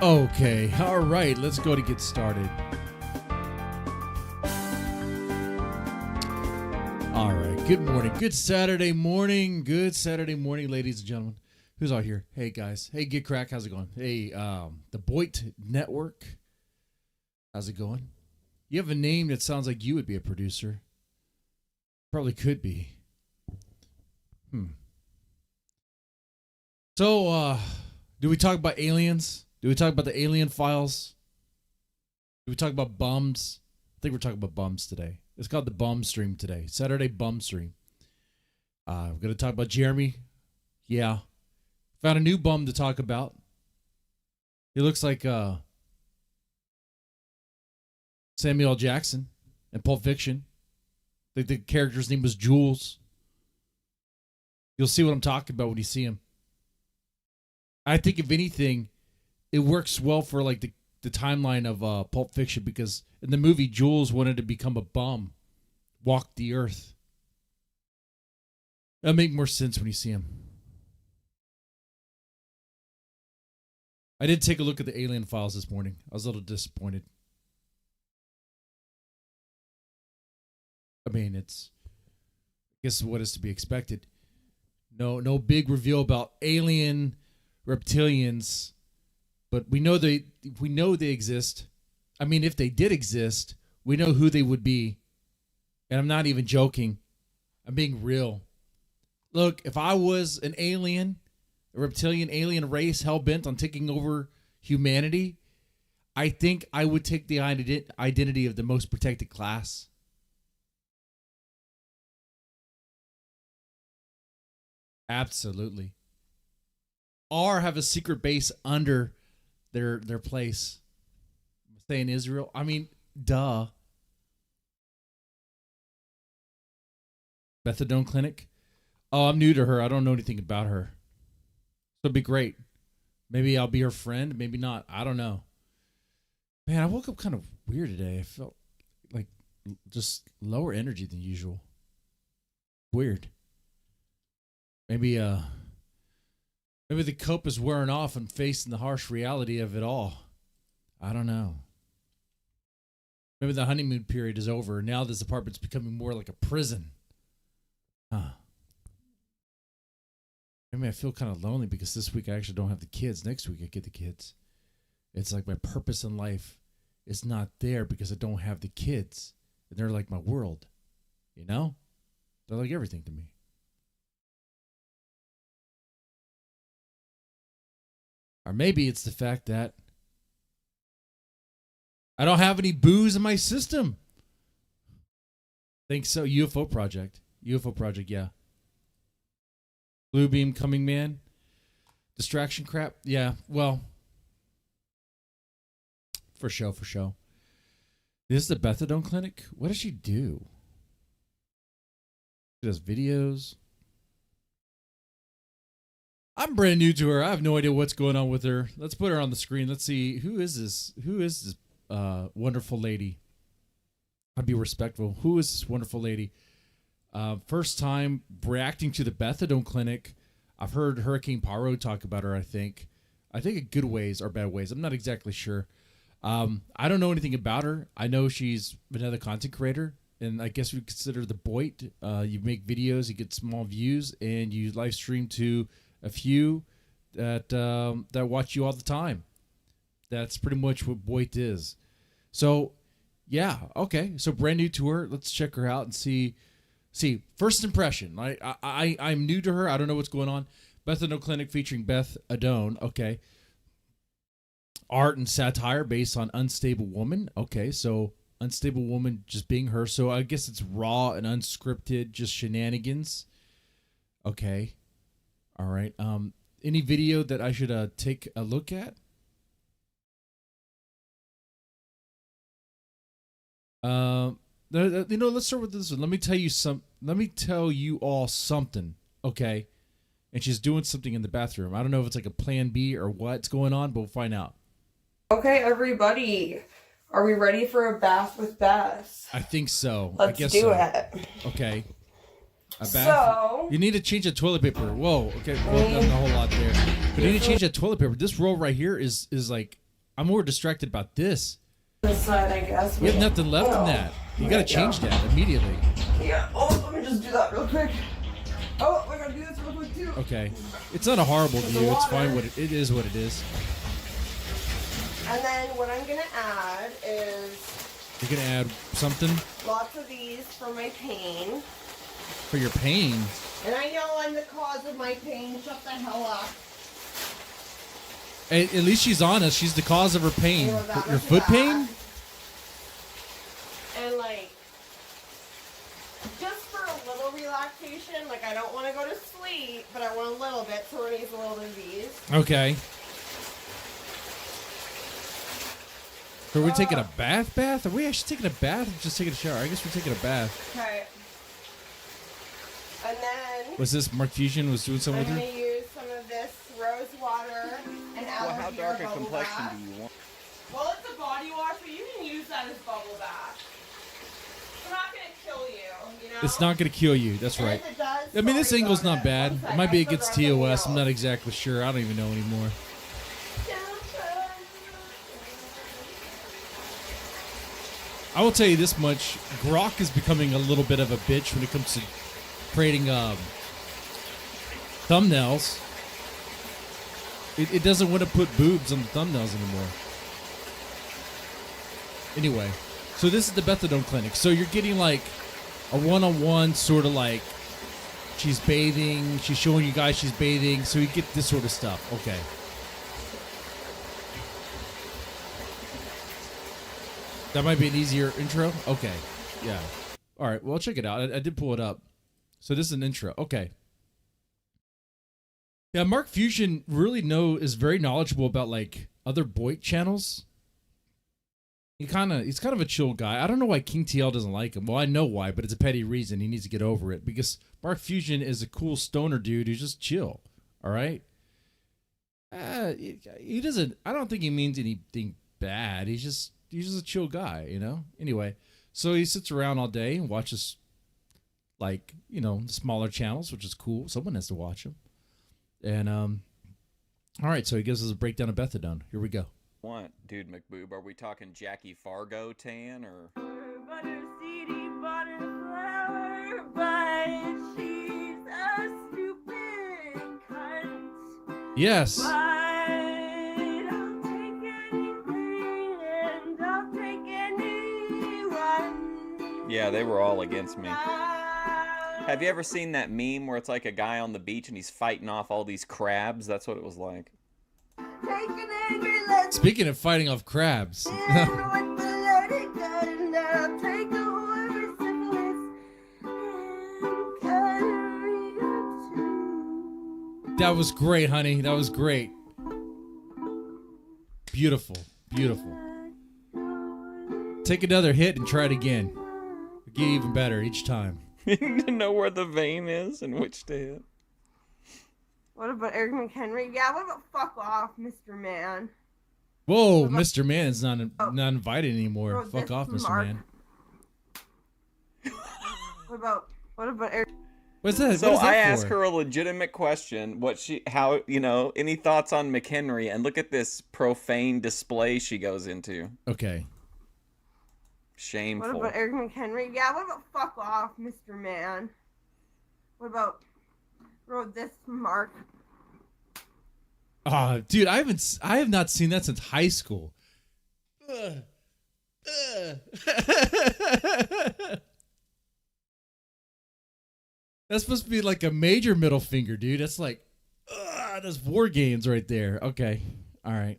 Okay, all right, let's go to get started. All right, good morning. Good Saturday morning, ladies and gentlemen. Who's out here? Hey, guys. Hey, Get Crack, how's it going? Hey, the Boyd Network, how's it going? You have a name that sounds like you would be a producer. Probably could be. So, do we talk about aliens? Do we talk about the alien files? Do we talk about bums? I think we're talking about bums today. It's called the Bum Stream today. Saturday Bum Stream. We're going to talk about Jeremy. Yeah. Found a new bum to talk about. He looks like Samuel L. Jackson in Pulp Fiction. I think the character's name was Jules. You'll see what I'm talking about when you see him. I think, if anything, it works well for like the timeline of Pulp Fiction, because in the movie, Jules wanted to become a bum, walk the earth. That'll make more sense when you see him. I did take a look at the alien files this morning. I was a little disappointed. I mean, I guess what is to be expected. No big reveal about alien reptilians. But we know they exist. I mean, if they did exist, we know who they would be. And I'm not even joking. I'm being real. Look, if I was an alien, a reptilian alien race hell-bent on taking over humanity, I think I would take the identity of the most protected class. Absolutely. Or have a secret base under their place. Stay in Israel. I mean, duh. Bethadone clinic. Oh, I'm new to her. I don't know anything about her. So it'd be great. Maybe I'll be her friend. Maybe not. I don't know. Man, I woke up kind of weird today. I felt like just lower energy than usual. Weird. Maybe the cope is wearing off and facing the harsh reality of it all. I don't know. Maybe the honeymoon period is over. Now this apartment's becoming more like a prison. Huh. Maybe I feel kind of lonely because this week I actually don't have the kids. Next week I get the kids. It's like my purpose in life is not there because I don't have the kids. And they're like my world. You know? They're like everything to me. Or maybe it's the fact that I don't have any booze in my system. Think so. UFO project. UFO project. Yeah. Blue beam coming man. Distraction crap. Yeah. Well. For show. For show. This is the Bethadone clinic. What does she do? She does videos. I'm brand new to her. I have no idea what's going on with her. Let's put her on the screen. Let's see. Who is this? Who is this wonderful lady? I'd be respectful. Who is this wonderful lady? First time reacting to the Bethadone clinic. I've heard Hurricane Pyro talk about her, I think in good ways or bad ways. I'm not exactly sure. I don't know anything about her. I know she's another content creator. And I guess we consider the Boit. You make videos, you get small views, and you live stream to a few that watch you all the time. That's pretty much what Boit is. So, yeah, okay. So brand new to her. Let's check her out and see. First impression. I'm new to her. I don't know what's going on. Bethadone Clinic featuring Bethadone. Okay. Art and satire based on unstable woman. Okay, so unstable woman just being her. So I guess it's raw and unscripted, just shenanigans. Okay. All right. Any video that I should take a look at? Let's start with this one. Let me tell you all something, okay? And she's doing something in the bathroom. I don't know if it's like a plan B or what's going on, but we'll find out. Okay, everybody. Are we ready for a bath with Beth? I think so. Let's do it. Okay. A bath. So you need to change the toilet paper. Whoa. Okay. Well, not a whole lot there. But you need to change that toilet paper. This roll right here is like, I'm more distracted about this. This side, I guess. You have nothing left in that. You gotta change that immediately. Yeah. Oh, let me just do that real quick. Oh, we're gonna do this real quick too. Okay. It's not a horrible view. It's fine. It is what it is. And then what I'm gonna add is. You're gonna add something. Lots of these for my pain. For your pain. And I know I'm the cause of my pain. Shut the hell up. At least she's honest. She's the cause of her pain. Your foot pain? And like, just for a little relaxation, like I don't want to go to sleep, but I want a little bit, so we're going to use a little bit of these. Okay. So are we taking a bath? Are we actually taking a bath or just taking a shower? I guess we're taking a bath. Okay. And then... Was this Mark Fusion was doing something with her? I'm going to use some of this rose water and aloe how dark a complexion do you want? Well, it's a body wash, but you can use that as bubble bath. It's not going to kill you, you know? It's not going to kill you. That's right. I mean, this angle's not bad. It might be against TOS. I'm not exactly sure. I don't even know anymore. I will tell you this much. Grok is becoming a little bit of a bitch when it comes to creating thumbnails. It doesn't want to put boobs on the thumbnails anymore. Anyway, so this is the Bethadone clinic. So you're getting like a one-on-one sort of like she's bathing. She's showing you guys she's bathing. So you get this sort of stuff. Okay. That might be an easier intro. Okay. Yeah. All right. Well, check it out. I did pull it up. So this is an intro. Okay. Yeah, Mark Fusion really is very knowledgeable about like other Boit channels. He's kind of a chill guy. I don't know why King TL doesn't like him. Well, I know why, but it's a petty reason. He needs to get over it because Mark Fusion is a cool stoner dude who's just chill. All right. He doesn't. I don't think he means anything bad. He's just a chill guy, you know. Anyway, so he sits around all day and watches, like, you know, the smaller channels, which is cool. Someone has to watch them. And all right, so he gives us a breakdown of Bethadone. Here we go. What, dude McBoob? Are we talking Jackie Fargo tan or? Butter, seedy, butter, flower, but she's a stupid cunt. Yes. But I'll take anything and I'll take anyone. Yeah, they were all against me. Have you ever seen that meme where it's like a guy on the beach and he's fighting off all these crabs? That's what it was like. Speaking of fighting off crabs. That was great, honey. That was great. Beautiful. Beautiful. Take another hit and try it again. It'll get even better each time. You need to know where the vein is and which to hit. What about Eric McHenry? Yeah, what about fuck off, Mr. Man? Whoa, Mr. Man is not invited anymore. Bro, Fuck off, Mr. Mark. Man. What about Eric? What's that? So what is that I for? ask her a legitimate question. Any thoughts on McHenry? And look at this profane display she goes into. Okay. Shameful. What about Eric McHenry? Yeah, what about fuck off, Mr. Man? What about this Mark? Dude, I have not seen that since high school. That's supposed to be like a major middle finger, dude. That's like, that's war games right there. Okay. All right.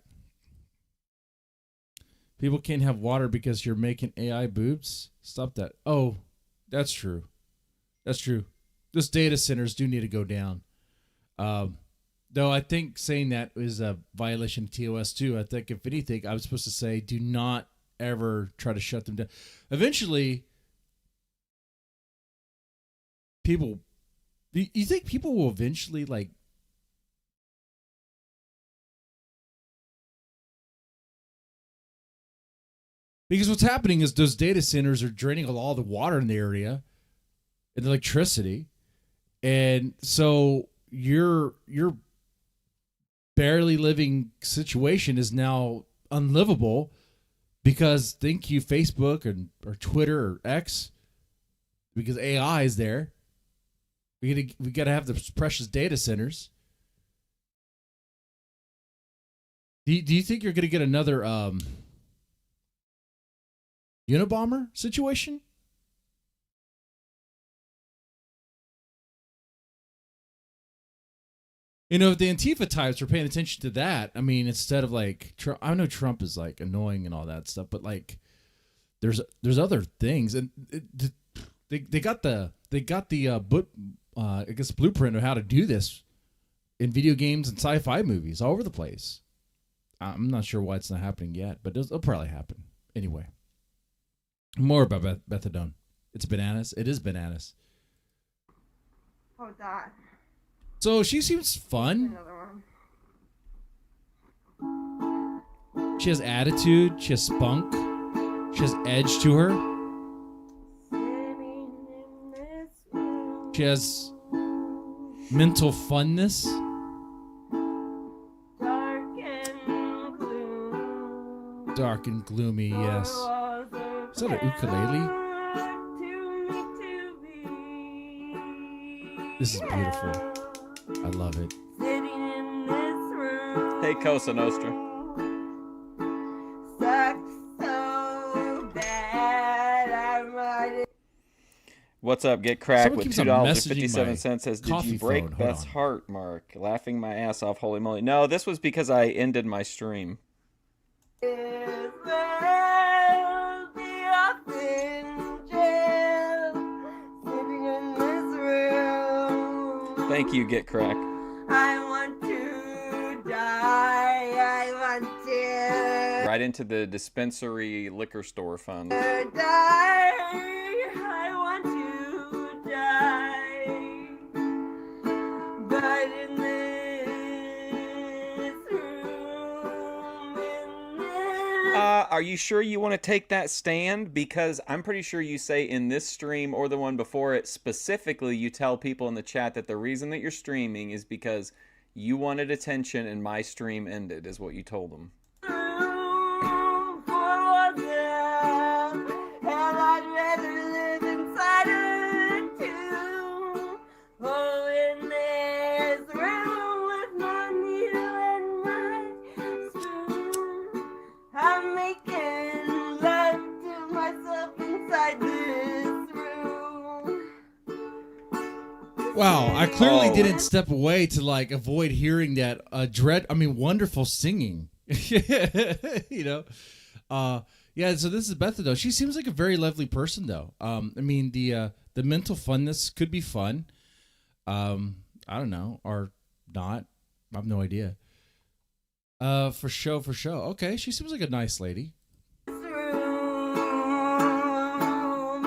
People can't have water because you're making AI boobs. Stop that. Oh, that's true. That's true. Those data centers do need to go down. Though I think saying that is a violation of TOS too. I think if anything, I was supposed to say, do not ever try to shut them down. Eventually, people, you think people will eventually like, because what's happening is those data centers are draining all the water in the area and the electricity. And so your barely living situation is now unlivable because thank you, Facebook or Twitter or X, because AI is there. We gotta have the precious data centers. Do you think you're gonna get another Unabomber situation? You know, if the Antifa types are paying attention to that, I mean, instead of like, I know Trump is like annoying and all that stuff, but like, there's other things, and they got the I guess blueprint of how to do this in video games and sci-fi movies all over the place. I'm not sure why it's not happening yet, but it'll probably happen anyway. More about Bethadone. It's bananas. It is bananas. Oh, that. So she seems fun. Another one. She has attitude. She has spunk. She has edge to her. She has mental funness. Dark and gloomy, yes. Is that an ukulele? This is beautiful. I love it. Hey, Cosa Nostra. What's up? Get cracked with $2.57. Says, did you break Beth's heart, Mark? Laughing my ass off. Holy moly! No, this was because I ended my stream. Thank you, Get Crack. I want to die. I want to. Right into the dispensary liquor store fund. Die. I want to die. But in this room, are you sure you want to take that stand? Because I'm pretty sure you say in this stream or the one before it, specifically you tell people in the chat that the reason that you're streaming is because you wanted attention and my stream ended, is what you told them. Wow, I clearly didn't step away to like avoid hearing that wonderful singing. You know? Yeah, so this is Bethadone. She seems like a very lovely person though. I mean the mental funness could be fun. I don't know. Or not. I have no idea. For show. Okay, she seems like a nice lady.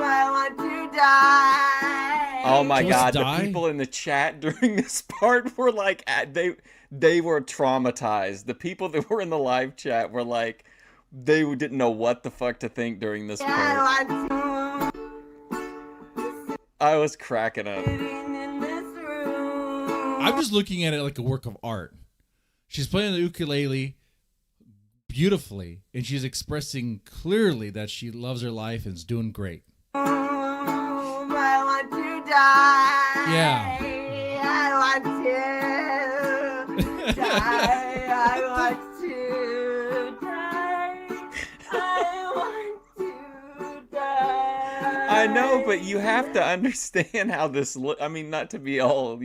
I want to die. Oh my She God! wants to The die? people in the chat during this part were like, they were traumatized. The people that were in the live chat were like, they didn't know what the fuck to think during this part. I want to I was cracking up. sit in this room. I'm just looking at it like a work of art. She's playing the ukulele beautifully, and she's expressing clearly that she loves her life and is doing great. I want to die. Yeah. I want to die. I want to die. I want to die. I know, but you have to understand how this I mean, not to be all,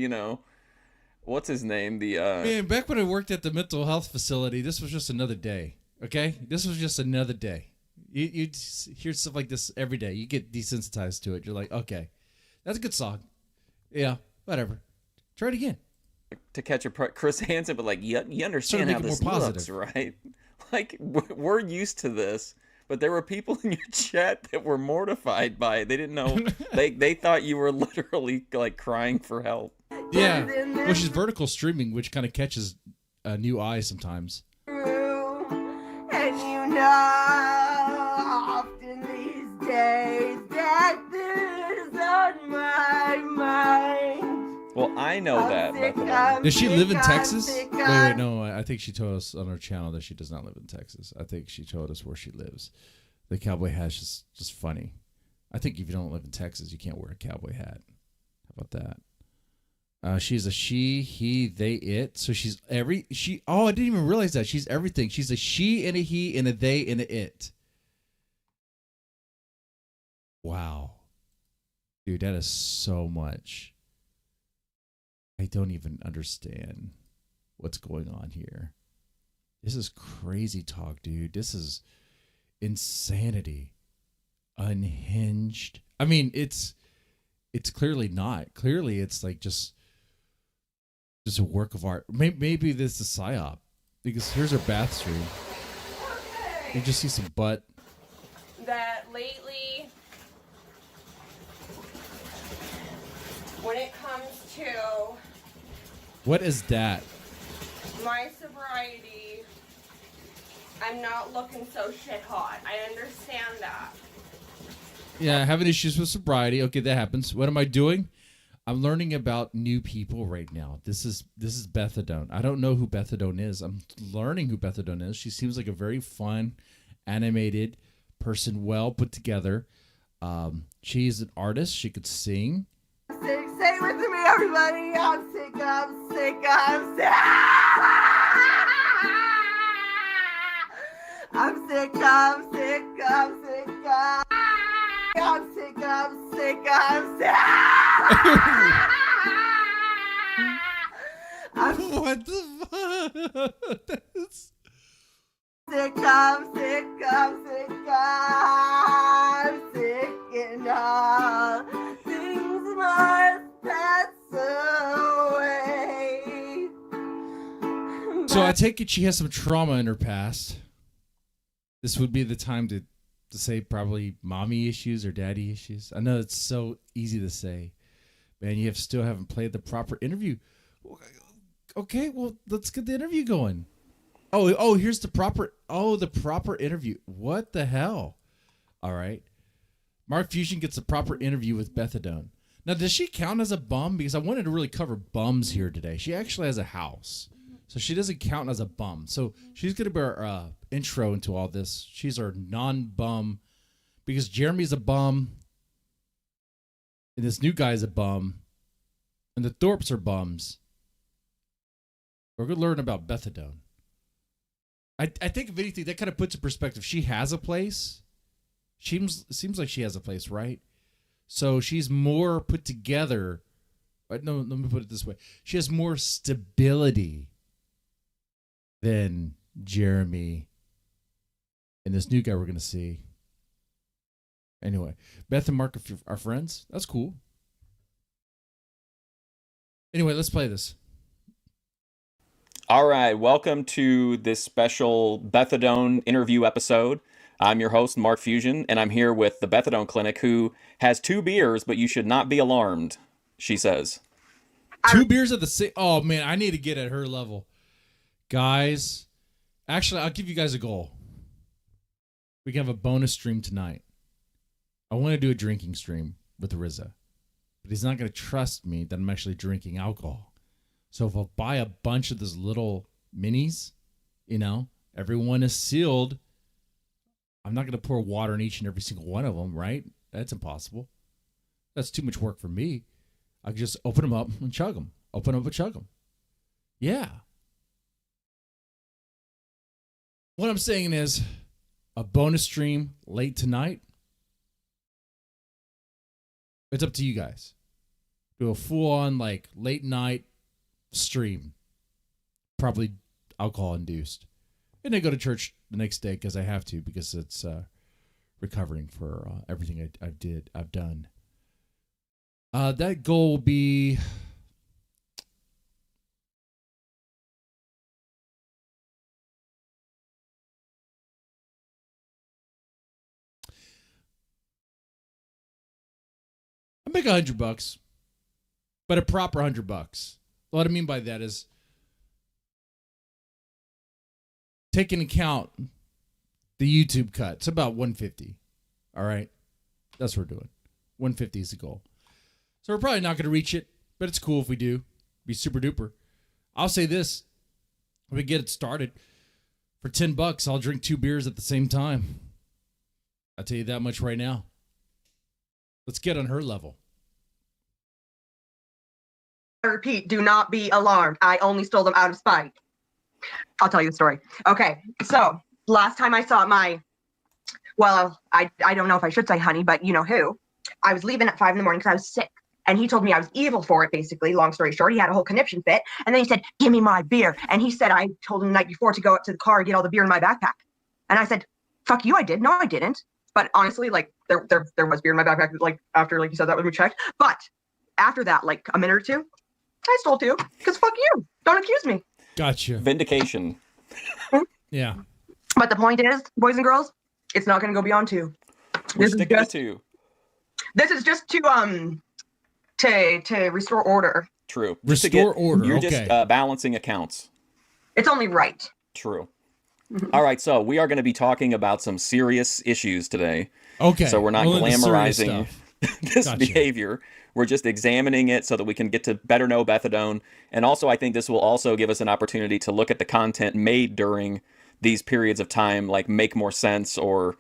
what's his name? Man, back when I worked at the mental health facility, this was just another day. Okay, this was just another day. You hear stuff like this every day. You get desensitized to it. You're like, okay, that's a good song. Yeah, whatever. Try it again. To catch a Chris Hansen, but like, you understand make how it this more looks, positive. right? Like, we're used to this, but there were people in your chat that were mortified by it. They didn't know. they thought you were literally like crying for help. Yeah. Well, she's vertical streaming, which kind of catches a new eye sometimes. And you know, often these days that this is on my mind. Well, I know that. Bethadone. Does she live in Texas? Wait, no. I think she told us on her channel that she does not live in Texas. I think she told us where she lives. The cowboy hat is just funny. I think if you don't live in Texas, you can't wear a cowboy hat. How about that? She's a she, he, they, it. So she's Oh, I didn't even realize that. She's everything. She's a she and a he and a they and a it. Wow. Dude, that is so much. I don't even understand what's going on here. This is crazy talk, dude. This is insanity. Unhinged. I mean, it's clearly not. Clearly, it's like just a work of art. Maybe this is psyop, because here's her bath stream. You just see some butt. That lately, when it comes to What is that? my sobriety, I'm not looking so shit hot. I understand that. Yeah, having issues with sobriety. Okay, that happens. What am I doing? I'm learning about new people right now. This is Bethadone. I don't know who Bethadone is. I'm learning who Bethadone is. She seems like a very fun, animated person, well put together. She's an artist. She could sing. Say it with me, everybody. I'm sick. I'm sick. I'm sick. I'm sick. I'm sick. I'm sick. I'm sick. I'm sick. I'm sick. What the fuck? That's... Sick. I'm sick. I'm sick. I'm sick. And all things must pass away. So I take it she has some trauma in her past. This would be the time to say probably mommy issues or daddy issues. I know it's so easy to say. Man, you still haven't played the proper interview. Okay, well, let's get the interview going. Oh, here's the proper interview. What the hell? All right. Mark Fusion gets a proper interview with Bethadone. Now, does she count as a bum? Because I wanted to really cover bums here today. She actually has a house. So she doesn't count as a bum. So she's going to be our intro into all this. She's our non-bum. Because Jeremy's a bum. And this new guy's a bum. And the Thorps are bums. We're going to learn about Bethadone. I think, if anything, that kind of puts in perspective. She has a place. Seems like she has a place, right? So she's more put together. No, let me put it this way. She has more stability than Jeremy and this new guy we're going to see. Anyway, Beth and Mark are friends. That's cool. Anyway, let's play this. All right, welcome to this special Bethadone interview episode. I'm your host, Mark Fusion, and I'm here with the Bethadone Clinic, who has 2 beers, but you should not be alarmed, she says. 2 beers at the same. Oh man, I need to get at her level, guys. Actually, I'll give you guys a goal. We can have a bonus stream tonight. I want to do a drinking stream with Rizza, but he's not going to trust me that I'm actually drinking alcohol. So if I buy a bunch of those little minis, everyone is sealed. I'm not going to pour water in each and every single one of them, right? That's impossible. That's too much work for me. I can just open them up and chug them. Open up and chug them. Yeah. What I'm saying is a bonus stream late tonight. It's up to you guys. Do a full-on late night stream, probably alcohol induced, and then go to church the next day because I have to, because it's recovering for everything I've done. That goal will be I make $100, but a proper $100. What I mean by that is take into account the YouTube cut. It's about 150. All right. That's what we're doing. 150 is the goal. So we're probably not going to reach it, but it's cool if we do. Be super duper. I'll say this. If we get it started for $10, I'll drink 2 beers at the same time. I'll tell you that much right now. Let's get on her level. I repeat, do not be alarmed. I only stole them out of spite. I'll tell you the story. Okay, so last time I saw I don't know if I should say honey, but you know who. I was leaving at 5 a.m. because I was sick. And he told me I was evil for it, basically. Long story short, he had a whole conniption fit. And then he said, give me my beer. And he said, I told him the night before to go up to the car and get all the beer in my backpack. And I said, fuck you, I did. No, I didn't. But honestly, there was beer in my backpack, after you said that when we checked. But after that, a minute or two, I stole 2, because fuck you. Don't accuse me. Gotcha. Vindication. Yeah. But the point is, boys and girls, it's not going to go beyond 2. We're sticking to 2. This is just to restore order. True. Restore order. You're okay. just balancing accounts. It's only right. True. All right, so we are going to be talking about some serious issues today. Okay. So we're not glamorizing this Gotcha. behavior. We're just examining it so that we can get to better know Bethadone. And also, I think this will also give us an opportunity to look at the content made during these periods of time, make more sense or...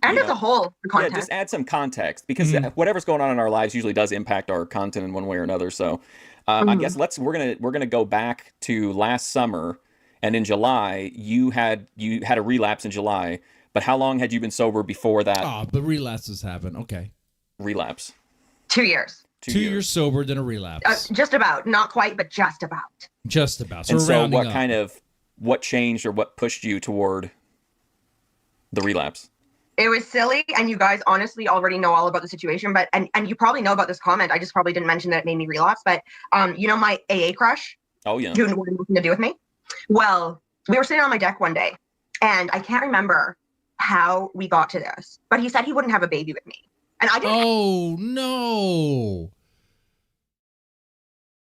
And as a whole, the content. Yeah, just add some context, because whatever's going on in our lives usually does impact our content in one way or another. So I guess we're gonna go back to last summer, and in July you had a relapse in July. But how long had you been sober before that? Oh, but relapses happen. Okay. Relapse. 2 years. 2 years sober, then a relapse. Just about. Not quite, but just about. Just about. And so rounding up. what changed or what pushed you toward the relapse? It was silly, and you guys honestly already know all about the situation, but and you probably know about this comment. I just probably didn't mention that it made me relapse, but my AA crush? Oh, yeah. Who wanted nothing to do with me? Well, we were sitting on my deck one day, and I can't remember how we got to this, but he said he wouldn't have a baby with me. And I didn't. Oh, no.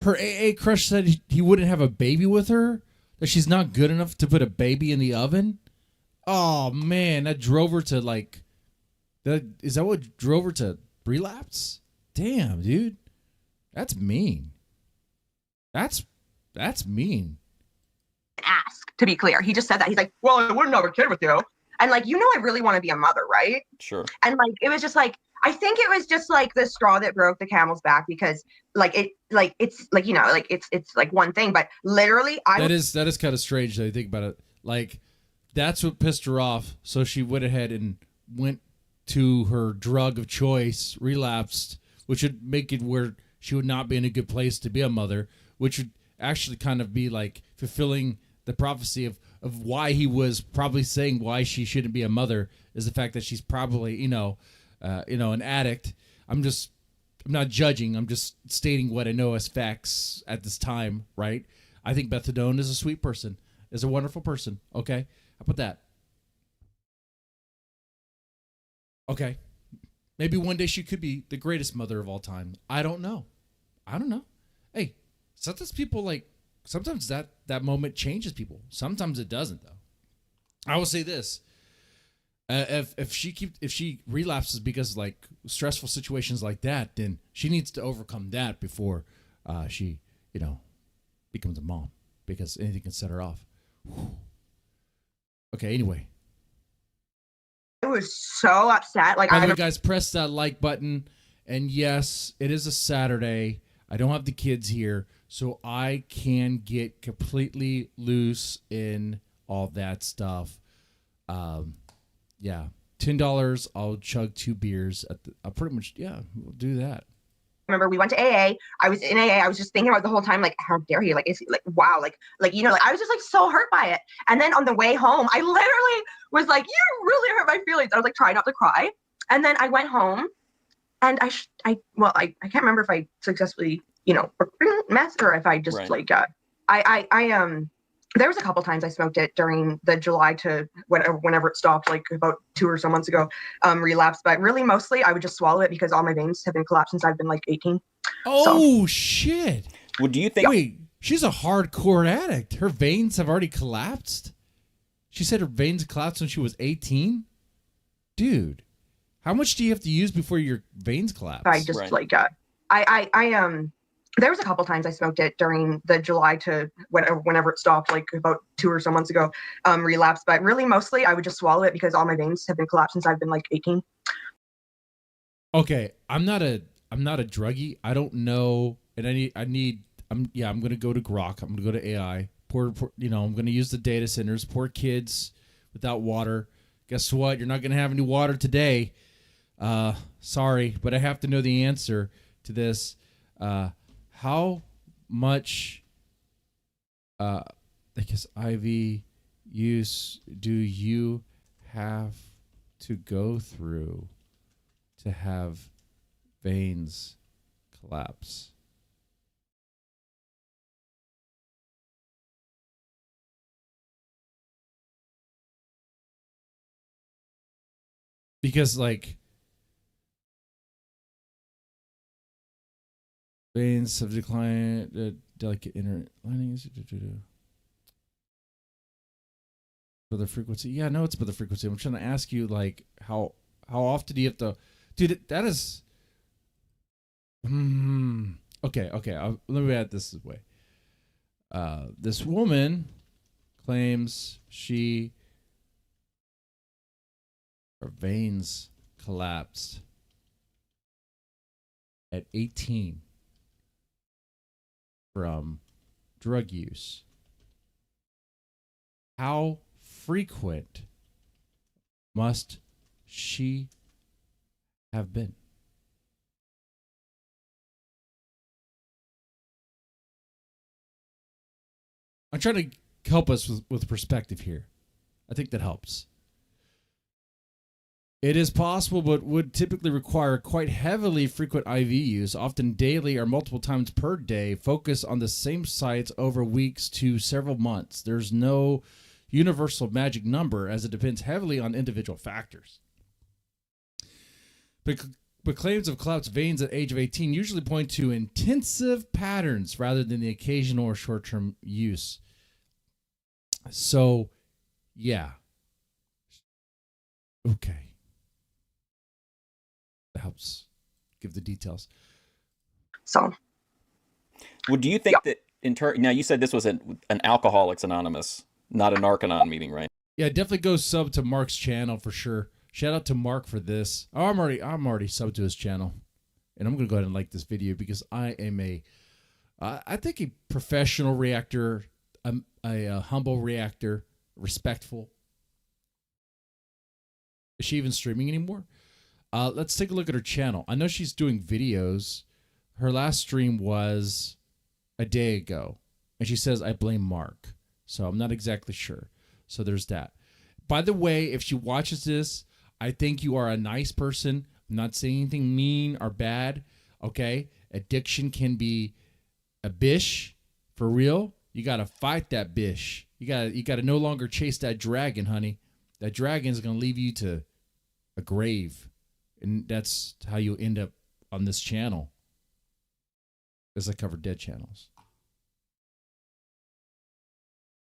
Her AA crush said he wouldn't have a baby with her? That she's not good enough to put a baby in the oven? Oh, man. That drove her to, is that what drove her to relapse? Damn, dude. That's mean. That's mean. Ask, to be clear. He just said that. He's like, well, I wouldn't have a kid with you. And, I really want to be a mother, right? Sure. And, it was just I think it was just the straw that broke the camel's back, because it's one thing, but literally that is kind of strange that I think about it. That's what pissed her off. So she went ahead and went to her drug of choice, relapsed, which would make it where she would not be in a good place to be a mother, which would actually kind of be fulfilling the prophecy of why he was probably saying why she shouldn't be a mother, is the fact that she's probably, an addict. I'm not judging. I'm just stating what I know as facts at this time, right? I think Bethadone is a sweet person, is a wonderful person. Okay, how about that? Okay, maybe one day she could be the greatest mother of all time. I don't know. Hey, sometimes sometimes that moment changes people. Sometimes it doesn't, though. I will say this: if she relapses because of, like, stressful situations like that, then she needs to overcome that before she becomes a mom, because anything can set her off. Whew. Okay, anyway. I was so upset. Like, By the way, guys, press that like button. And yes, it is a Saturday. I don't have the kids here, so I can get completely loose in all that stuff. Yeah, $10. I'll chug 2 beers at the. I'll pretty much, yeah, we'll do that. Remember, we went to AA. I was in AA. I was just thinking about it the whole time, like, how dare you? Like, it's like, wow, like, I was just like so hurt by it. And then on the way home, I literally was like, you really hurt my feelings. I was like, trying not to cry. And then I went home, and I can't remember if I successfully, messed, or if I just there was a couple times I smoked it during the July to whenever it stopped, like about 2 or so months ago, relapse. But really, mostly, I would just swallow it because all my veins have been collapsed since I've been like 18. Oh, shit. Well, do you think... Wait, she's a hardcore addict. Her veins have already collapsed? She said her veins collapsed when she was 18? Dude, how much do you have to use before your veins collapse? I just there was a couple times I smoked it during the July to whenever it stopped, like about 2 or so months ago, relapse. But really, mostly, I would just swallow it because all my veins have been collapsed since I've been like 18. Okay, I'm not a druggie. I don't know, and I'm gonna go to Grok. I'm gonna go to AI. I'm gonna use the data centers. Poor kids without water. Guess what? You're not gonna have any water today. Sorry, but I have to know the answer to this. How much, I guess, IV use do you have to go through to have veins collapse? Because, like, veins have declined, delicate inner linings. For the frequency. Yeah, no, it's for the frequency. I'm trying to ask you, like, how often do you have to... Dude, that is... Okay. Let me add this way. This woman claims her veins collapsed at 18 from drug use. How frequent must she have been? I'm trying to help us with perspective here. I think that helps. It is possible, but would typically require quite heavily frequent IV use, often daily or multiple times per day, focus on the same sites over weeks to several months. There's no universal magic number, as it depends heavily on individual factors. But claims of collapsed veins at the age of 18 usually point to intensive patterns rather than the occasional or short-term use. So, yeah. Okay. That helps give the details. So, well, do you think that now you said this was an Alcoholics Anonymous, not a Narcanon meeting, right? Yeah, definitely go sub to Mark's channel for sure. Shout out to Mark for this. Oh, I'm already subbed to his channel, and I'm gonna go ahead and like this video because I am I think a professional reactor, a humble reactor, respectful. Is she even streaming anymore? Let's take a look at her channel. I know she's doing videos. Her last stream was a day ago, and she says, I blame Mark. So I'm not exactly sure. So there's that. By the way, if she watches this, I think you are a nice person. I'm not saying anything mean or bad, okay? Addiction can be a bish, for real. You gotta fight that bish. You gotta no longer chase that dragon, honey. That dragon is gonna leave you to a grave, and that's how you end up on this channel. As I cover dead channels.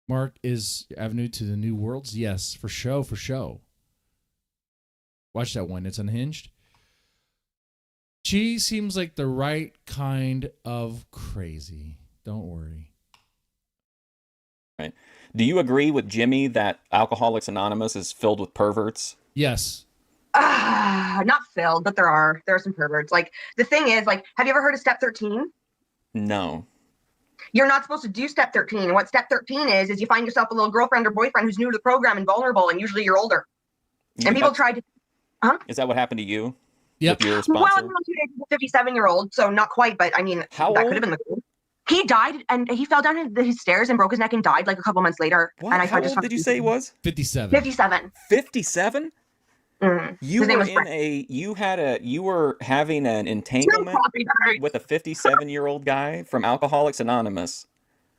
Mark, is Avenue to the New Worlds? Yes, for show, for show. Watch that one. It's unhinged. She seems like the right kind of crazy. Don't worry. Right. Do you agree with Jimmy that Alcoholics Anonymous is filled with perverts? Yes. Not filled, but there are some perverts. Like, the thing is, like, have you ever heard of Step 13? No. You're not supposed to do Step 13. And what Step 13 is you find yourself a little girlfriend or boyfriend who's new to the program and vulnerable, and usually you're older. And people try to... Huh? Is that what happened to you? Yep. With your sponsor? Well, I'm a 57-year-old, so not quite, but I mean, How that old? could have been the goal. He died, and he fell down his stairs and broke his neck and died like a couple months later. What? And I How just old did you say he was? 57. 57. 57? Mm. You His name were was Brett. you were having an entanglement with a 57-year-old guy from Alcoholics Anonymous.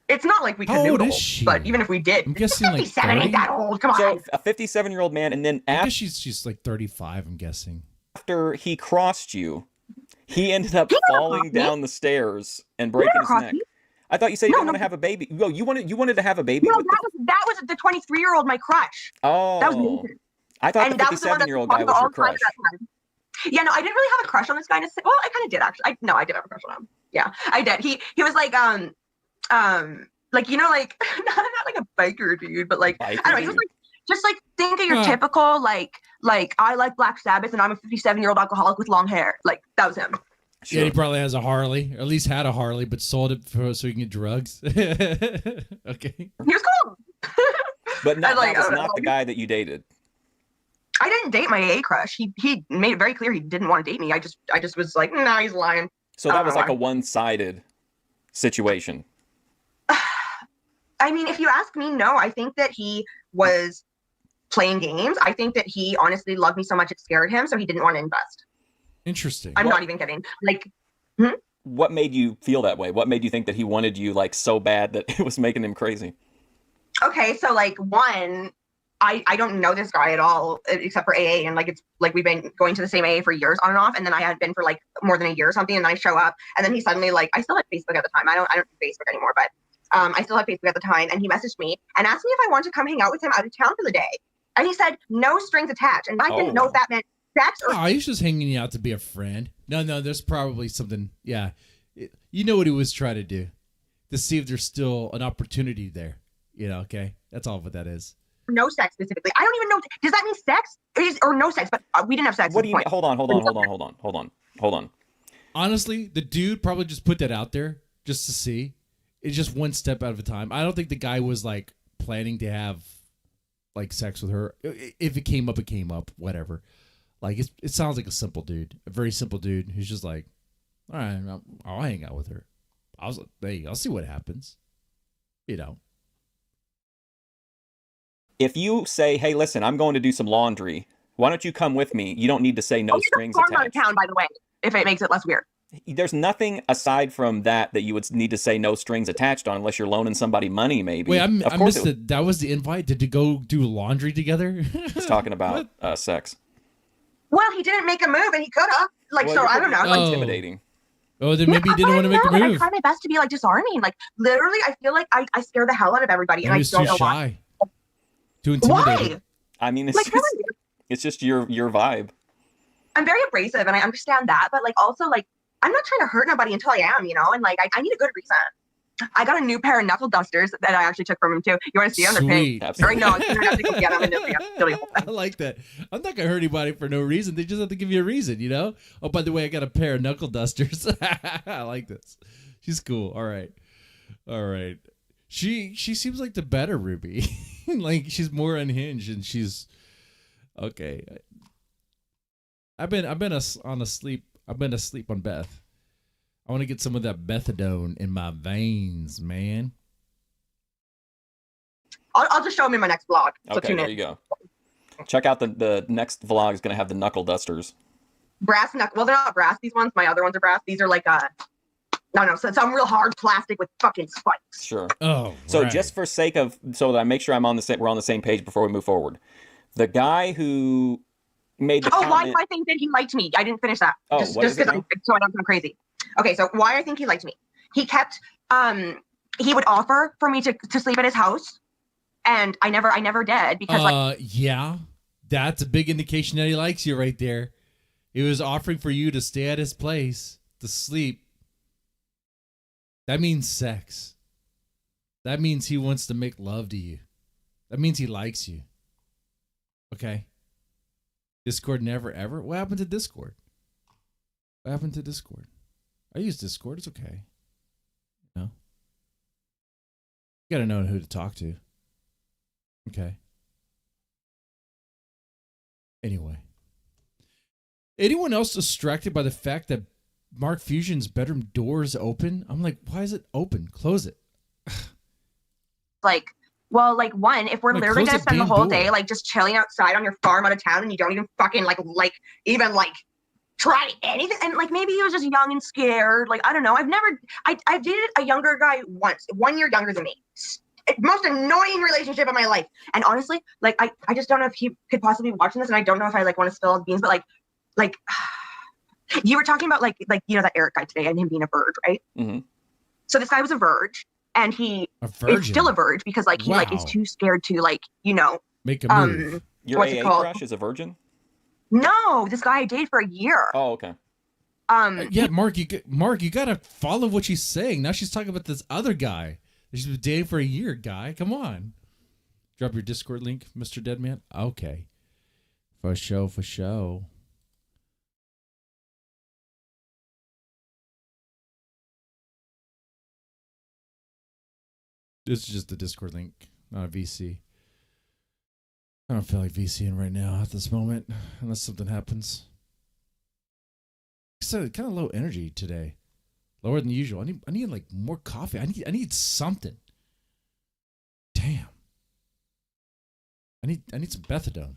It's not like we How old canoodle, is she? but even if we did, I'm guessing like 57 30. ain't that old. Come on. So a 57-year-old man, and then I guess she's like 35, I'm guessing. after he crossed you, he ended up He never falling crossed me. down the stairs and breaking never his crossed neck. me. I thought you said you No, didn't want to no. have a baby. No, you wanted to have a baby No, with that was the 23-year-old, my crush. Oh. That was Nathan. I thought And the that was the one that 57-year-old guy was your crush. Yeah, no, I didn't really have a crush on this guy. Well, I kind of did actually. I did have a crush on him. Yeah, I did. He was like like, you know, like not like a biker dude, but like I don't know. He was like just like think of your typical like I like Black Sabbath and I'm a 57-year-old alcoholic with long hair. Like that was him. Sure. Yeah, he probably has a Harley, or at least had a Harley, but sold it so he can get drugs. Okay. He was cool. But I was like, that was I don't not know. the guy that you dated. I didn't date my AA crush. He made it very clear he didn't want to date me. I just was like, nah, he's lying. So that was like a one-sided situation. I mean, if you ask me, no. I think that he was playing games. I think that he honestly loved me so much it scared him, so he didn't want to invest. Interesting. I'm not even kidding. Like, What made you feel that way? What made you think that he wanted you like so bad that it was making him crazy? okay, so like one, I don't know this guy at all except for AA, and like it's like we've been going to the same AA for years on and off, and then I had been for like more than a year or something, and then I show up, and then he suddenly like I still had Facebook at the time. I don't do Facebook anymore, but I still had Facebook at the time, and he messaged me and asked me if I wanted to come hang out with him out of town for the day, and he said no strings attached, and I didn't know if that meant sex or. Oh, he's just hanging out to be a friend. No, there's probably something. Yeah, you know what he was trying to do, to see if there's still an opportunity there. You know, okay, that's all what that is. No sex specifically. I don't even know. Does that mean sex or no sex? But we didn't have sex. What do you mean? Hold on. Honestly, the dude probably just put that out there just to see. It's just one step out of a time. I don't think the guy was like planning to have like sex with her. If it came up, it came up. Whatever. Like it sounds like a simple dude, a very simple dude who's just like, all right, I'll hang out with her. I'll see what happens. You know. If you say, hey, listen, I'm going to do some laundry, why don't you come with me? You don't need to say no strings attached. Out of attached. town, by the way, if it makes it less weird. There's nothing aside from that you would need to say no strings attached on unless you're loaning somebody money, maybe. Wait, I missed it. That was the invite? Did you go do laundry together? He's talking about sex. Well, he didn't make a move, and he could have. Like, Well, so you're I don't know. pretty Like, intimidating. Oh, then maybe he didn't want to make a I move. try my best to be like disarming. Like, literally, I feel like I scare the hell out of everybody, and I He's don't too know shy. why. Too intimidating. Why? I mean, Like, really? it's just your vibe. I'm very abrasive, and I understand that, but like, also, like, I'm not trying to hurt nobody until I am, you know. And like, I need a good reason. I got a new pair of knuckle dusters that I actually took from him too. You want to see them? They're pink. Absolutely. Or no, you don't have to go get them. I like that. I'm not gonna hurt anybody for no reason. They just have to give you a reason, you know. Oh, by the way, I got a pair of knuckle dusters. I like this. She's cool. All right. She seems like the better Ruby. Like she's more unhinged and she's okay. I've been asleep on Beth. I want to get some of that Bethadone in my veins, man. I'll just show them in my next vlog. So Okay, tune there in. you go. Check out the next vlog is going to have the knuckle dusters. Brass knuckle. Well, they're not brass. These ones. My other ones are brass. These are like No, so some real hard plastic with fucking spikes. Sure. Oh, So right. just for sake of, so that I make sure we're on the same page before we move forward. The guy who made the comment. Why do I think that he liked me? I didn't finish that. Oh, just what is it because so I don't sound crazy. Okay, so why I think he liked me. He kept he would offer for me to sleep at his house, and I never did because yeah, that's a big indication that he likes you right there. He was offering for you to stay at his place to sleep. That means sex. That means he wants to make love to you. That means he likes you. Okay. Discord never ever. What happened to Discord? What happened to Discord? I use Discord. It's okay. You know? You gotta know who to talk to. Okay. Anyway. Anyone else distracted by the fact that Mark Fusion's bedroom door is open? I'm like, why is it open? Close it. one, if we're Like, literally close gonna the spend the damn whole door. day like just chilling outside on your farm out of town and you don't even fucking even try anything, and maybe he was just young and scared. I don't know. I've dated a younger guy once, 1 year younger than me. Most annoying relationship of my life. And honestly, I just don't know if he could possibly be watching this, and I don't know if I want to spill all the beans, but you were talking about that Eric guy today and him being a verge, right? Mm-hmm. So this guy was a verge, and he A is still a verge because he Wow. is too scared to Make a move. Your what's it AA called? crush is a virgin? No, this guy I dated for a year. Oh, okay. Yeah, Mark, you gotta follow what she's saying. Now she's talking about this other guy that she's been dating for a year. Guy, come on. Drop your Discord link, Mr. Deadman. Okay, for show. This is just the Discord link, not a VC. I don't feel like VCing right now at this moment, unless something happens. So kind of low energy today, lower than usual. I need more coffee. I need something. Damn. I need some Bethadone.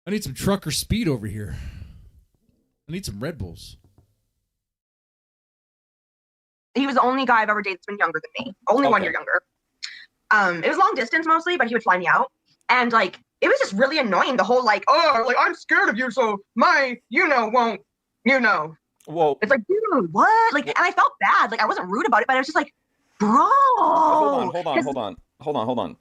I need some trucker speed over here. I need some Red Bulls. He was the only guy I've ever dated that's been younger than me. Only 1 year younger. It was long distance mostly, but he would fly me out. And it was just really annoying. The whole I'm scared of you, so my won't, Whoa. It's dude, what? And I felt bad. I wasn't rude about it, but I was just bro. Hold on.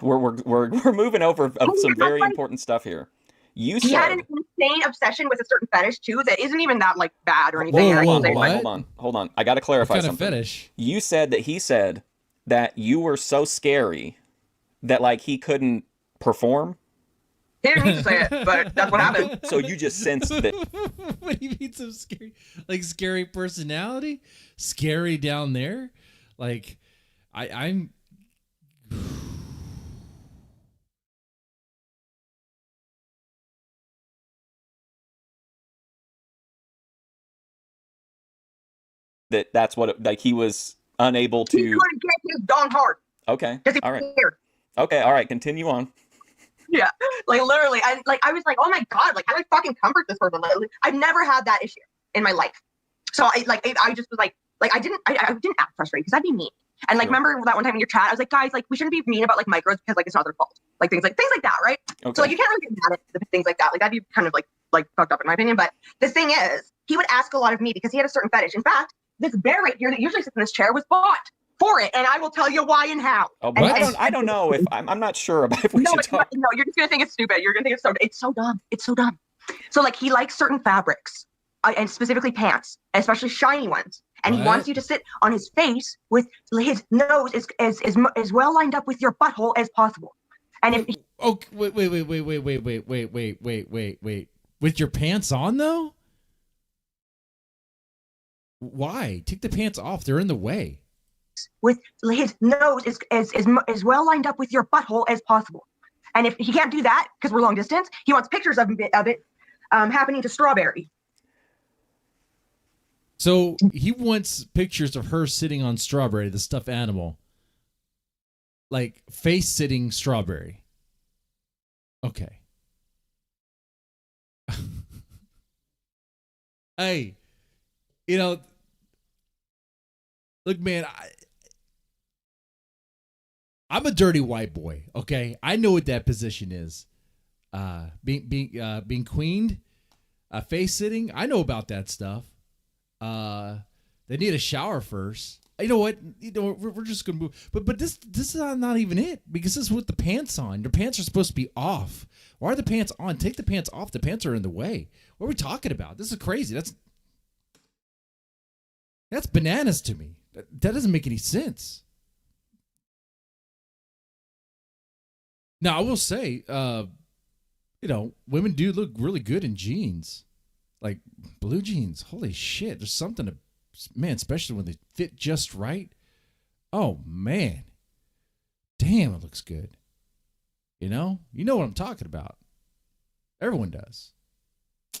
We're moving over some very important stuff here. He had an insane obsession with a certain fetish too that isn't even that bad or anything. Hold on. I got to clarify what kind something. Of fetish? You said that he said that you were so scary that he couldn't perform. He didn't need to say it, but that's what happened. So you just sensed that. What do you mean some scary? Scary personality? Scary down there? I'm that's what he was unable to. He couldn't get his dong hard. Okay. All right. Scared. Okay. All right. Continue on. Yeah, literally, I was oh my god, how do I fucking comfort this person? I've never had that issue in my life, so I just was I didn't act frustrated because that'd be mean. And remember that one time in your chat, I was guys, we shouldn't be mean about micros because it's not their fault, things like that, right? Okay. So you can't really get mad at things like that. That'd be kind of fucked up in my opinion. But the thing is, he would ask a lot of me because he had a certain fetish. In fact, this bear right here that usually sits in this chair was bought for it, and I will tell you why and how. Oh, but I don't know if I'm not sure about if we should talk. No, you're just gonna think it's stupid. You're gonna think it's so dumb. It's so dumb. So he likes certain fabrics, and specifically pants, especially shiny ones. And he wants you to sit on his face with his nose as well lined up with your butthole as possible. And if wait. With your pants on though? Why? Take the pants off. They're in the way. With his nose as well lined up with your butthole as possible. And if he can't do that because we're long distance, he wants pictures of it happening to Strawberry. So he wants pictures of her sitting on Strawberry, the stuffed animal, face sitting Strawberry. Okay. Hey, You know, look, man, I'm a dirty white boy. Okay, I know what that position is. Being queened, face sitting. I know about that stuff. They need a shower first. You know what? We're just gonna move. But this is not even it, because this is with the pants on. Your pants are supposed to be off. Why are the pants on? Take the pants off. The pants are in the way. What are we talking about? This is crazy. That's bananas to me. That doesn't make any sense. Now I will say, women do look really good in jeans, like blue jeans. Holy shit! There's something to. Man, especially when they fit just right. Oh, man. Damn, it looks good. You know what I'm talking about. Everyone does.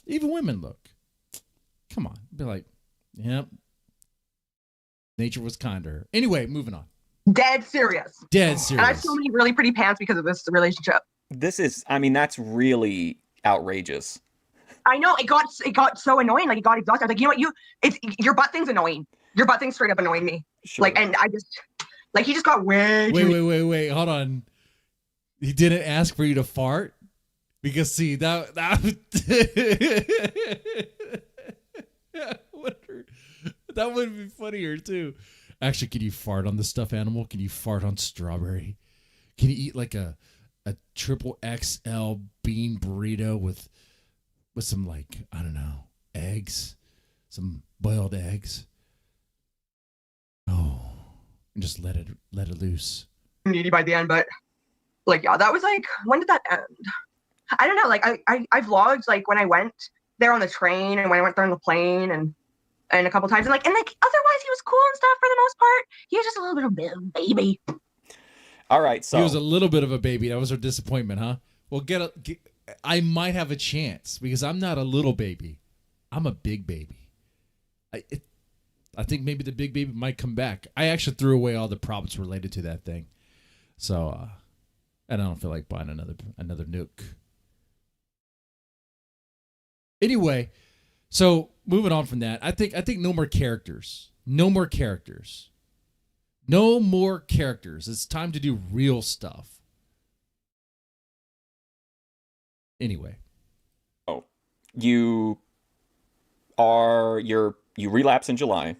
Even women look. Come on. Be like, yep. Nature was kind to her. Anyway, moving on. Dead serious. Dead And serious. I have so many really pretty pants because of this relationship. That's really outrageous. I know it got so annoying. Like, it got exhausted. I was like, you know what? Your butt thing's annoying. Your butt thing straight up annoying me. Sure. Like, and I just, like, he just got way too. Wait. Hold on. He didn't ask for you to fart? Because, see, that would be funnier, too. Actually, can you fart on the stuffed animal? Can you fart on strawberry? Can you eat like a triple XL bean burrito with some, like, I don't know, eggs, some boiled eggs? Oh, and just let it loose. Needy by the end, but like, yeah, that was like, when did that end? I don't know. Like, I vlogged like when I went there on the train and when I went there on the plane and a couple times, and like otherwise he was cool and stuff for the most part. He was just a little bit of a baby. All right, so he was a little bit of a baby. That was her disappointment, huh? Well, I might have a chance because I'm not a little baby. I'm a big baby. I think maybe the big baby might come back. I actually threw away all the props related to that thing. So, and I don't feel like buying another Nook. Anyway, so moving on from that, I think no more characters. No more characters. No more characters. It's time to do real stuff. Anyway. Oh, you relapse in July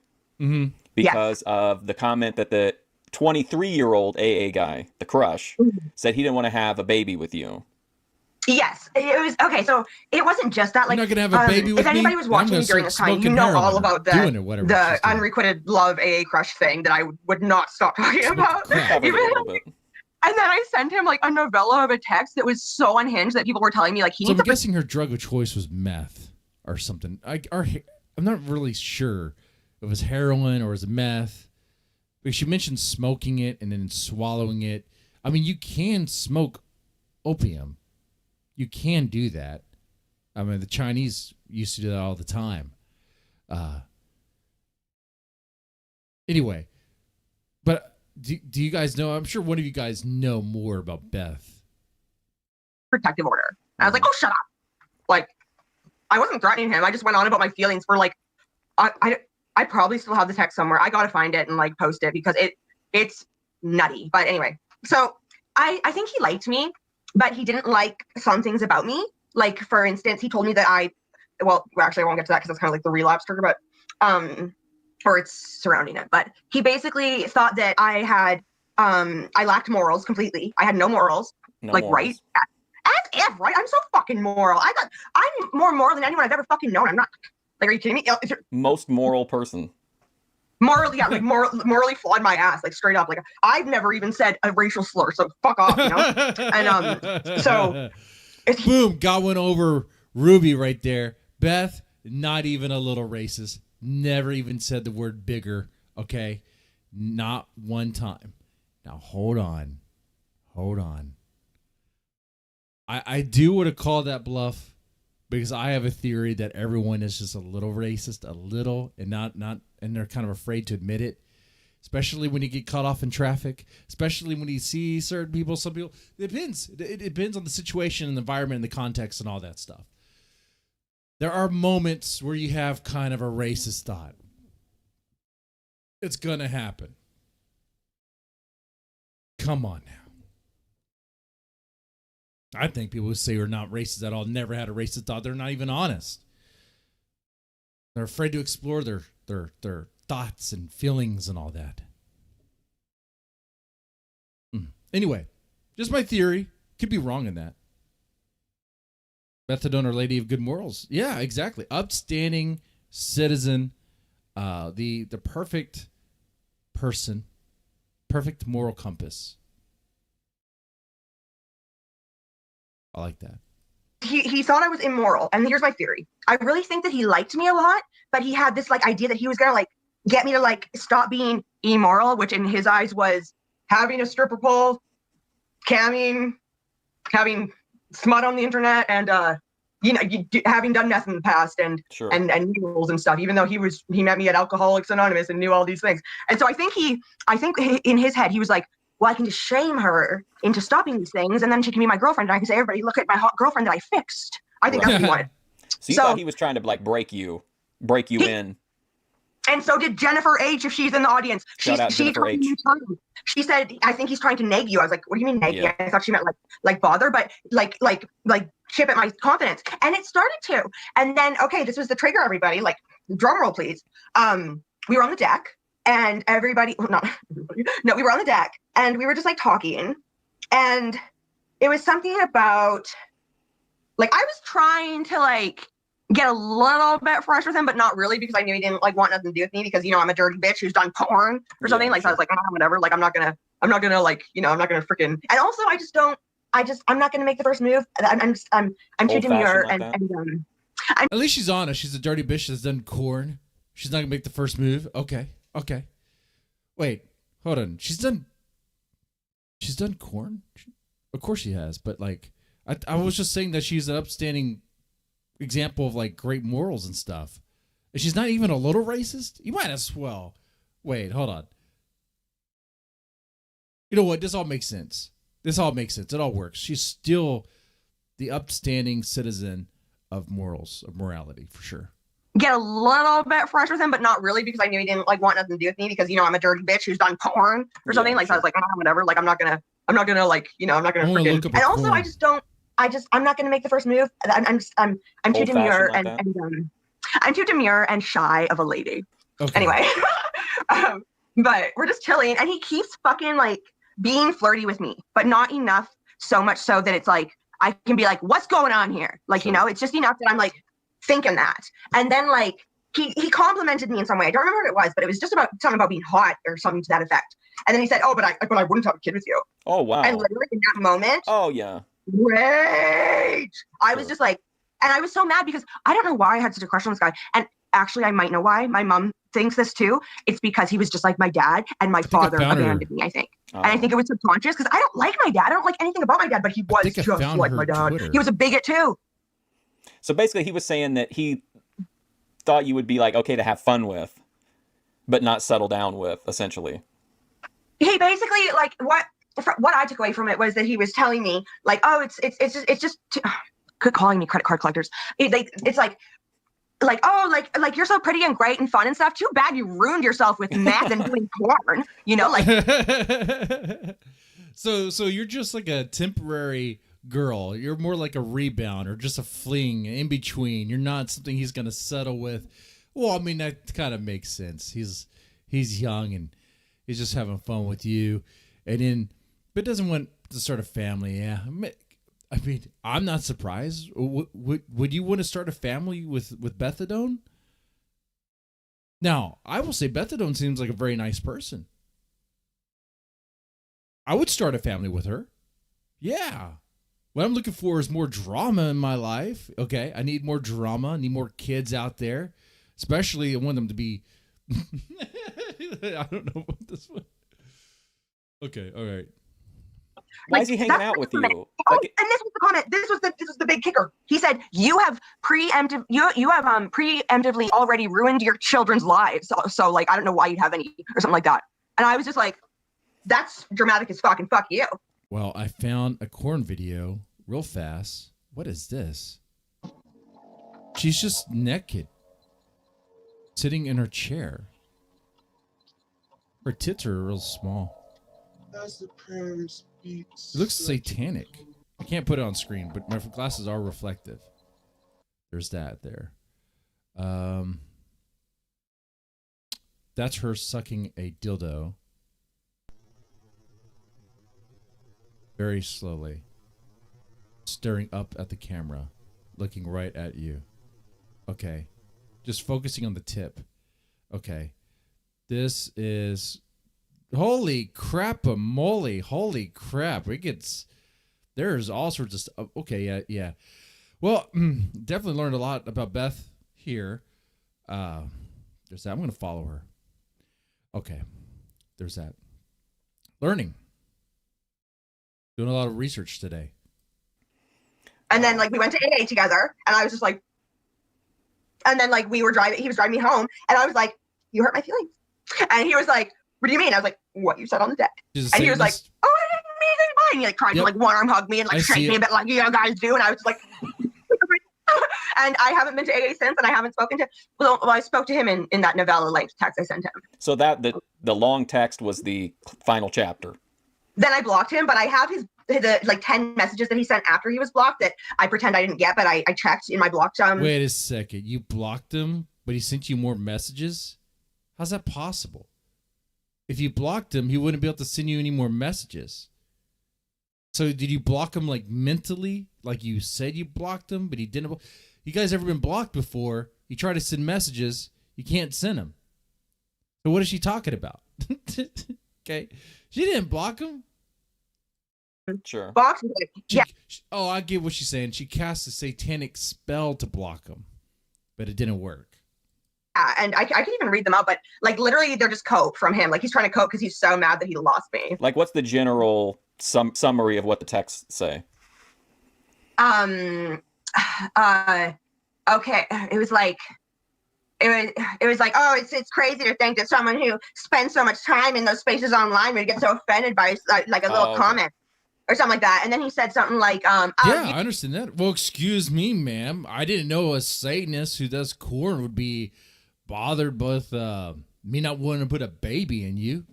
because of the comment that the 23-year-old AA guy, the crush, said he didn't want to have a baby with you. Yes, it was okay. So it wasn't just that. Like, you're not gonna have a baby with if anybody me? was watching me during this time, you know all about the unrequited love AA crush thing that I would not stop talking about. And then I sent him like a novella of a text that was so unhinged that people were telling me like he. So I'm guessing her drug of choice was meth or something. I'm not really sure if it was heroin or it was meth. But she mentioned smoking it and then swallowing it. I mean, you can smoke opium. You can do that. I mean, the Chinese used to do that all the time. Anyway, but do you guys know? I'm sure one of you guys know more about Beth. Protective order. I was like, oh, shut up. Like, I wasn't threatening him. I just went on about my feelings for like, I probably still have the text somewhere. I got to find it and like post it because it's nutty. But anyway, so I think he liked me, but he didn't like some things about me. Like, for instance, he told me that actually I won't get to that because it's kind of like the relapse trigger, but, or it's surrounding it. But he basically thought that I had, I lacked morals completely. I had no morals. Right? As if, right? I'm so fucking moral. I'm more moral than anyone I've ever fucking known. I'm not, like, are you kidding me? Most moral person. Morally, yeah, like morally flawed my ass, like straight up. Like, I've never even said a racial slur, so fuck off, you know? And so boom, got one over Ruby right there. Beth, not even a little racist. Never even said the word bigger, okay? Not one time. Now hold on. I do want to call that bluff because I have a theory that everyone is just a little racist, a little, and not and they're kind of afraid to admit it, especially when you get caught off in traffic, especially when you see certain people, some people. It depends. It depends on the situation and the environment and the context and all that stuff. There are moments where you have kind of a racist thought. It's gonna happen. Come on now. I think people who say we're not racist at all never had a racist thought. They're not even honest. They're afraid to explore their thoughts and feelings and all that. Anyway, just my theory. Could be wrong in that. Bethadone, Our Lady of Good Morals. Yeah, exactly. Upstanding citizen, the perfect person, perfect moral compass. I like that. He thought I was immoral, and here's my theory. I really think that he liked me a lot, but he had this like idea that he was gonna like get me to like stop being immoral, which in his eyes was having a stripper pole, camming, having smut on the internet, and having done meth in the past, and Sure. and mules and stuff. Even though he met me at Alcoholics Anonymous and knew all these things, and so I think in his head he was like, well, I can just shame her into stopping these things, and then she can be my girlfriend, and I can say, everybody, look at my hot girlfriend that I fixed. I think that's what he wanted. So you thought he was trying to like break you in. And so did Jennifer H. if she's in the audience. Shout out Jennifer H. She said, I think he's trying to nag you. I was like, what do you mean nag you? Yeah. I thought she meant like bother, but like chip at my confidence. And it started to. And then, okay, this was the trigger, everybody. Like, drum roll, please. We were on the deck, and everybody, we were on the deck, and we were just like talking. And it was something about, like, I was trying to like get a little bit fresh with him, but not really, because I knew he didn't like want nothing to do with me, because I'm a dirty bitch who's done porn or something. Yeah, like, sure. so I was like, oh, whatever. Like, I'm not gonna like, I'm not gonna freaking. And also, I'm not gonna make the first move. I'm too demure, Old-fashioned like and At least she's honest. She's a dirty bitch that's done corn. She's not gonna make the first move. Okay. Wait, hold on. She's done corn? Of course she has, but like I was just saying that she's an upstanding example of like great morals and stuff. And she's not even a little racist? You might as well. Wait, hold on. You know what? This all makes sense. It all works. She's still the upstanding citizen of morals, of morality, for sure. get a little bit fresh with him, but not really, because I knew he didn't like want nothing to do with me, because I'm a dirty bitch who's done porn or something. Like, so I was like, oh, whatever. Like, I'm not gonna like, I'm not gonna freaking. And also, porn. I'm not gonna make the first move. I'm too demure, Like and I'm too demure and shy of a lady. Okay. Anyway, but we're just chilling, and he keeps fucking like being flirty with me, but not enough, so much so that it's like I can be like, what's going on here? Like, it's just enough that I'm like thinking that. And then like he complimented me in some way. I don't remember what it was, but it was just about something about being hot or something to that effect. And then he said, oh, but I wouldn't have a kid with you. Oh, wow. And literally in that moment, oh yeah, rage. I was just like, and I was so mad because I don't know why I had such a crush on this guy. And actually, I might know why. My mom thinks this too. It's because he was just like my dad, and my father abandoned me, I think. And I think it was subconscious, because I don't like my dad. I don't like anything about my dad, but he was just like my dad. Twitter. He was a bigot too. So basically, he was saying that he thought you would be like okay to have fun with, but not settle down with, essentially. He basically, like, what I took away from it was that he was telling me like, oh, it's just quit calling me credit card collectors. It's like oh, like you're so pretty and great and fun and stuff. Too bad you ruined yourself with meth and doing porn. Like. So you're just like a temporary girl. You're more like a rebound or just a fling in between. You're not something he's gonna settle with. Well, I mean, that kind of makes sense. He's young and he's just having fun with you, but doesn't want to start a family. Yeah, I mean, I'm not surprised. Would you want to start a family with Bethadone? Now, I will say Bethadone seems like a very nice person. I would start a family with her. Yeah. What I'm looking for is more drama in my life. Okay, I need more drama. I need more kids out there. Especially, I want them to be... I don't know about this one. Okay, all right. Why is he hanging out with you? And this was the comment. This was the big kicker. He said, you have preemptively already ruined your children's lives. So like, I don't know why you'd have any or something like that. And I was just like, that's dramatic as fucking fuck you. Well, I found a corn video real fast. What is this? She's just naked, sitting in her chair. Her tits are real small. As the prayers beat. It looks satanic. I can't put it on screen, but my glasses are reflective. There's that there. That's her sucking a dildo. Very slowly. Staring up at the camera. Looking right at you. Okay. Just focusing on the tip. Okay. This is... Holy crap-a-moly. Holy crap. There's all sorts of stuff. Okay, yeah. Well, definitely learned a lot about Beth here. There's that. I'm going to follow her. Okay. There's that. Learning. Doing a lot of research today. And then like we went to AA together, and I was just like, and then like he was driving me home, and I was like, you hurt my feelings. And he was like, what do you mean? I was like, what you said on the deck. And he was like, oh, I didn't mean anything by it. And he like tried to like one arm hug me and like shake me a bit like you guys do. And I was like, and I haven't been to AA since, and I haven't spoken to, well, I spoke to him in that novella length text I sent him. So the long text was the final chapter. Then I blocked him, but I have the like 10 messages that he sent after he was blocked that I pretend I didn't get, but I checked in my blocked. Wait a second. You blocked him, but he sent you more messages? How's that possible? If you blocked him, he wouldn't be able to send you any more messages. So did you block him like mentally? Like you said you blocked him, but he didn't? You guys ever been blocked before? You try to send messages, you can't send them. So what is she talking about? Okay. She didn't block him. Sure. Yeah. I get what she's saying. She cast a satanic spell to block him, but it didn't work. And I can even read them out, but like literally they're just cope from him. Like he's trying to cope because he's so mad that he lost me. Like what's the general summary of what the texts say? Okay. It was like, oh, it's crazy to think that someone who spends so much time in those spaces online would get so offended by like a little comment or something like that. And then he said something like, yeah, I understand that. Well, excuse me, ma'am. I didn't know a Satanist who does corn would be bothered with me not wanting to put a baby in you.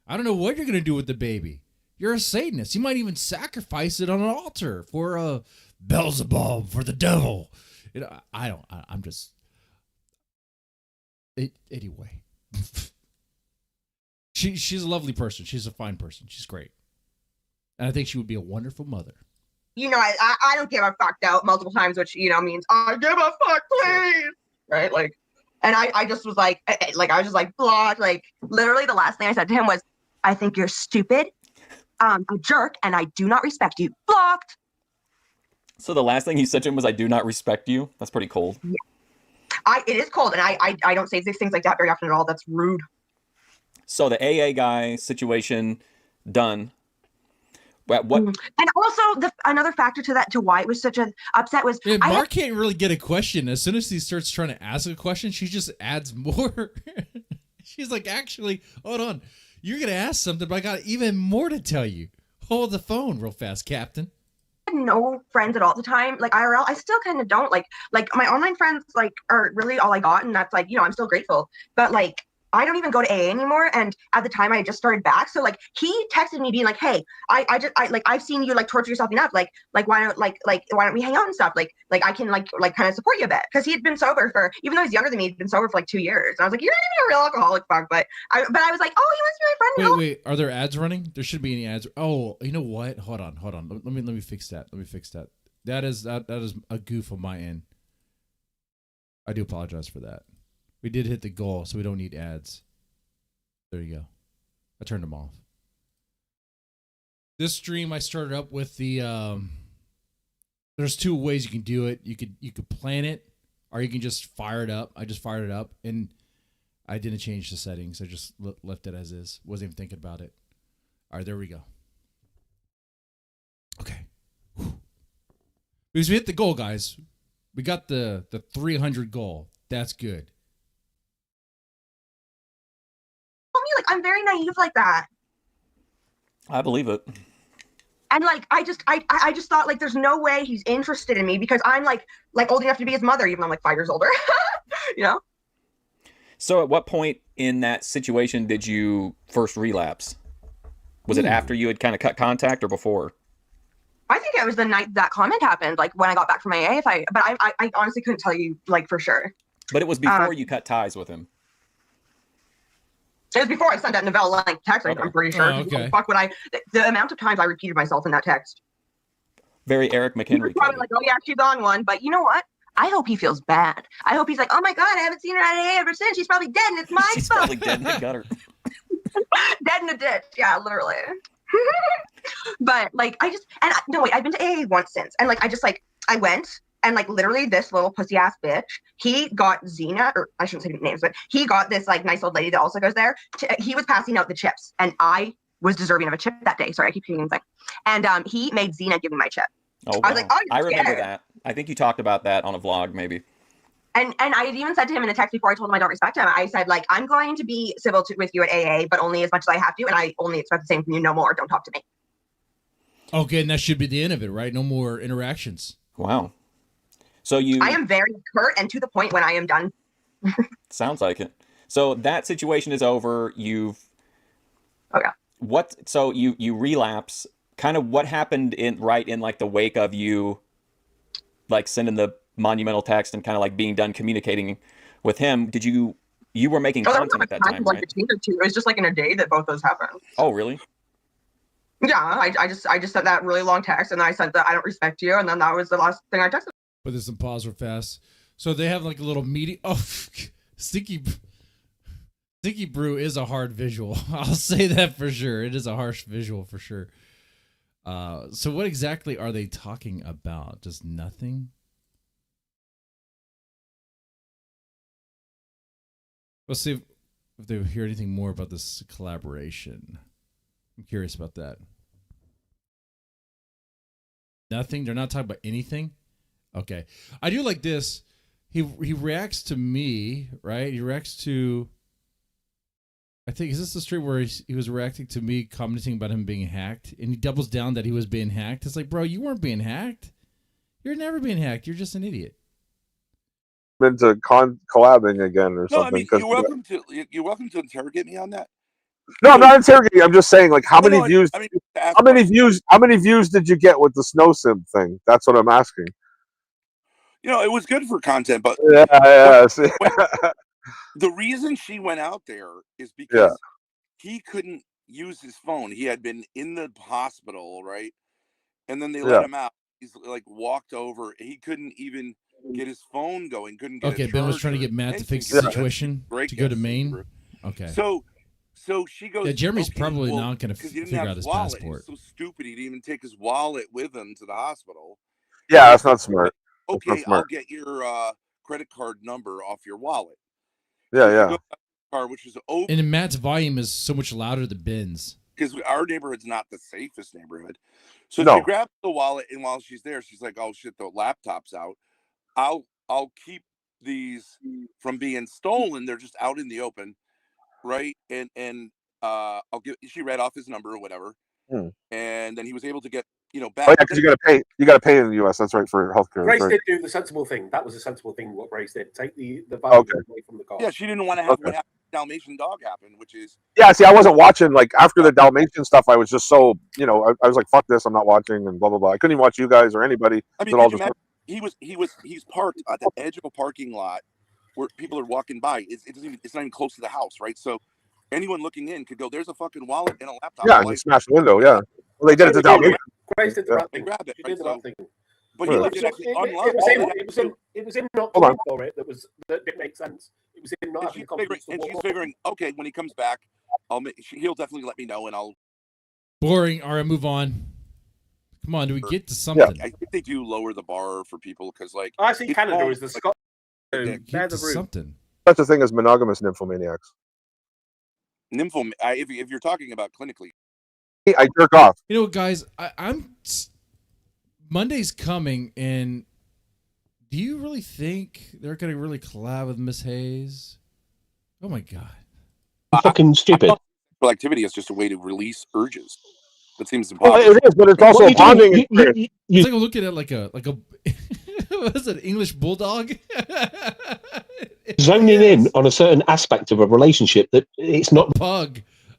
I don't know what you're going to do with the baby. You're a Satanist. You might even sacrifice it on an altar for Beelzebub, for the devil. I'm just... Anyway. She's a lovely person. She's a fine person. She's great. And I think she would be a wonderful mother. You know, I don't give a fuck out multiple times, which, you know, means I give a fuck, please. Right? Like, and I just was like I was just like blocked. Like, literally the last thing I said to him was, I think you're stupid, a jerk, and I do not respect you. Blocked. So the last thing you said to him was, I do not respect you? That's pretty cold. Yeah. It is cold, and I don't say these things like that very often at all. That's rude. So the AA guy situation done. What? And also another factor to why it was such an upset was Mark can't really get a question. As soon as he starts trying to ask a question, she just adds more. She's like, actually, hold on. You're gonna ask something, but I got even more to tell you. Hold the phone real fast, Captain. I had no friends at all at the time. Like IRL, I still kind of don't. Like my online friends like are really all I got, and that's like, you know, I'm still grateful. But like I don't even go to AA anymore. And at the time I just started back. So like he texted me being like, hey, I've seen you like torture yourself enough. Like why don't we hang out and stuff? Like I can like kind of support you a bit. Cause he had been sober for, even though he's younger than me, he'd been sober for like 2 years. And I was like, you're not even a real alcoholic, fuck. But I was like, oh, he wants to be my friend. Wait, are there ads running? There should be any ads. Oh, you know what? Hold on. Let me fix that. That is a goof on my end. I do apologize for that. We did hit the goal, so we don't need ads. There you go. I turned them off. This stream I started up with the there's two ways you can do it. You could plan it, or you can just fire it up. I just fired it up, and I didn't change the settings. I just left it as is. Wasn't even thinking about it. All right, there we go. Okay. Whew. Because we hit the goal, guys. We got the 300 goal. That's good. Like I'm very naive like that. I believe it. And like I just thought like there's no way he's interested in me because I'm like old enough to be his mother, even though I'm like 5 years older. You know? So at what point in that situation did you first relapse? Was it after you had kind of cut contact or before? I think it was the night that comment happened, like when I got back from AA. But I honestly couldn't tell you like for sure. But it was before you cut ties with him. It was before I sent that novella length text. Okay. I'm pretty sure. Oh, okay. Fuck would I? The amount of times I repeated myself in that text. Very Eric He McHenry. was probably like, "Oh yeah, she's on one." But you know what? I hope he feels bad. I hope he's like, "Oh my god, I haven't seen her at AA ever since. She's probably dead, and it's my She's fault." probably dead in the gutter. Dead in a ditch. Yeah, literally. But like, no wait, I've been to AA once since, and like, I went, and like, literally, this little pussy ass bitch, he got Xena, or I shouldn't say names, but he got this like nice old lady that also goes there. He was passing out the chips, and I was deserving of a chip that day. Sorry, I keep repeating thing. And he made Xena give me my chip. Oh, I was like, "Oh, I you're remember scared." that. I think you talked about that on a vlog, maybe. And I had even said to him in a text before I told him I don't respect him, I said, like, I'm going to be civil with you at AA, but only as much as I have to, and I only expect the same from you, no more. Don't talk to me. Okay, and that should be the end of it, right? No more interactions. Wow. So I am very curt and to the point when I am done. Sounds like it. So that situation is over. You've. Oh yeah. So you relapse. Kind of what happened in like the wake of you, like sending the monumental text and kind of like being done communicating with him. Did you were making content at that time, right? Between the two. It was just like in a day that both those happened. Oh, really? Yeah, I just sent that really long text, and then I sent that I don't respect you, and then that was the last thing I texted. But there's some pause real fast. So they have like a little meeting. Oh, Sticky Brew is a hard visual. I'll say that for sure. It is a harsh visual for sure. So what exactly are they talking about? Just nothing? Let's see if they hear anything more about this collaboration. I'm curious about that. Nothing? They're not talking about anything? Okay. I do like this. He reacts to me, right? He reacts to... I think, is this the stream where he was reacting to me commenting about him being hacked? And he doubles down that he was being hacked. It's like, bro, you weren't being hacked. You're never being hacked. You're just an idiot. Into collabing again or No, something. I mean, you're welcome to interrogate me on that. No, I'm not interrogating. I'm just saying, like, how many views? I mean, how many views did you get with the snow sim thing? That's what I'm asking. You know, it was good for content, but the reason she went out there is because he couldn't use his phone. He had been in the hospital, right? And then they let him out. He's like walked over. He couldn't even get his phone going. Couldn't get. Okay, Ben was trying to get Matt to fix the situation to go to Maine. Okay. So she goes. Yeah, Jeremy's probably not going to figure out his passport. He's so stupid. He didn't even take his wallet with him to the hospital. Yeah, that's not smart. Okay, I'll get your credit card number off your wallet. Yeah. Car, which is open. And Matt's volume is so much louder than Ben's. Because our neighborhood's not the safest neighborhood. So she grabs the wallet, and while she's there, she's like, "Oh shit, the laptop's out. I'll keep these from being stolen. They're just out in the open, right?" And she read off his number or whatever, and then he was able to get back. Oh yeah, because you got to pay in the U.S. That's right, for healthcare. Grace did do the sensible thing. That was a sensible thing. What Grace did, take the value away from the car. Yeah, she didn't want to have what happened to Dalmatian dog happen, which is See, I wasn't watching like after the Dalmatian stuff. I was just so I was like, fuck this, I'm not watching, and blah blah blah. I couldn't even watch you guys or anybody. I mean, he's parked at the edge of a parking lot where people are walking by. It's not even close to the house, right? So anyone looking in could go, "There's a fucking wallet and a laptop." Yeah, and smash the window. Yeah, well, they did it to Dalmatian. Grace did the right thing. Grab it, She did the right thing. But he left it actually unlocked. It was him not going for it that didn't make sense. It was him not having confidence. And she's figuring, okay, when he comes back, he'll definitely let me know, and I'll. Boring. All right, move on. Come on, do we get to something? I think they do lower the bar for people because, like, I see Canada is the Scott. Get to something. Such a thing as monogamous nymphomaniacs. If you're talking about clinically, I jerk off. You know what, guys? I'm Monday's coming, and do you really think they're going to really collab with Miss Hayes? Oh my god! Fucking stupid. Sexual activity is just a way to release urges. That seems impossible. Well, it is, but it's also a bonding experience. It's like looking at like a what is it? English bulldog. zoning in on a certain aspect of a relationship that it's not.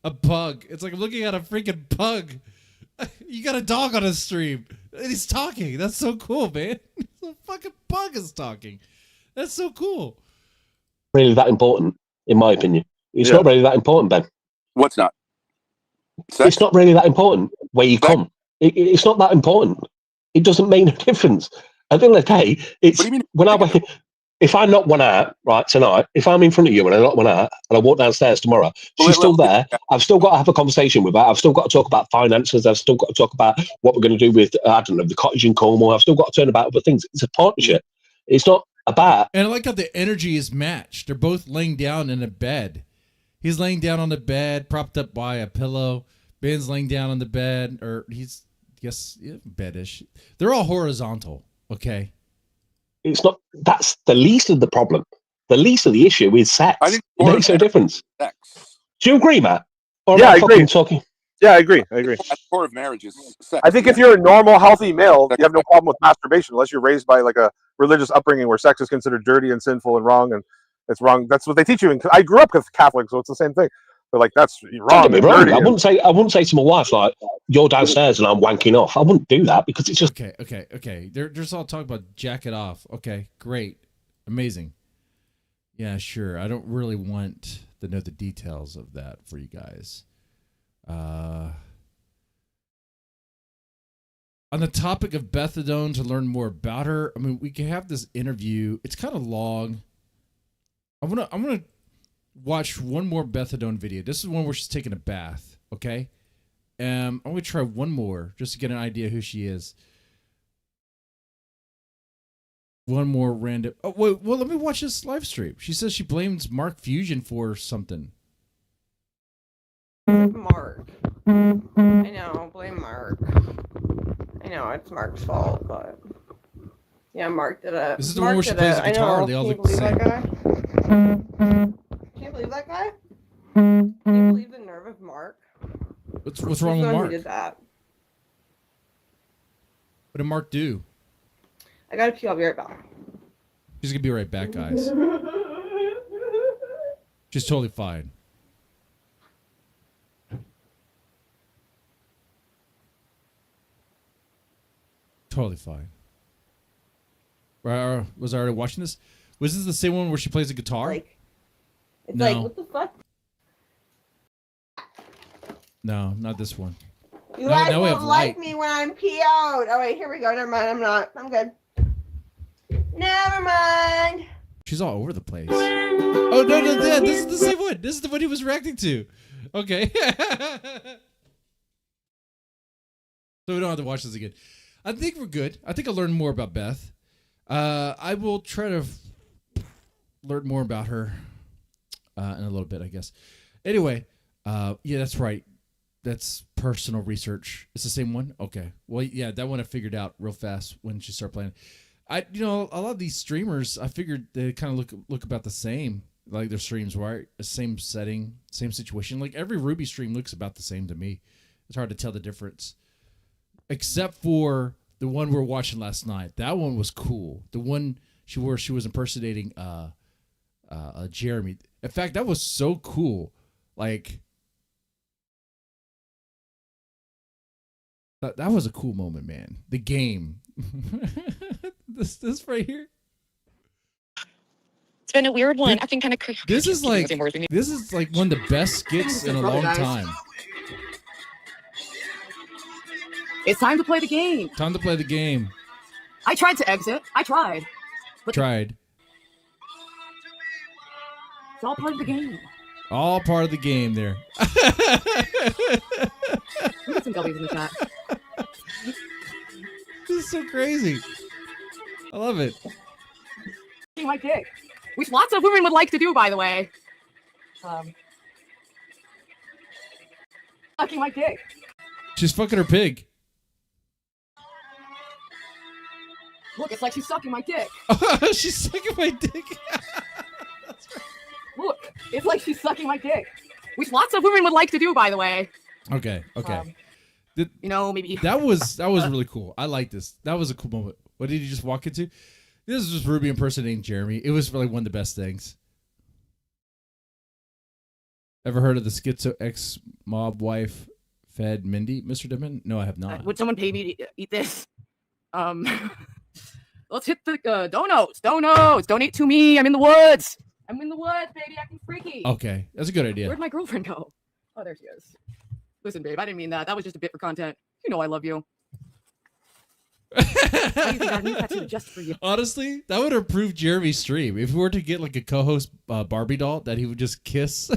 A pug. It's like I'm looking at a freaking pug. You got a dog on a stream, and he's talking. That's so cool, man. The fucking pug is talking. That's so cool. Really that important, in my opinion. It's not really that important, Ben. What's not? Sex? It's not really that important where you come. It's not that important. It doesn't make a difference. At the end of the day, it's when if I knock one out right tonight, if I'm in front of you and I knock one out and I walk downstairs tomorrow, she's still there. I've still got to have a conversation with her. I've still got to talk about finances. I've still got to talk about what we're going to do with I don't know, the cottage in Cornwall. I've still got to turn about other things. It's a partnership. It's not about. And I like how the energy is matched. They're both laying down in a bed. He's laying down on the bed, propped up by a pillow. Ben's laying down on the bed, or he's bedish. They're all horizontal. Okay. It's not. That's the least of the problem. The least of the issue is sex. I think it makes no difference. Sex. Do you agree, Matt? Or Yeah, I agree. Talking? Yeah, I agree. At the core of marriage is sex. I think if you're a normal, healthy male, you have no problem with masturbation unless you're raised by like a religious upbringing where sex is considered dirty and sinful and wrong, and it's wrong. That's what they teach you. I grew up Catholic, so it's the same thing. They're like, that's wrong. Don't get me wrong. I wouldn't say to my wife like, "You're downstairs and I'm wanking off." I wouldn't do that because it's just okay. They're just all talking about jack it off. Okay, great, amazing. Yeah, sure. I don't really want to know the details of that for you guys. On the topic of Bethadone, to learn more about her, I mean, we can have this interview. It's kind of long. I'm gonna watch one more Bethadone video. This is one where she's taking a bath. Okay, I'm gonna try one more just to get an idea who she is. One more random. Oh wait, well, let me watch this live stream. She says she blames Mark Fusion for something. Mark. I know, blame Mark. I know it's Mark's fault, but yeah, Mark did it. This is the one where she plays the guitar. They all look the same. Can you believe that guy? Can you believe the nerve of Mark? What's wrong with Mark? Who did that? What did Mark do? I gotta pee. I'll be right back. She's gonna be right back, guys. She's totally fine. Totally fine. Was I already watching this? Was this the same one where she plays the guitar? It's like, what the fuck? No, not this one. You guys won't like me when I'm PO'd. Oh, wait, here we go. Never mind. I'm not. I'm good. Never mind. She's all over the place. Oh, no, yeah, this is the same one. This is the one he was reacting to. Okay. So we don't have to watch this again. I think we're good. I think I'll learn more about Beth. I will try to learn more about her in a little bit, I guess. Anyway, yeah, that's right. That's personal research. It's the same one? Okay. Well, yeah, that one I figured out real fast when she started playing. A lot of these streamers, I figured they kind of look about the same. Like their streams, right? Same setting, same situation. Like every Ruby stream looks about the same to me. It's hard to tell the difference. Except for the one we were watching last night. That one was cool. The one she was impersonating Jeremy. In fact, that was so cool. Like that was a cool moment, man. The game. this right here. It's been a weird one. I've been kind of crazy. This is like one of the best skits in a long time. It's time to play the game. Time to play the game. I tried to exit. I tried. But tried. It's all part of the game. All part of the game there. We got some W's in the chat. This is so crazy. I love it. My dick, which lots of women would like to do, by the way. Fucking my dick. She's fucking her pig. Look, it's like she's sucking my dick. She's sucking my dick. That's right. Look, it's like she's sucking my dick, which lots of women would like to do, by the way. Okay. Maybe that was really cool. I like this. That was a cool moment. What did you just walk into? This is just Ruby impersonating Jeremy. It was really one of the best things. Ever heard of the schizo ex-mob wife fed Mindy, Mr. Dimon? No, I have not. Would someone pay me to eat this? Let's hit the donuts. Donuts. Donate to me. I'm in the woods. I'm in the woods, baby. Acting freaky. Okay, that's a good idea. Where'd my girlfriend go? Oh, there she is. Listen, babe, I didn't mean that. That was just a bit for content. You know I love you. Why do you think I knew tattoo just for you? Honestly, that would improve Jeremy's stream. If we were to get like a co-host Barbie doll that he would just kiss.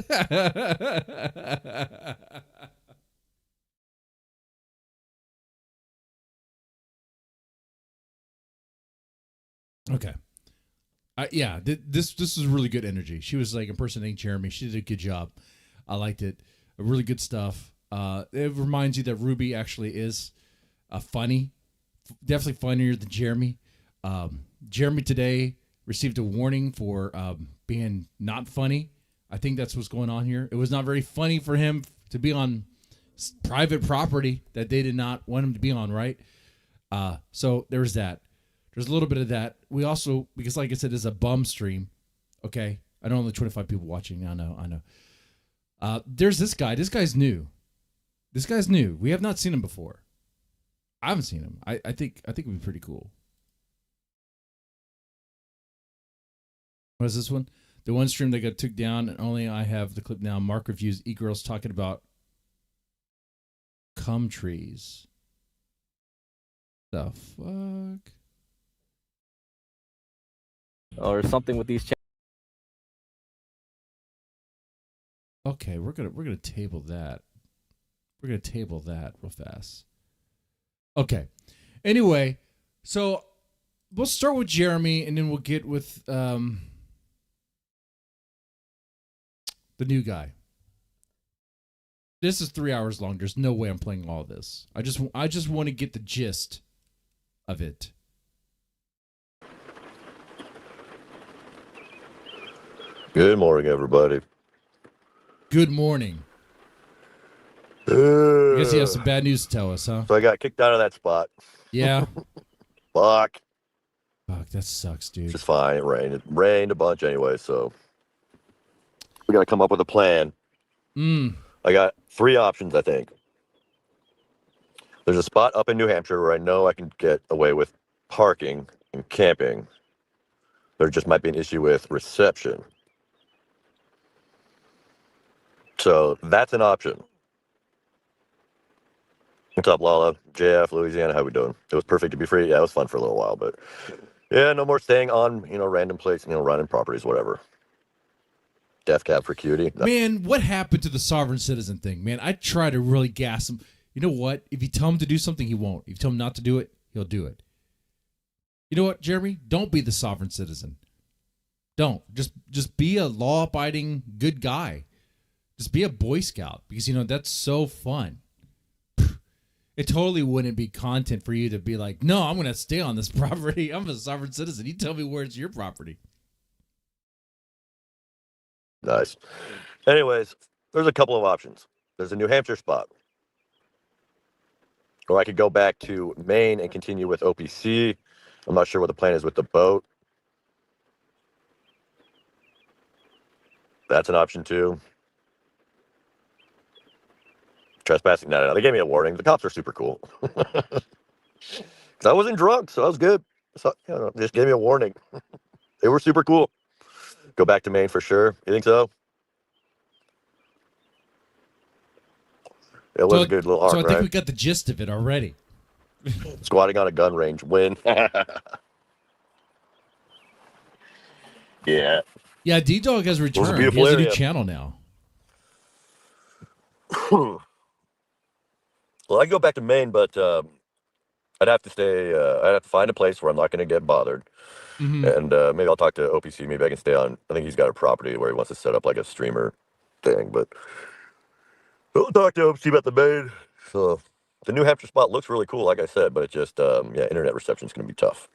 Okay. Yeah, this is really good energy. She was like impersonating Jeremy. She did a good job. I liked it. Really good stuff. It reminds you that Ruby actually is funny. Definitely funnier than Jeremy. Jeremy today received a warning for being not funny. I think that's what's going on here. It was not very funny for him to be on private property that they did not want him to be on, right? So there's that. There's a little bit of that. We also, because like I said, it's a bum stream. Okay. I know only 25 people watching. I know. There's this guy. This guy's new. We have not seen him before. I haven't seen him. I think it'd be pretty cool. What is this one? The one stream that got took down, and only I have the clip now. Mark reviews e-girls talking about cum trees. The fuck? Or something with these. Okay, we're gonna table that. We're gonna table that real fast. Okay. Anyway, so we'll start with Jeremy, and then we'll get with the new guy. This is 3 hours long. There's no way I'm playing all this. I just want to get the gist of it. Good morning, everybody. Good morning. I guess you have some bad news to tell us, huh? So I got kicked out of that spot. Yeah. Fuck, that sucks, dude. It's fine. It rained. It rained a bunch anyway, so we got to come up with a plan. I got 3 options, I think. There's a spot up in New Hampshire where I know I can get away with parking and camping. There just might be an issue with reception. So that's an option. What's up, Lala? JF, Louisiana, how we doing? It was perfect to be free. Yeah, it was fun for a little while, but yeah, no more staying on, random place, random properties, whatever. Death cab for cutie. Man, what happened to the sovereign citizen thing? Man, I try to really gas him. You know what? If you tell him to do something, he won't. If you tell him not to do it, he'll do it. You know what, Jeremy? Don't be the sovereign citizen. Don't. Just be a law-abiding good guy. Just be a Boy Scout, because, that's so fun. It totally wouldn't be content for you to be like, no, I'm going to stay on this property. I'm a sovereign citizen. You tell me where it's your property. Nice. Anyways, there's a couple of options. There's a New Hampshire spot. Or I could go back to Maine and continue with OPC. I'm not sure what the plan is with the boat. That's an option too. Trespassing? No. They gave me a warning. The cops are super cool. Because I wasn't drunk, so I was good. So, they just gave me a warning. They were super cool. Go back to Maine for sure. You think so? It was a good little arc, So I think right? we got the gist of it already. Squatting on a gun range, win. Yeah. Yeah, D-Dog has It was a returned. He beautiful has a new area. channel now. Well, I go back to Maine, but I'd have to stay. I'd have to find a place where I'm not going to get bothered, and maybe I'll talk to OPC. Maybe I can stay on. I think he's got a property where he wants to set up like a streamer thing, but I'll talk to OPC about the Maine. So the New Hampshire spot looks really cool, like I said, but it just yeah, internet reception is going to be tough.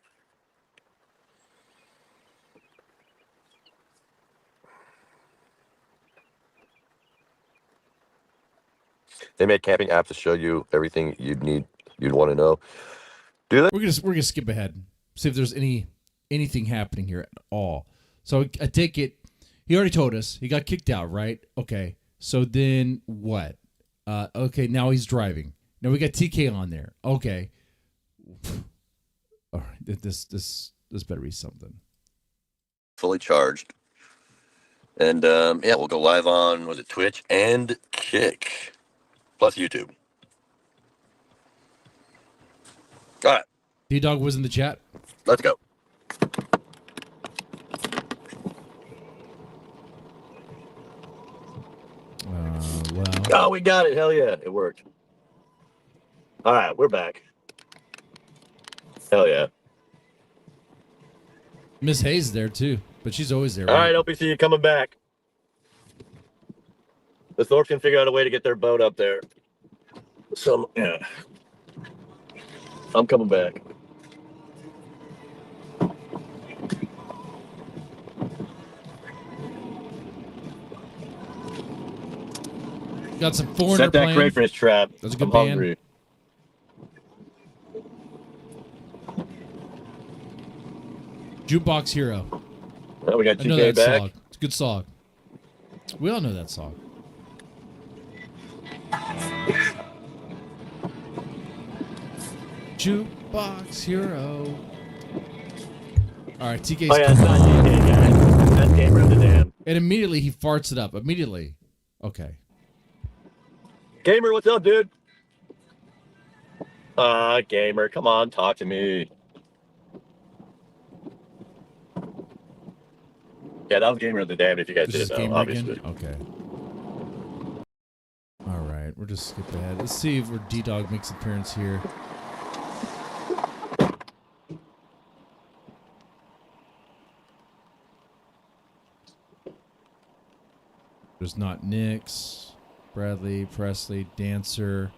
They make camping apps to show you everything you'd want to know. Do they? We're gonna skip ahead. See if there's any anything happening here at all. So I take it. He already told us he got kicked out, right? Okay. So then what? Okay, now he's driving. Now we got TK on there. Okay. All right. This better be something. Fully charged. And yeah, we'll go live on, was it Twitch and Kick, plus YouTube. All right. D-Dog was in the chat. Let's go. Well. Oh, we got it. Hell yeah. It worked. All right. We're back. Hell yeah. Miss Hayes there too, but she's always there. All right, OPC, you coming back. The Thorp can figure out a way to get their boat up there. Yeah. I'm coming back. Got some foreigner Set that playing. crayfish trap. That's a good I'm band. hungry. Jukebox Hero. Well, we got I know 2K that back. song. It's a good song. We all know that song. Jukebox Hero. All right, TK's. Oh yeah, it's not TK, guys. That's Gamer of the Dam. And immediately he farts it up. Immediately. Okay. Gamer, what's up, dude? Gamer, come on, talk to me. Yeah, that was Gamer of the Dam if you guys This didn't is know, Gamer obviously. again? Okay. All right, we'll just skip ahead. Let's see if D-Dog makes an appearance here. There's not Nix, Bradley, Presley, Dancer,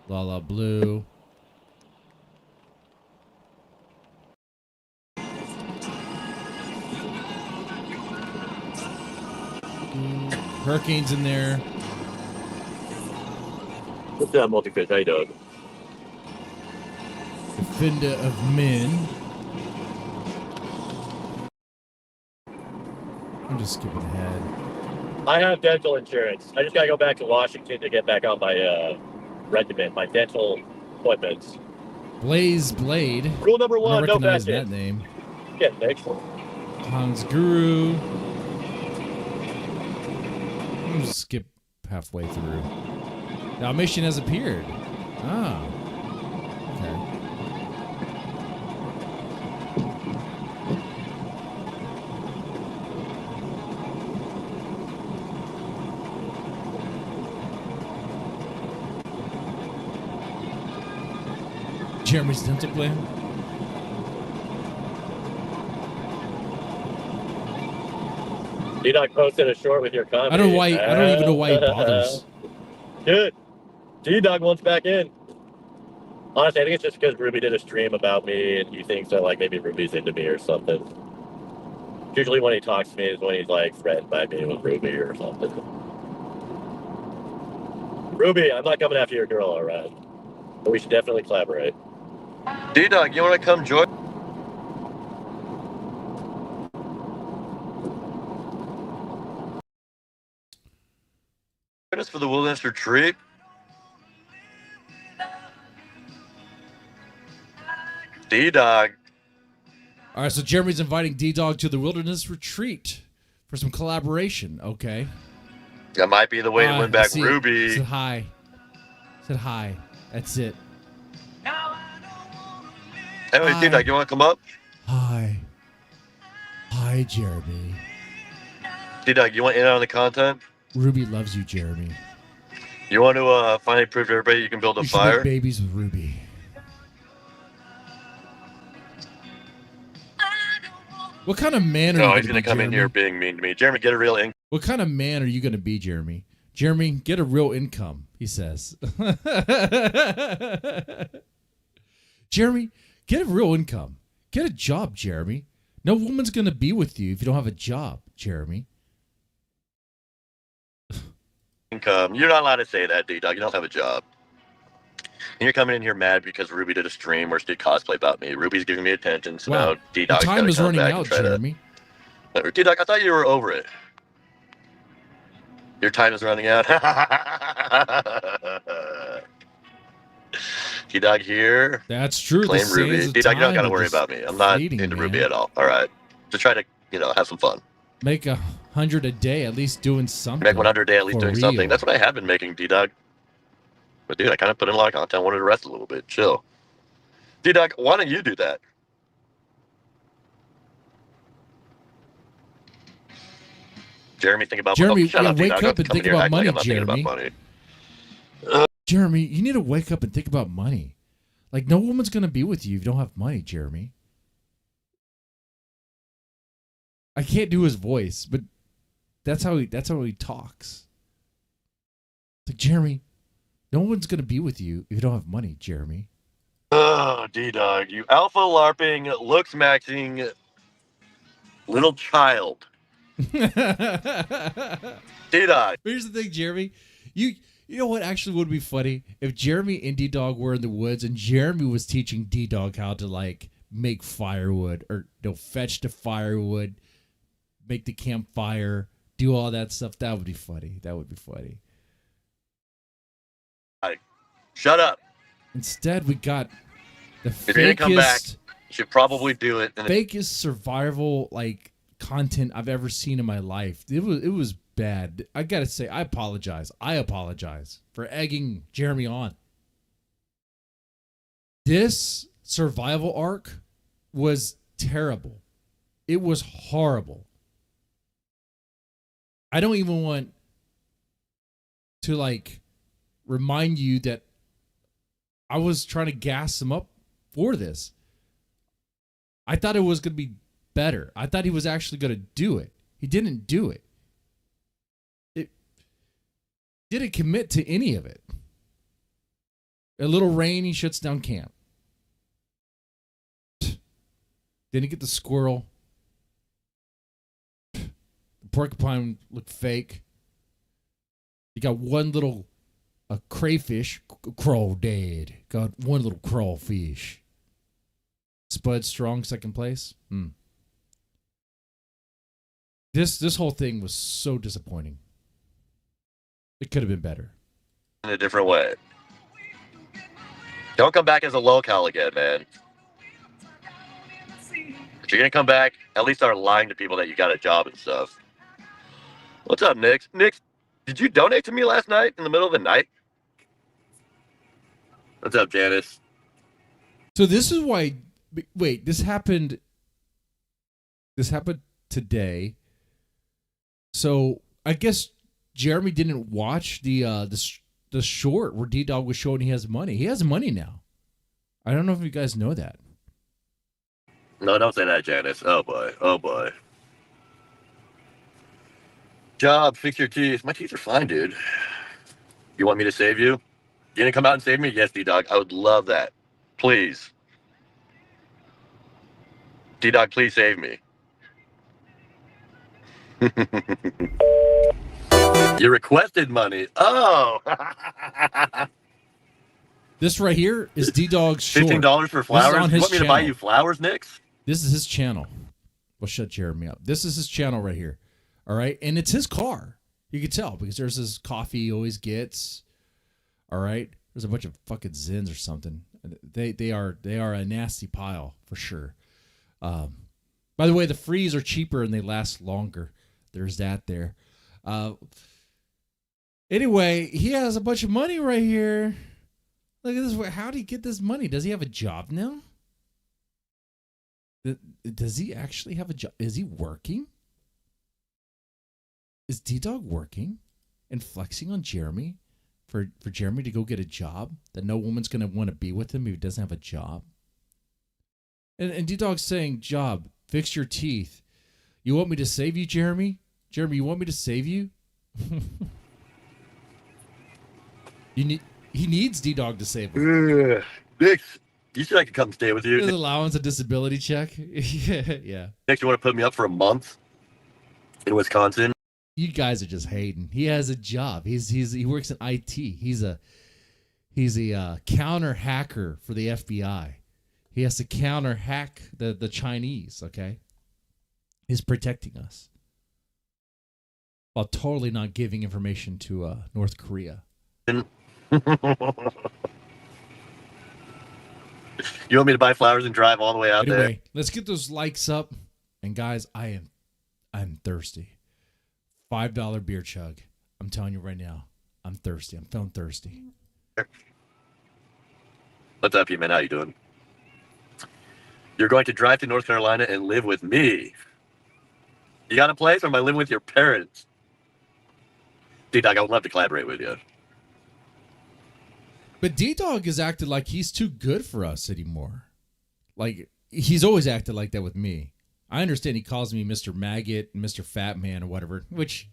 Lala Blue. Hurricane's in there. What's up, Multifish? How you doing? Defender of Men. I'm just skipping ahead. I have dental insurance. I just gotta go back to Washington to get back on my regimen, my dental appointments. Blaze Blade. Rule number one, I no recognize fat that kids. name. Yeah, thanks. Hans Guru. I'm just skip halfway through. Dalmatian has appeared. Ah. Okay. Jeremy's dental plan. D-Dog posted a short with your comment. I don't know why. I don't even know why he bothers. Good. D-Dog wants back in. Honestly, I think it's just because Ruby did a stream about me and he thinks that like maybe Ruby's into me or something. Usually when he talks to me is when he's like threatened by me with Ruby or something. Ruby, I'm not coming after your girl, all right? But we should definitely collaborate. D-Dog, you want to come join? Join us for the Wilderness Retreat. D-Dog. All right, so Jeremy's inviting D-Dog to the Wilderness Retreat for some collaboration. Okay. That might be the way to win back see, Ruby. Said hi. Said hi. That's it. Anyway, Hi. D-Dog, you want to come up? Hi. Hi, Jeremy. D-Dog, you want in on the content? Ruby loves you, Jeremy. You want to finally prove to everybody you can build a You should fire? make babies with Ruby. What kind of man are you No, going he's to going be, to come in Jeremy? here being mean to me. Jeremy, get a real income. What kind of man are you going to be, Jeremy? Jeremy, get a real income, he says. Jeremy, get a real income. Get a job, Jeremy. No woman's going to be with you if you don't have a job, Jeremy. Income. You're not allowed to say that, D-Dog. You don't have a job. And you're coming in here mad because Ruby did a stream where she did cosplay about me. Ruby's giving me attention, so Wow. now The D-Dog's got time to is come running back out, and try Jeremy. to... D-Dog, I thought you were over it. Your time is running out. D-Dog here. That's true. The Claim Ruby. sands of D-Dog, you don't time got to are worry just about me. I'm not fleeting, into man. Ruby at all. All right. Just try to, have some fun. Make 100 a day, at least doing something. Make 100 a day, at least for doing real. something. That's what I have been making, D-Dog. But, dude, I kind of put in a lot of content. Wanted to rest a little bit. Chill. D-Dog, why don't you do that? Jeremy, think about Jeremy, shut yeah, up, wake D-Dog. up Don't and come think in here about acting like money, I'm not thinking about Jeremy. money. Jeremy, you need to wake up and think about money. Like, no woman's going to be with you if you don't have money, Jeremy. I can't do his voice, but that's how he talks. It's like, Jeremy, no one's going to be with you if you don't have money, Jeremy. Oh, D-Dog, you alpha LARPing, looks maxing little child. D-Dog. Here's the thing, Jeremy. You know what actually would be funny? If Jeremy and D-Dog were in the woods and Jeremy was teaching D-Dog how to, like, make firewood or fetch the firewood, make the campfire, do all that stuff. That would be funny. That would be funny. Shut up. Instead, we got the If you're going to come back, fakest, you should probably do it. fakest survival, like, content I've ever seen in my life. It was bad. I gotta say, I apologize. I apologize for egging Jeremy on. This survival arc was terrible. It was horrible. I don't even want to, like, remind you that I was trying to gas him up for this. I thought it was going to be better. I thought he was actually going to do it. He didn't do it. It didn't commit to any of it. A little rain, he shuts down camp. Didn't get the squirrel. The porcupine looked fake. You got one little crayfish. Crow dead. Got one little crawfish. Spud Strong, second place. This whole thing was so disappointing. It could have been better. In a different way. Don't come back as a locale again, man. If you're going to come back, at least start lying to people that you got a job and stuff. What's up, Nix? Nix, did you donate to me last night in the middle of the night? What's up, Janice? So this is why. Wait, this happened. This happened today. So I guess Jeremy didn't watch the short where D-Dog was showing he has money. He has money now. I don't know if you guys know that. No, don't say that, Janice. Oh boy. Oh boy. Job, fix your teeth. My teeth are fine, dude. You want me to save you? You gonna come out and save me? Yes, D-Dog. I would love that. Please. D-Dog, please save me. You requested money. Oh. This right here is D-Dog's short. $15 for flowers? On You his want me to buy you flowers, Nix? This is his channel. We'll shut Jeremy up. This is his channel right here. All right? And it's his car. You can tell because there's his coffee he always gets. All right? There's a bunch of fucking Zins or something. They are a nasty pile for sure. By the way, the frees are cheaper and they last longer. There's that there. Anyway, he has a bunch of money right here. Look at this. How did he get this money? Does he have a job now? Does he actually have a job? Is he working? Is D-Dog working and flexing on Jeremy for Jeremy to go get a job that no woman's going to want to be with him if he doesn't have a job? And D-Dog's saying, job, fix your teeth. You want me to save you, Jeremy? Jeremy, you want me to save you? He needs D-Dog to save him. Nix, you said I could come stay with you. His allowance a disability check. Yeah. Nix, you want to put me up for a month in Wisconsin? You guys are just hating. He has a job. He works in IT. He's He's a counter hacker for the FBI. He has to counter hack the Chinese, okay? He's protecting us while totally not giving information to North Korea. You want me to buy flowers and drive all the way out there? Anyway, let's get those likes up. And guys, I'm thirsty. $5 beer chug. I'm telling you right now, I'm thirsty. I'm feeling thirsty. What's up, you man? How you doing? You're going to drive to North Carolina and live with me. You got a place, or am I living with your parents? D-Dog, I would love to collaborate with you. But D-Dog has acted like he's too good for us anymore. Like, he's always acted like that with me. I understand he calls me Mr. Maggot and Mr. Fat Man or whatever, which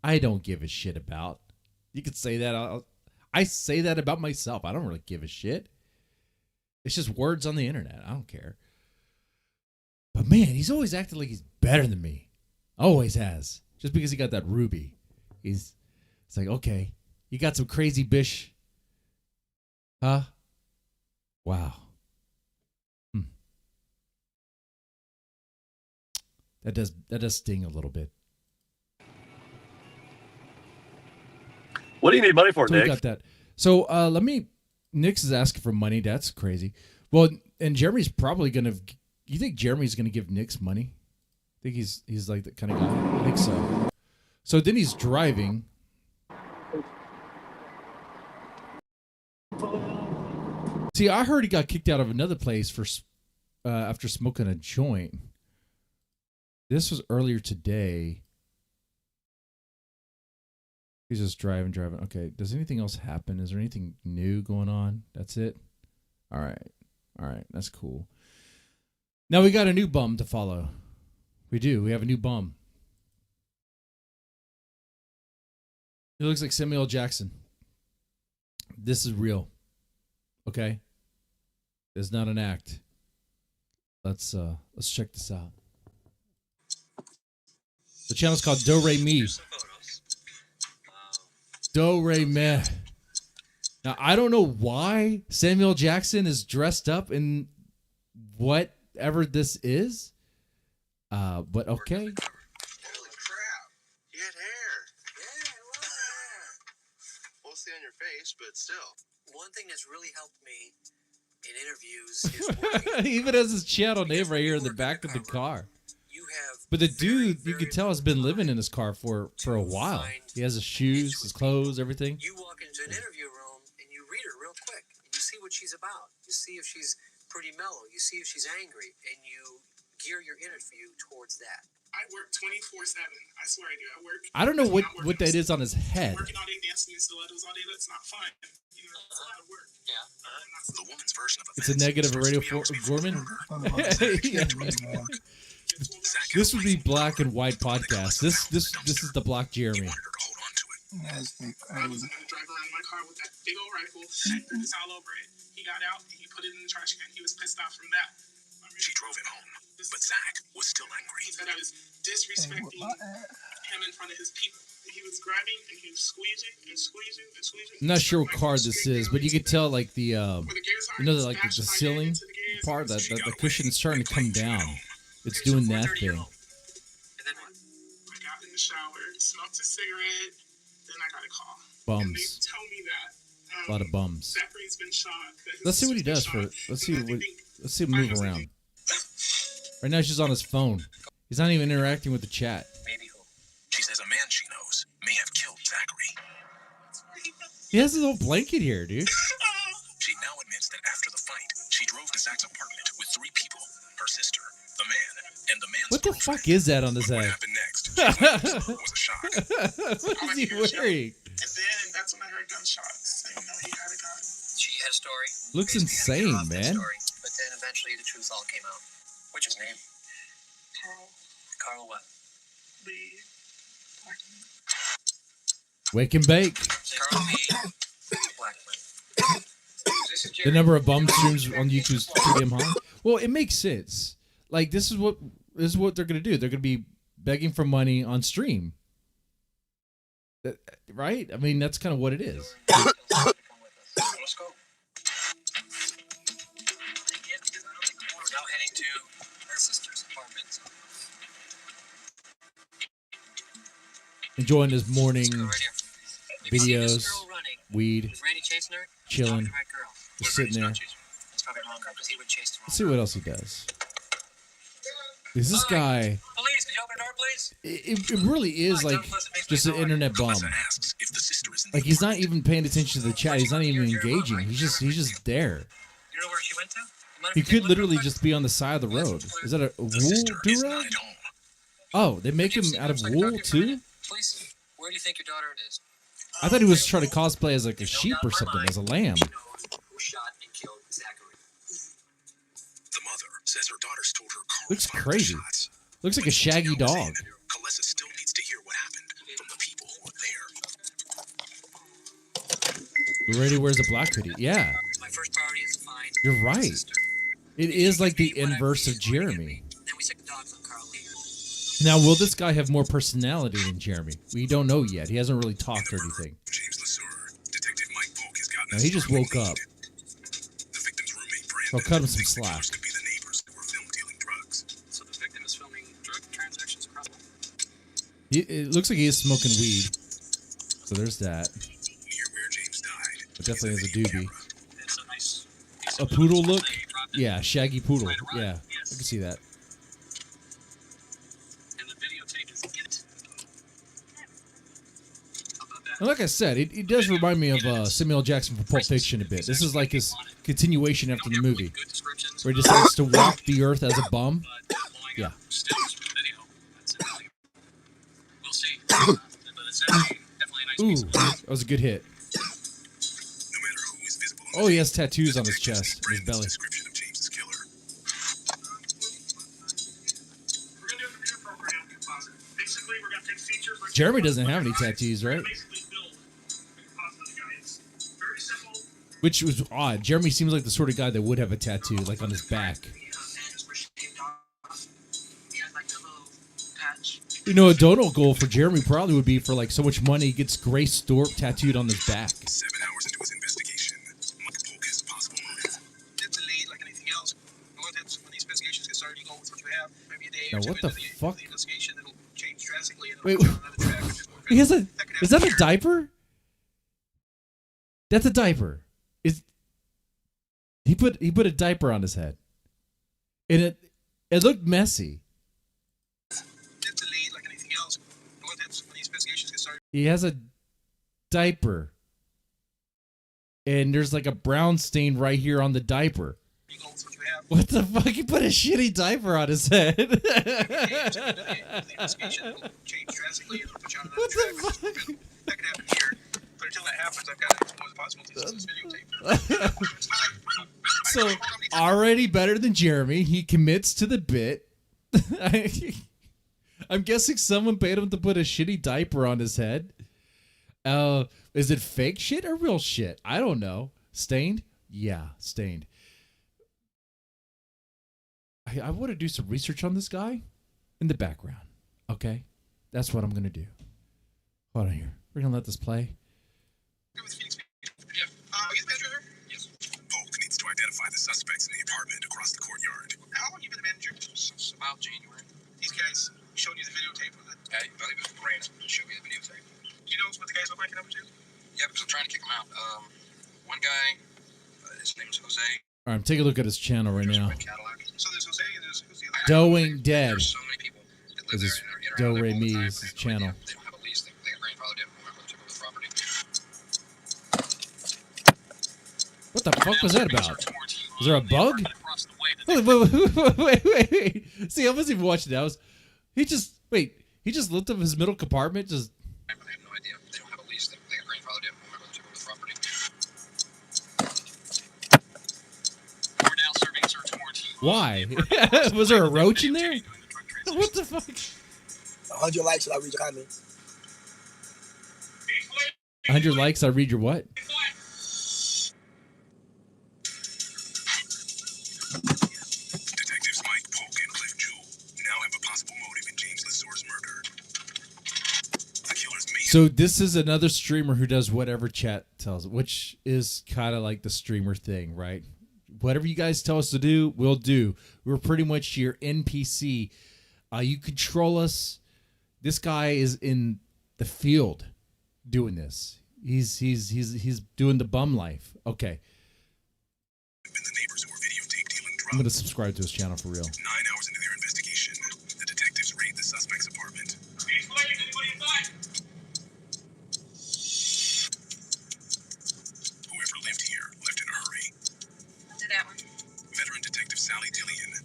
I don't give a shit about. You could say that. I say that about myself. I don't really give a shit. It's just words on the internet. I don't care. But man, he's always acted like he's better than me. Always has. Just because he got that ruby. It's like, okay, you got some crazy bish. Huh? Wow. That does sting a little bit. What do you need money for, So Nick? we got that. So Nick's is asking for money. That's crazy. Well, and Jeremy's probably gonna. You think Jeremy's gonna give Nick's money? I think he's like that kind of guy. I think so. So then he's driving. See, I heard he got kicked out of another place for after smoking a joint. This was earlier today. He's just driving. Okay, does anything else happen? Is there anything new going on? That's it? All right, that's cool. Now we got a new bum to follow. We do. We have a new bum. He looks like Samuel Jackson. This is real. Okay? It's not an act. Let's check this out. The channel's called Do Re Mi. Do Re Mi. Now, I don't know why Samuel Jackson is dressed up in whatever this is. But okay. Holy crap. You had hair. Yeah, I love hair. Mostly on your face, but still. One thing that's really helped me in interviews is He even has his channel name right here in the back of the car. But the dude, you can tell, has been living in his car for a while. He has his shoes, his clothes, everything. you walk into an interview room and you read her real quick. And you see what she's about. You see if she's pretty mellow. You see if she's angry. And you gear your interview towards that. I work 24/7. I swear I do. I don't know what that is on his head. Working all day, dancing in stilettos all day. That's not fun. You know, it's a lot of work. Yeah. The woman's version of It's a negative radio Gorman. This would be black and white podcast. This is the Black Jeremy. Yes, I was going to drive around my car with that big old rifle. It's all over it. He got out and he put it in the trash can. He was pissed off from that. She drove him home, but Zach was still angry. He said I was disrespecting him in front of his people. He was grabbing and he was squeezing and squeezing and squeezing. I'm not sure what car this is, but you can tell like the like the ceiling part that the cushion is starting to come down. It's doing that thing. And then what? I got in the shower, smoked a cigarette, then I got a call. Bums. And they tell me that A lot of bums. Zachary's been shot. Let's see what he does for. Let's see him move around. Right now, she's on his phone. He's not even interacting with the chat. Maybe who? She says a man she knows may have killed Zachary. He has his old blanket here, dude. She now admits that after the fight, she drove to Zach's apartment with 3 people: her sister, the man, and the man's What the fuck is that on his head? What happened next? Was a shock. What is he wearing? And then that's when I heard gunshots. And he had a gun. She had a story. Looks insane, man. But then eventually the truth all came out. What's his name? Carl. Carl what? Lee. Wake and bake. Carl Lee. Blackman. The number of bum streams on YouTube is too damn high. Well, it makes sense. Like this is what they're gonna do. They're gonna be begging for money on stream. Right? I mean, that's kind of what it is. let's go. We're now heading to her sister's apartment. Enjoying his morning videos, weed, chilling, just sitting there. Let's see what else he does. Is this guy? Police, can you open the door, please? It really is like just an internet bum. Like he's not even paying attention to the chat. He's not even engaging. He's just there. You know where she went to? He could literally just be on the side of the road. Is that a wool do-rag? Oh, they make him out of wool too? Police, where do you think your daughter is? I thought he was trying to cosplay as like a sheep or something, as a lamb. Who shot and killed Zachary? The mother says her daughters told her Carl Looks crazy. Looks like a shaggy dog. Calissa still needs to hear what happened from the people who were there. Already wears a black hoodie. Yeah. My first priority is to find You're right. It is like the inverse of Jeremy. Then we took the dogs on Carl Lee. Now, will this guy have more personality than Jeremy? We don't know yet. He hasn't really talked or anything. No, he just woke up. So I'll cut him some slack. So the victim is filming drug transactions across. It looks like he is smoking weed. So there's that. But definitely has a doobie. A poodle look? Yeah, shaggy poodle. Yeah, I can see that. And like I said, it does remind me of Samuel L. Jackson from Pulp Fiction a bit. This is like his continuation after the movie, where he decides to walk the earth as a bum. Yeah. Ooh, that was a good hit. Oh, he has tattoos on his chest, and his belly. Jeremy doesn't have any tattoos, right? Which was odd. Jeremy seems like the sort of guy that would have a tattoo, like on his back. You know, a dono goal for Jeremy probably would be for like so much money he gets Grace Thorp tattooed on his back. 7 hours into his investigation, Mike Polk has a possible motive. It's a lead like anything else. When these investigations get started, you go with what you have. Maybe a day Now, or two what the into fuck? the investigation, it'll change drastically. And Wait, he has a. Is that a diaper? That's a diaper. He put a diaper on his head, and it looked messy. It's a lead like anything else. When these investigations get started. He has a diaper, and there's like a brown stain right here on the diaper. You go with what you have. What the fuck? He put a shitty diaper on his head. The investigation will change drastically and put you on another track. That could happen here. But until that happens, I've got to explore the possibilities of this videotape. So, already better than Jeremy. He commits to the bit. I'm guessing someone paid him to put a shitty diaper on his head. Is it fake shit or real shit? I don't know. Stained? Yeah, stained. I want to do some research on this guy in the background. Okay? That's what I'm going to do. Hold on here. We're going to let this play. Yes. Polk needs to identify the suspects in the apartment across the courtyard. How long have you been the manager? Since about January. These guys showed you the videotape of it? Yeah, I think it was Brandon that showed me the videotape. Do you know what the guys look like in number two? Yeah, because I'm trying to kick them out. One guy, his name is Jose. All right, take a look at his channel right now. So there's Jose and there's who's the other? Doe Ain't Dead. There's so many people that live This is there Doe Re Me is his channel. They don't have a lease. They grandfathered in whoever took over the property. What the fuck was that about? Is there a bug? Wait. See, I wasn't even watching that. He just looked up his middle compartment. Just. I have no idea. They don't have a lease. They grandfathered in whoever took over the property. We're now serving search warrant. Why? Was there a roach in there? What the fuck? 100 likes, I read your comments. 100 likes, I read your what? Detectives Mike Polk and Cliff Jewell now have a possible motive in James Lesureur's murder. The killer's main So this is another streamer who does whatever chat tells, which is kind of like the streamer thing, right? Whatever you guys tell us to do, we'll do. We're pretty much your NPC. You control us. This guy is in the field doing this. He's doing the bum life. Okay. I'm gonna subscribe to his channel for real. 9 hours into their investigation, the detectives raid the suspect's apartment. Whoever lived here left in a hurry. I'll do that one. Veteran detective Sally Dillian.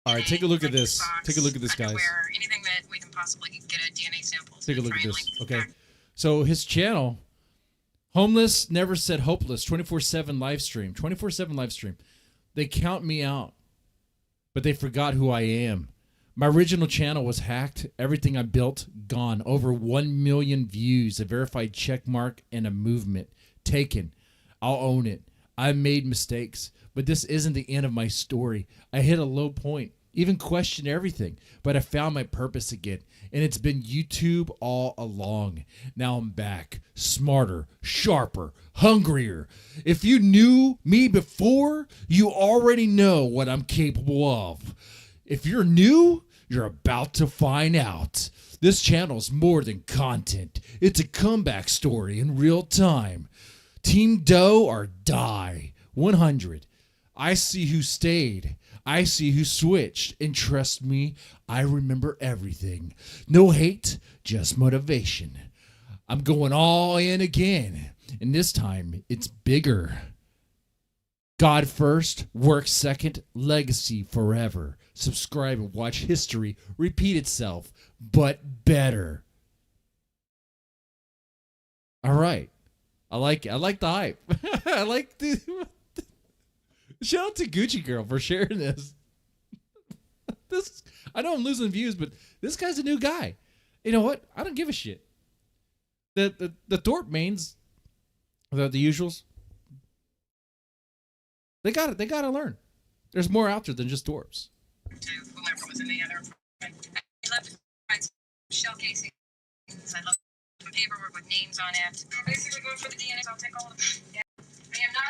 All right, take a look at this. Take a look at this, guys. Anything that we can possibly get a DNA sample. Take a look at this. Okay. So his channel, Homeless Never Said Hopeless, 24/7 live stream. 24/7 live stream. They count me out, but they forgot who I am. My original channel was hacked. Everything I built, gone. Over 1 million views, a verified check mark, and a movement. Taken. I'll own it. I made mistakes, but this isn't the end of my story. I hit a low point, even questioned everything, but I found my purpose again, and it's been YouTube all along. Now I'm back, smarter, sharper, hungrier. If you knew me before, you already know what I'm capable of. If you're new, you're about to find out. This channel's more than content. It's a comeback story in real time. Team Doe or die. 100. I see who stayed. I see who switched. And trust me, I remember everything. No hate, just motivation. I'm going all in again. And this time, it's bigger. God first, work second, legacy forever. Subscribe and watch history repeat itself, but better. All right. I like it. I like the hype. I like the shout out to Gucci Girl for sharing this. This I know I'm losing views, but this guy's a new guy. You know what? I don't give a shit. The Thorp mains, the usuals. They gotta learn. There's more out there than just Thorps. Was in the other apartment. I love to find some shell casings. I love some paperwork with names on it. Basically going for the DNA. I'll take all of them. Yeah.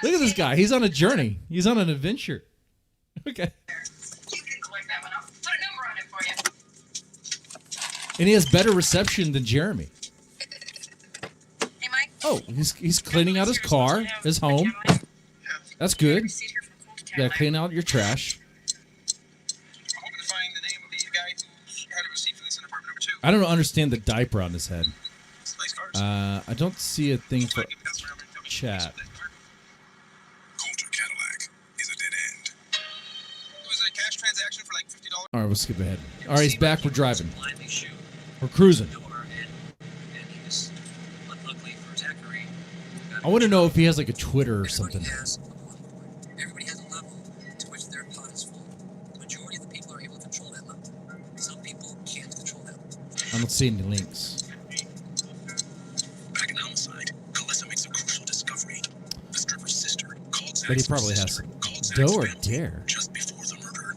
Look at this guy. He's on a journey. He's on an adventure. Okay. You can collect that one. I'll put a number on it for you. And he has better reception than Jeremy. Hey, Mike. Oh, he's cleaning out his car, his home. That's good. You gotta clean out your trash. I don't understand the diaper on his head. I don't see a thing for chat. All right, we'll skip ahead. All right, he's back. We're driving. We're cruising. I want to know if he has like a Twitter or something. Everybody has a level to which their pot is full. The majority of the people are able to control that level. Some people can't control that level. I don't see any links. Back in homicide, Calissa makes a crucial discovery. The stripper's sister called Zach's But he probably has sister, some dough or dare. just before the murder.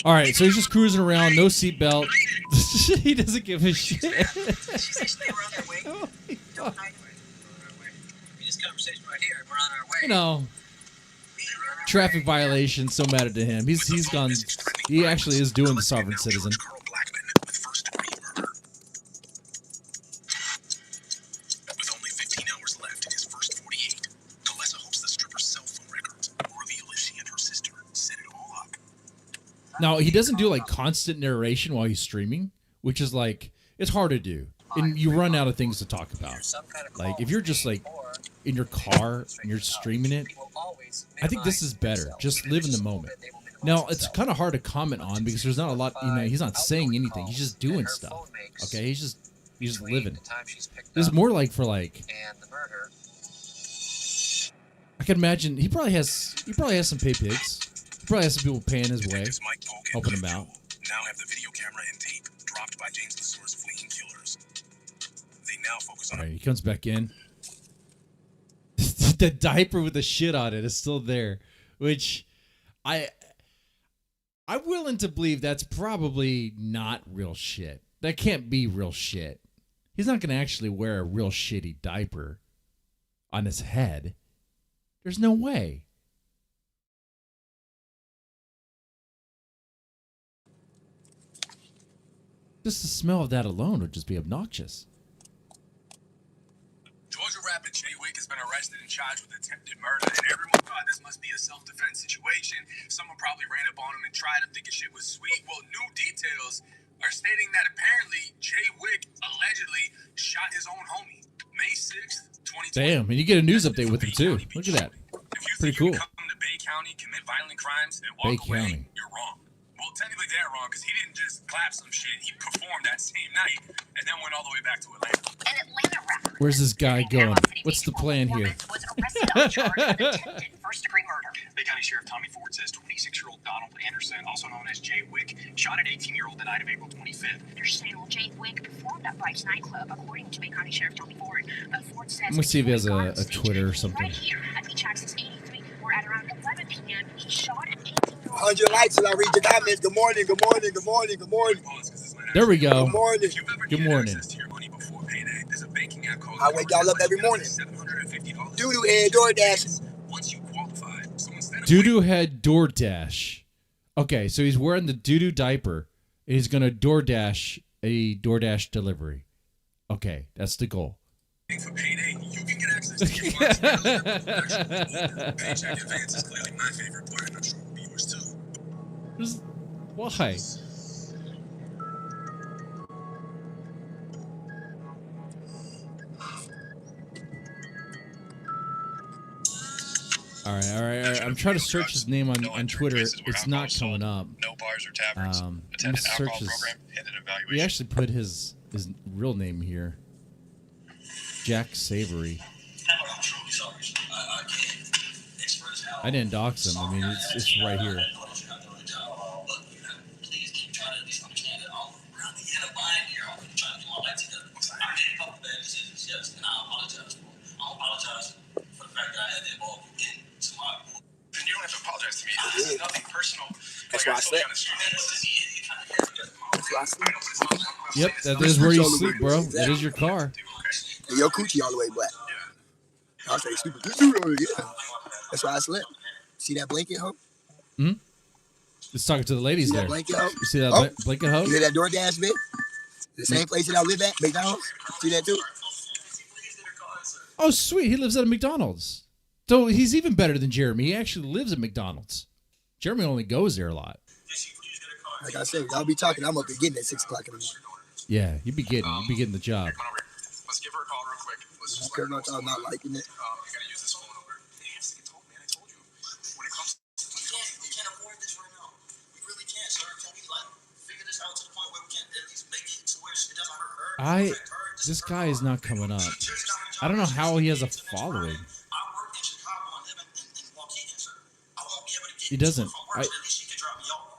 All right, so he's just cruising around, no seatbelt. He doesn't give a shit. This conversation right here, we're on our way. You know, traffic violations so mad at him. He's gone. He actually is doing the sovereign citizen. With only 15 hours left in his first 48, Calissa hopes the stripper's cell phone records will reveal if she and her sister set it all up. Now he doesn't do like constant narration while he's streaming, which is like it's hard to do, and you run out of things to talk about. Like if you're just like in your car and you're streaming it, I think this is better. Just live in the moment. Now it's kind of hard to comment on because there's not a lot. You know, he's not saying anything. He's just doing stuff. Okay, he's just living. This is more like for like. I can imagine he probably has some pay pigs. He probably has some people paying his way, helping him out. Now have the video camera and tape dropped by James Lesueur's fleeing killers. They now focus on. All right, he comes back in. The diaper with the shit on it is still there, which I I'm willing to believe that's probably not real shit. That can't be real shit. He's not going to actually wear a real shitty diaper on his head. There's no way. Just the smell of that alone would just be obnoxious. Georgia rapper Jay Wick has been arrested and charged with attempted murder, and everyone thought this must be a self-defense situation. Someone probably ran up on him and tried him thinking shit was sweet. Well, new details are stating that apparently Jay Wick allegedly shot his own homie. May 6th, 2020. Damn, and you get a news update with him too. Look at that. Pretty cool. Come to Bay County, commit violent crimes, and Bay walk away, County. you're wrong. Well, technically they're wrong because he didn't just clap some shit. He performed that same night and then went all the way back to Atlanta. An Atlanta rapper Where's this guy going? What's the plan here? was arrested on charge of attempted first-degree murder. Bay County Sheriff Tommy Ford says 26-year-old Donald Anderson, also known as Jay Wick, shot an 18-year-old the night of April 25th. There's saying Jay Wick performed at Bryce nightclub, according to Bay County Sheriff Tommy Ford. Ford says I'm gonna see if he has a Twitter or something. right here at Beach Access 83, where at around 11 p.m. he shot an 18-year-old. 100 likes till I read your comments. Good morning, good morning, good morning, good morning. There we go. Good morning. Good morning. I wake y'all up every morning. Doo-doo head, DoorDash. Doo-doo head DoorDash. Okay, so he's wearing the doo-doo diaper. And he's going to DoorDash a DoorDash delivery. Okay, that's the goal. For payday, you can get access to your funds. Paycheck advance is clearly my favorite part, and I'm sure it will be yours too. Why? All right. I'm trying to search his name on Twitter. It's not coming up. No bars or taverns. Let me search his. He actually put his real name here. Jack Savory. I didn't dox him. I mean, it's right here. And you don't have to apologize to me. This is nothing personal. That's why I slept. That's why I slept. Yep, that is where you sleep, bro. That is your car. And your coochie all the way black. I was like, stupid. Yeah. That's why I slept. See that blanket, ho? Hmm? Just talking to the ladies See there. that blanket, ho? You see that blanket, ho? You hear that DoorDash bit? The same place that I live at, McDonald's. See that too? Oh, sweet. He lives at a McDonald's. So he's even better than Jeremy. He actually lives at McDonald's. Jeremy only goes there a lot. Like I said, I'll be talking. I'm up and getting at 6 o'clock in the morning. Yeah, you'd be getting the job. Let's give her a call real quick. Let's just I'm not liking it. you gotta use this phone number. Hey, I told man, I told you. When it comes We can't afford this right now. We really can't, sir. Can we figure this out to the point where we can at least make it to where it doesn't hurt her? This guy is not coming up. I don't know how he has a following. He doesn't.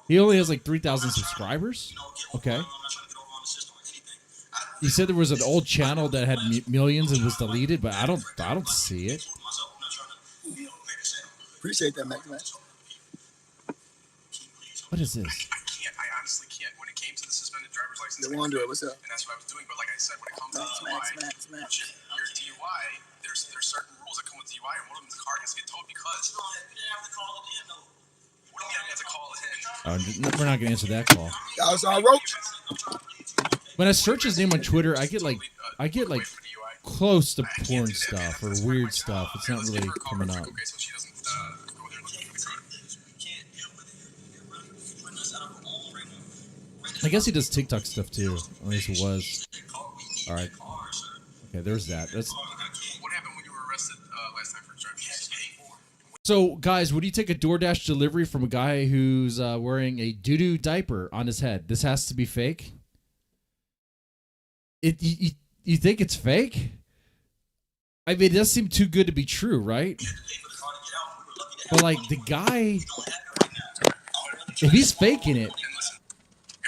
He only has like 3,000 subscribers. Okay. He said there was an old channel that had millions and was deleted, but I don't see it. Appreciate that, Mac. What is this? I honestly can't. When it came to the suspended driver's license, The Wanderer, what's up? and that's what I was doing. But like I said, when it comes to DUI, your DUI, there's certain rules that come with DUI, and one of them is the car has to get towed because. You didn't have to call it in, though. What do you mean I have to call it in? We're not going to answer that call. That was our roach. When I search his name on Twitter, I get like close to porn stuff or weird stuff. It's not really coming up. I guess he does TikTok stuff too. At least he was. All right. Okay, there's that. What happened when you were arrested last time for driving? So, guys, would you take a DoorDash delivery from a guy who's wearing a doo-doo diaper on his head? This has to be fake? You think it's fake? I mean, it does seem too good to be true, right? But, like, the guy, if he's faking it,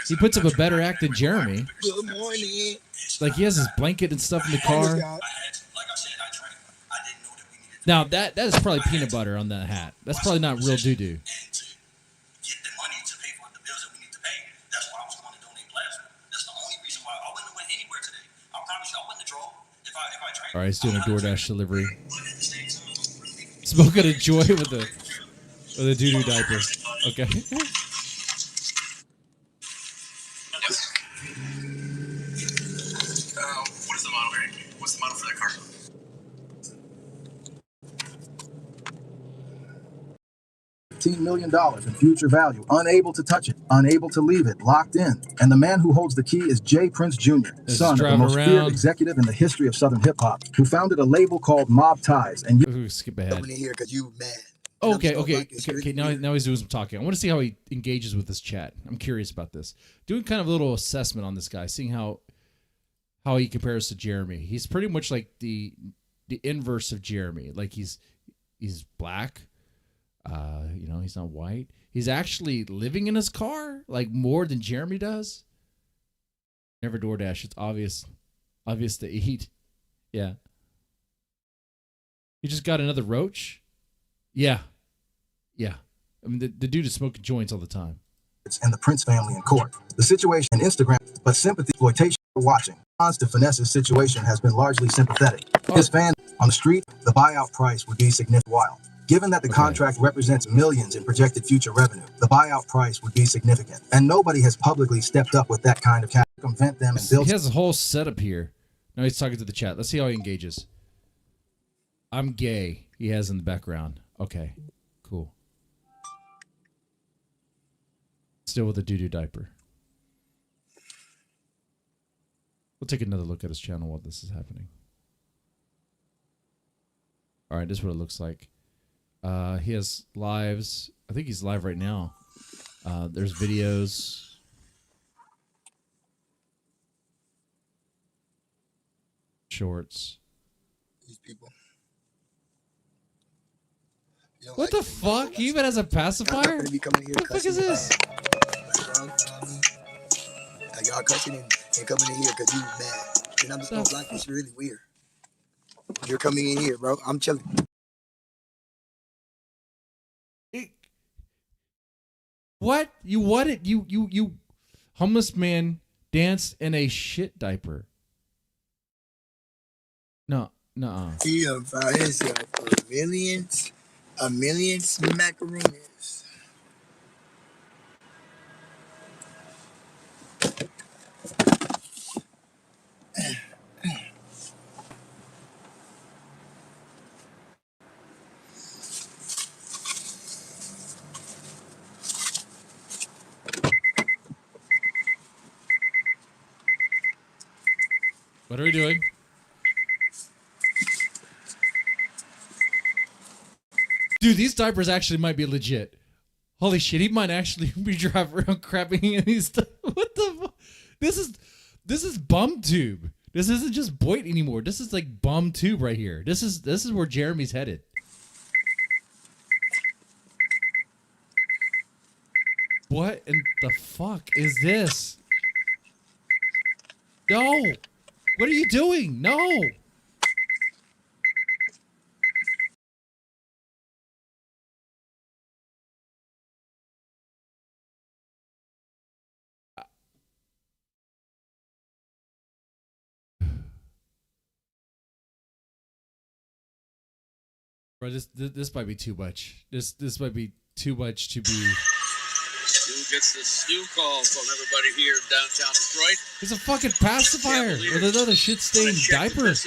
he puts up a better act than Jeremy. Good morning. Like, he has his blanket and stuff in the car. Now, that is probably peanut butter on that hat. That's probably not real doo-doo. All right, he's doing a DoorDash delivery. Smoking a joy with a doo-doo diaper. Okay. What is the model, Eric? What's the model for that car? $15 million in future value, unable to touch it, unable to leave it, locked in. And the man who holds the key is Jay Prince Jr., son of the most feared executive in the history of Southern hip hop, who founded a label called Mob Ties. And skip ahead. Coming in here because you mad. Okay. Now he's doing some talking. I want to see how he engages with this chat. I'm curious about this. Doing kind of a little assessment on this guy, seeing how he compares to Jeremy. He's pretty much like the inverse of Jeremy. Like he's black. He's not white. He's actually living in his car like more than Jeremy does. Never DoorDash. It's obvious to eat. Yeah. You just got another roach? Yeah. I mean, the dude is smoking joints all the time. And the Prince family in court. The situation on Instagram, but sympathy exploitation for watching. Response to Finesse's situation has been largely sympathetic. His fans on the street, the buyout price would be significant. While given that the contract represents millions in projected future revenue, the buyout price would be significant. And nobody has publicly stepped up with that kind of cash to circumvent them and build. He has a whole setup here. Now he's talking to the chat. Let's see how he engages. I'm gay. He has in the background. Okay, cool. Still with a doo-doo diaper. We'll take another look at his channel while this is happening. All right, this is what it looks like. He has lives. I think he's live right now. There's videos. Shorts. These people. What the fuck? He even has a pacifier? What the fuck is this? Y'all cussing and coming in here because you mad. And I'm just gonna block you. It's really weird. You're coming in here, bro. I'm chilling. What? You homeless man danced in a shit diaper. No. He about himself a million macaroons. What are we doing? Dude, these diapers actually might be legit. Holy shit, he might actually be driving around crapping in these. What the fuck? This is bum tube. This isn't just Boyd anymore. This is like bum tube right here. This is where Jeremy's headed. What in the fuck is this? No. What are you doing? No. Bro, this might be too much. This might be too much to be. Who gets the stew call from everybody here in downtown Detroit? It's a fucking pacifier with another shit-stained diaper. As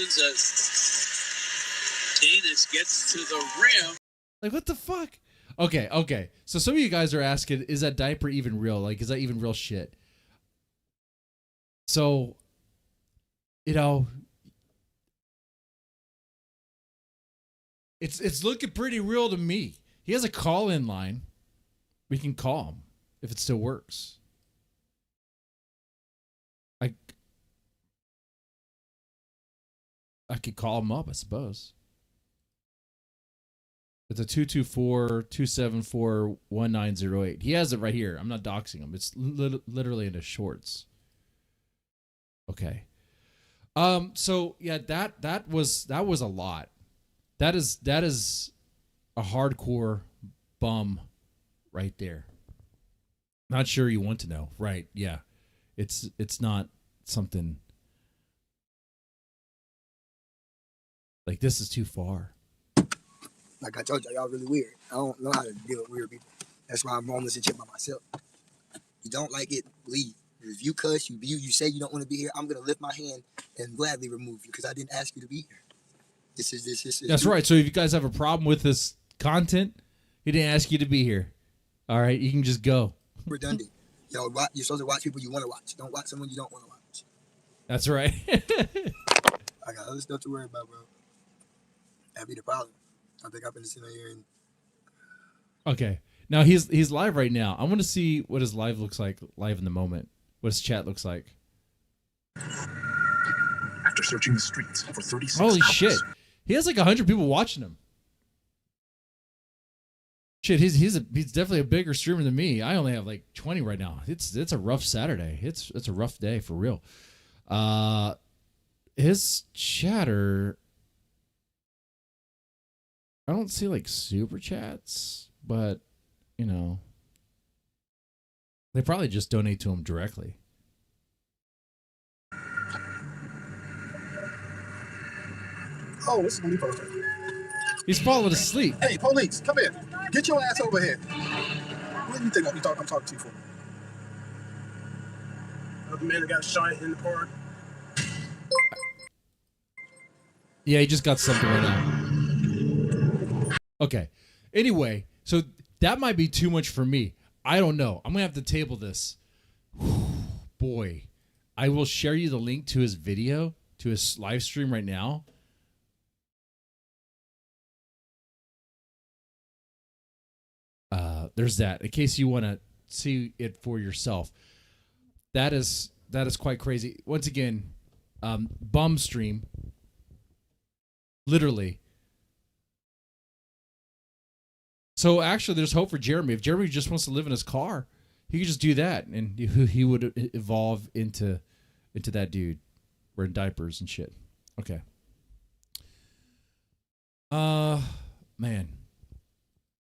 Danis gets to the rim. Like, what the fuck? Okay. So some of you guys are asking, is that diaper even real? Like, is that even real shit? So, it's looking pretty real to me. He has a call-in line. We can call him if it still works. I could call him up, I suppose. It's a 224-274-1908. He has it right here. I'm not doxing him. It's literally in his shorts. Okay. So yeah, that was a lot. That is a hardcore bum right there. Not sure you want to know. Right, yeah. It's not something Like, this is too far. Like I told y'all really weird. I don't know how to deal with weird people. That's why I'm homeless and shit by myself. You don't like it, leave. If you cuss, you say you don't want to be here, I'm gonna lift my hand and gladly remove you because I didn't ask you to be here. This is That's right. So if you guys have a problem with this content, he didn't ask you to be here. All right, you can just go. redundant. Yo, you're supposed to watch people you want to watch. Don't watch someone you don't want to watch. That's right. I got other stuff to worry about, bro. That'd be the problem. I think I've been sitting here and Okay. Now he's live right now. I want to see what his live looks like live in the moment. What his chat looks like. After searching the streets for 36 Holy hours. shit. He has like 100 people watching him. Shit, he's definitely a bigger streamer than me. I only have like 20 right now. It's a rough Saturday. It's a rough day for real. His chatter, I don't see like super chats, but you know, they probably just donate to him directly. Oh, this is gonna be perfect. He's falling asleep. Hey, police, come here. Get your ass over here. What do you think I'm talking to you for? The man that got shot in the park. Yeah, he just got something right now. Okay. Anyway, so that might be too much for me. I don't know. I'm going to have to table this. Boy, I will share you the link to his video, to his live stream right now. There's that. In case you want to see it for yourself. That is quite crazy. Once again, bum stream. Literally. So actually, there's hope for Jeremy. If Jeremy just wants to live in his car, he could just do that, and he would evolve into that dude wearing diapers and shit. Okay. Man,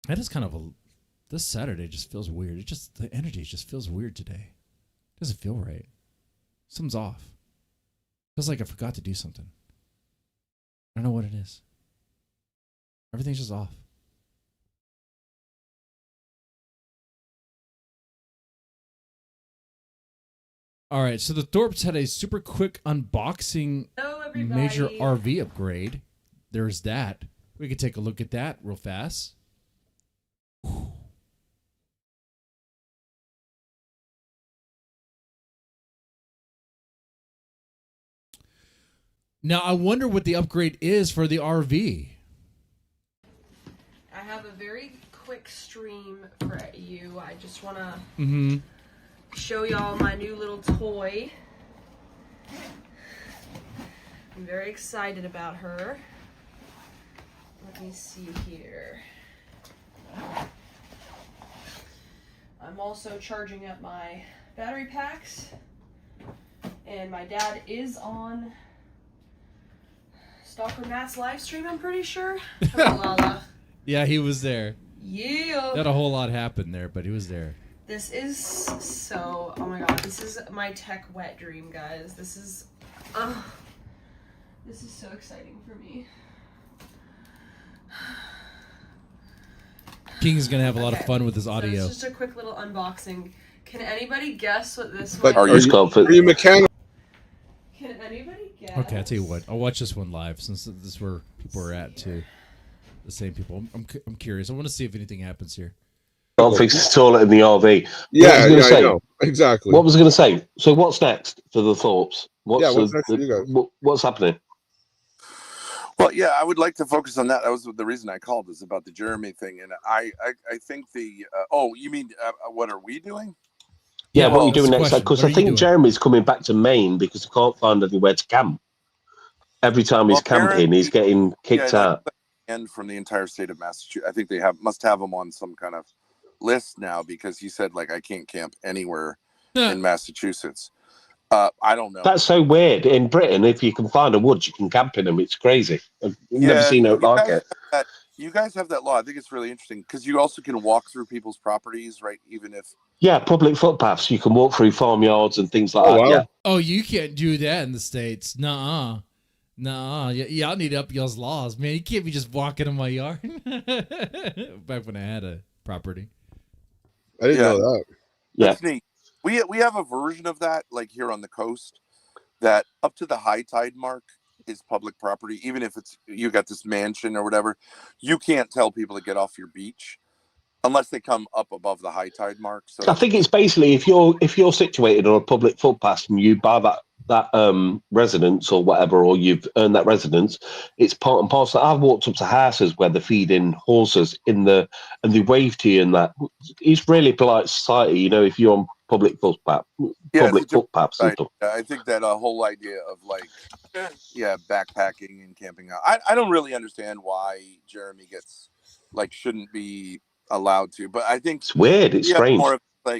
that is kind of this Saturday just feels weird. The energy just feels weird today. It doesn't feel right. Something's off. Feels like I forgot to do something. I don't know what it is. Everything's just off. All right, so the Thorps had a super quick unboxing major RV upgrade. There's that. We could take a look at that real fast. Now, I wonder what the upgrade is for the RV. I have a very quick stream for you. I just want to show y'all my new little toy. I'm very excited about her. Let me see here. I'm also charging up my battery packs. And my dad is on Stalker Matt's live stream, I'm pretty sure. Hello, Lala. Yeah, he was there. Yeah. Not a whole lot happened there, but he was there. This is so, oh my god, this is my tech wet dream, guys. This is so exciting for me. King is going to have a lot of fun with his audio. So it's just a quick little unboxing. Can anybody guess what this But one is? are you mechanical? Can anybody guess? Okay, I'll tell you what. I'll watch this one live since this is where people are at too. The same people. I'm curious. I want to see if anything happens here. Can't fix the toilet in the RV. Yeah, I know. Exactly. What was I going to say? So what's next for the Thorps? What's next for you guys? What's happening? Well, yeah, I would like to focus on that. That was the reason I called, is about the Jeremy thing. And I think the you mean what are we doing? Yeah, what are you doing next? Because I think Jeremy's coming back to Maine because he can't find anywhere to camp. Every time he's camping, he's getting kicked out. And from the entire state of Massachusetts, I think they must have him on some kind of list now, because he said, like, I can't camp anywhere in Massachusetts. I don't know. That's so weird. In Britain, if you can find a woods, you can camp in them. It's crazy. I've never seen it like it. You guys have that law. I think it's really interesting because you also can walk through people's properties, right? Even if public footpaths. You can walk through farmyards and things like that. Wow. Yeah. Oh, you can't do that in the States. Nuh-uh. No, y'all need to up y'all's laws, man. You can't be just walking in my yard. Back when I had a property. I didn't know that. That's neat. We have a version of that, like here on the coast, that up to the high tide mark is public property. Even if it's you got this mansion or whatever, you can't tell people to get off your beach unless they come up above the high tide mark. So I think it's basically if you're situated on a public footpath and you buy that residence or whatever, or you've earned that residence, it's part and parcel. I've walked up to houses where they're feeding horses and they wave to you, and that it's really polite society, you know, if you're on public footpaths and stuff. I think that whole idea of like, backpacking and camping out. I don't really understand why Jeremy shouldn't be allowed to, but I think it's weird. It's strange.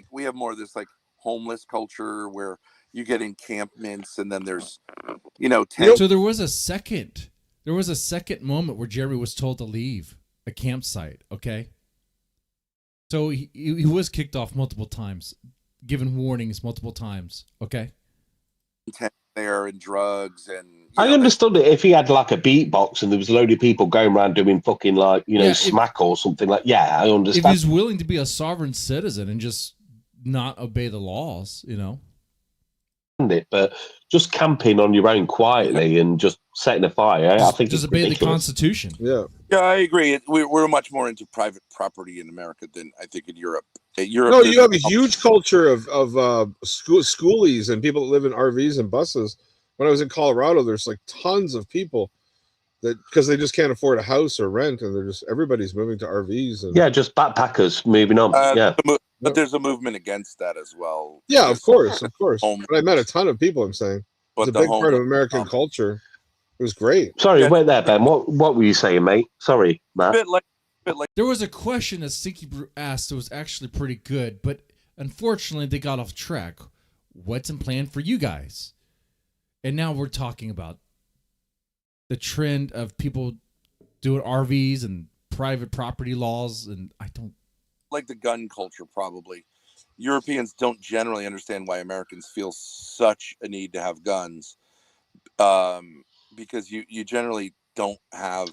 We have more of this like homeless culture where you get encampments and then there's So there was a second moment where Jeremy was told to leave a campsite. Okay, so he was kicked off multiple times, given warnings multiple times. Okay, there and drugs and I understood it if he had like a beatbox and there was a load of people going around doing fucking like smack or something like. Yeah, I understand. If he's willing to be a sovereign citizen and just not obey the laws, But just camping on your own quietly and just setting a fire, I think just obey the Constitution. Yeah, I agree. We're much more into private property in America than I think in Europe. No, you have a huge culture of schoolies and people that live in RVs and buses. When I was in Colorado, there's like tons of people that because they just can't afford a house or rent, and everybody's moving to RVs. And just backpackers moving on. But there's a movement against that as well. Yeah, of course. But I met a ton of people. I'm saying it's a big part of American culture. It was great. Sorry, wait there, Ben. What were you saying, mate? Sorry, Matt. There was a question that Stinky Brew asked that was actually pretty good, but unfortunately they got off track. What's in plan for you guys? And now we're talking about the trend of people doing RVs and private property laws, and I don't like the gun culture. Probably Europeans don't generally understand why Americans feel such a need to have guns, because you generally don't have,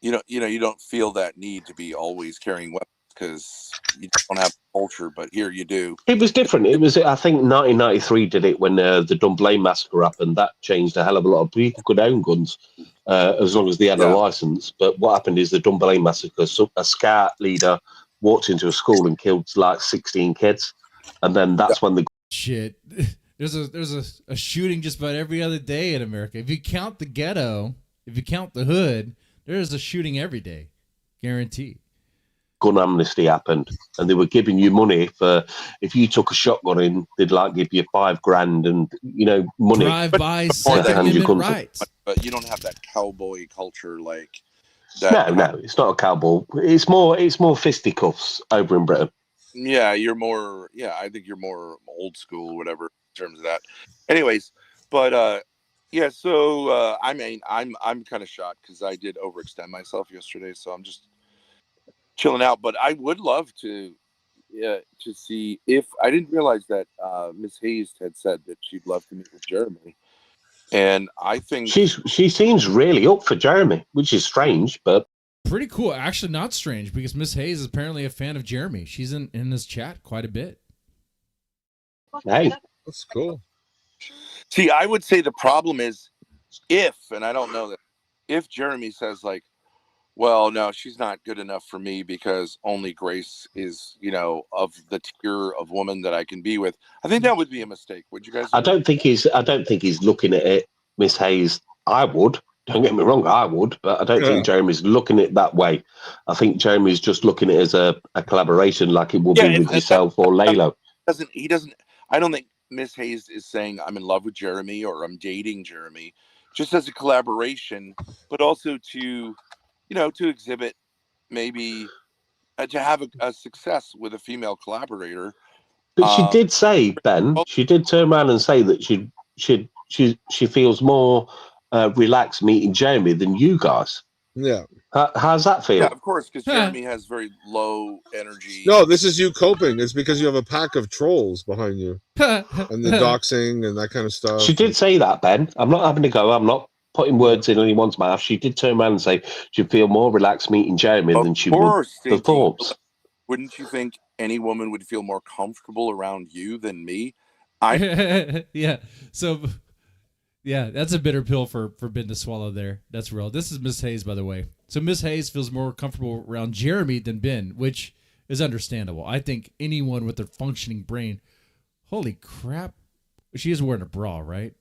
you don't feel that need to be always carrying weapons because you don't have culture. But here you do. It was different. It was, I think, 1993 did it when the Dunblane massacre happened. That changed a hell of a lot. People could own guns as long as they had a license. But what happened is the Dunblane massacre. So a scout leader walked into a school and killed like 16 kids, and then that's when the shit. There's a shooting just about every other day in America. If you count the ghetto, if you count the hood, there's a shooting every day, guaranteed. Gun amnesty happened, and they were giving you money for if you took a shotgun in, they'd like give you $5,000 and money. Drive-by Second Amendment rights. But you don't have that cowboy culture like that. No, it's not a cowboy. It's more fisticuffs over in Britain. Yeah, you're more. Yeah, I think you're more old school, whatever in terms of that. Anyways, but yeah. So I mean, I'm kind of shocked because I did overextend myself yesterday, so I'm just chilling out. But I would love to see if I didn't realize that Miss Hayes had said that she'd love to meet with Jeremy, and I think she seems really up for Jeremy, which is strange, but pretty cool. Actually, not strange because Miss Hayes is apparently a fan of Jeremy. She's in this chat quite a bit. Hey, that's cool. See, I would say the problem is and I don't know that, if Jeremy says like, well, no, she's not good enough for me because only Grace is, of the tier of woman that I can be with. I think that would be a mistake. Would you guys? I don't think he's looking at it, Miss Hayes. I would. Don't get me wrong, I would, but I don't think Jeremy's looking at it that way. I think Jeremy's just looking at it as a collaboration, like it will be with yourself or Laylo. He doesn't. I don't think Miss Hayes is saying I'm in love with Jeremy or I'm dating Jeremy, just as a collaboration, but also to exhibit maybe to have a success with a female collaborator. But she did say, Ben, she did turn around and say that she feels more relaxed meeting Jeremy than you guys. Yeah. How's that feel? Yeah, of course, because Jeremy has very low energy. No, this is you coping. It's because you have a pack of trolls behind you. And the doxing and that kind of stuff. She did say that, Ben. I'm not having to go. I'm not putting words in anyone's mouth, she did turn around and say she'd feel more relaxed meeting Jeremy than she would the Thorps. Wouldn't you think any woman would feel more comfortable around you than me? Yeah. So, yeah, that's a bitter pill for Ben to swallow there. That's real. This is Miss Hayes, by the way. So Miss Hayes feels more comfortable around Jeremy than Ben, which is understandable. I think anyone with a functioning brain, holy crap, she is wearing a bra, right?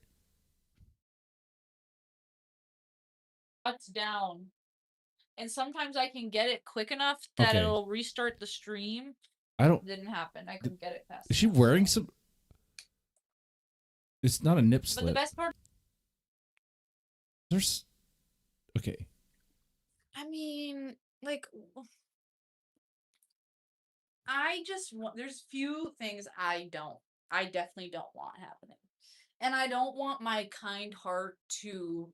Cuts down. And sometimes I can get it quick enough that Okay. it'll restart the stream. I don't. Didn't happen. I couldn't get it fast. Is she wearing some? It's not a nip slip. But the best part. There's. Okay. I mean, like, I just want. There's few things I definitely don't want happening, and I don't want my kind heart to.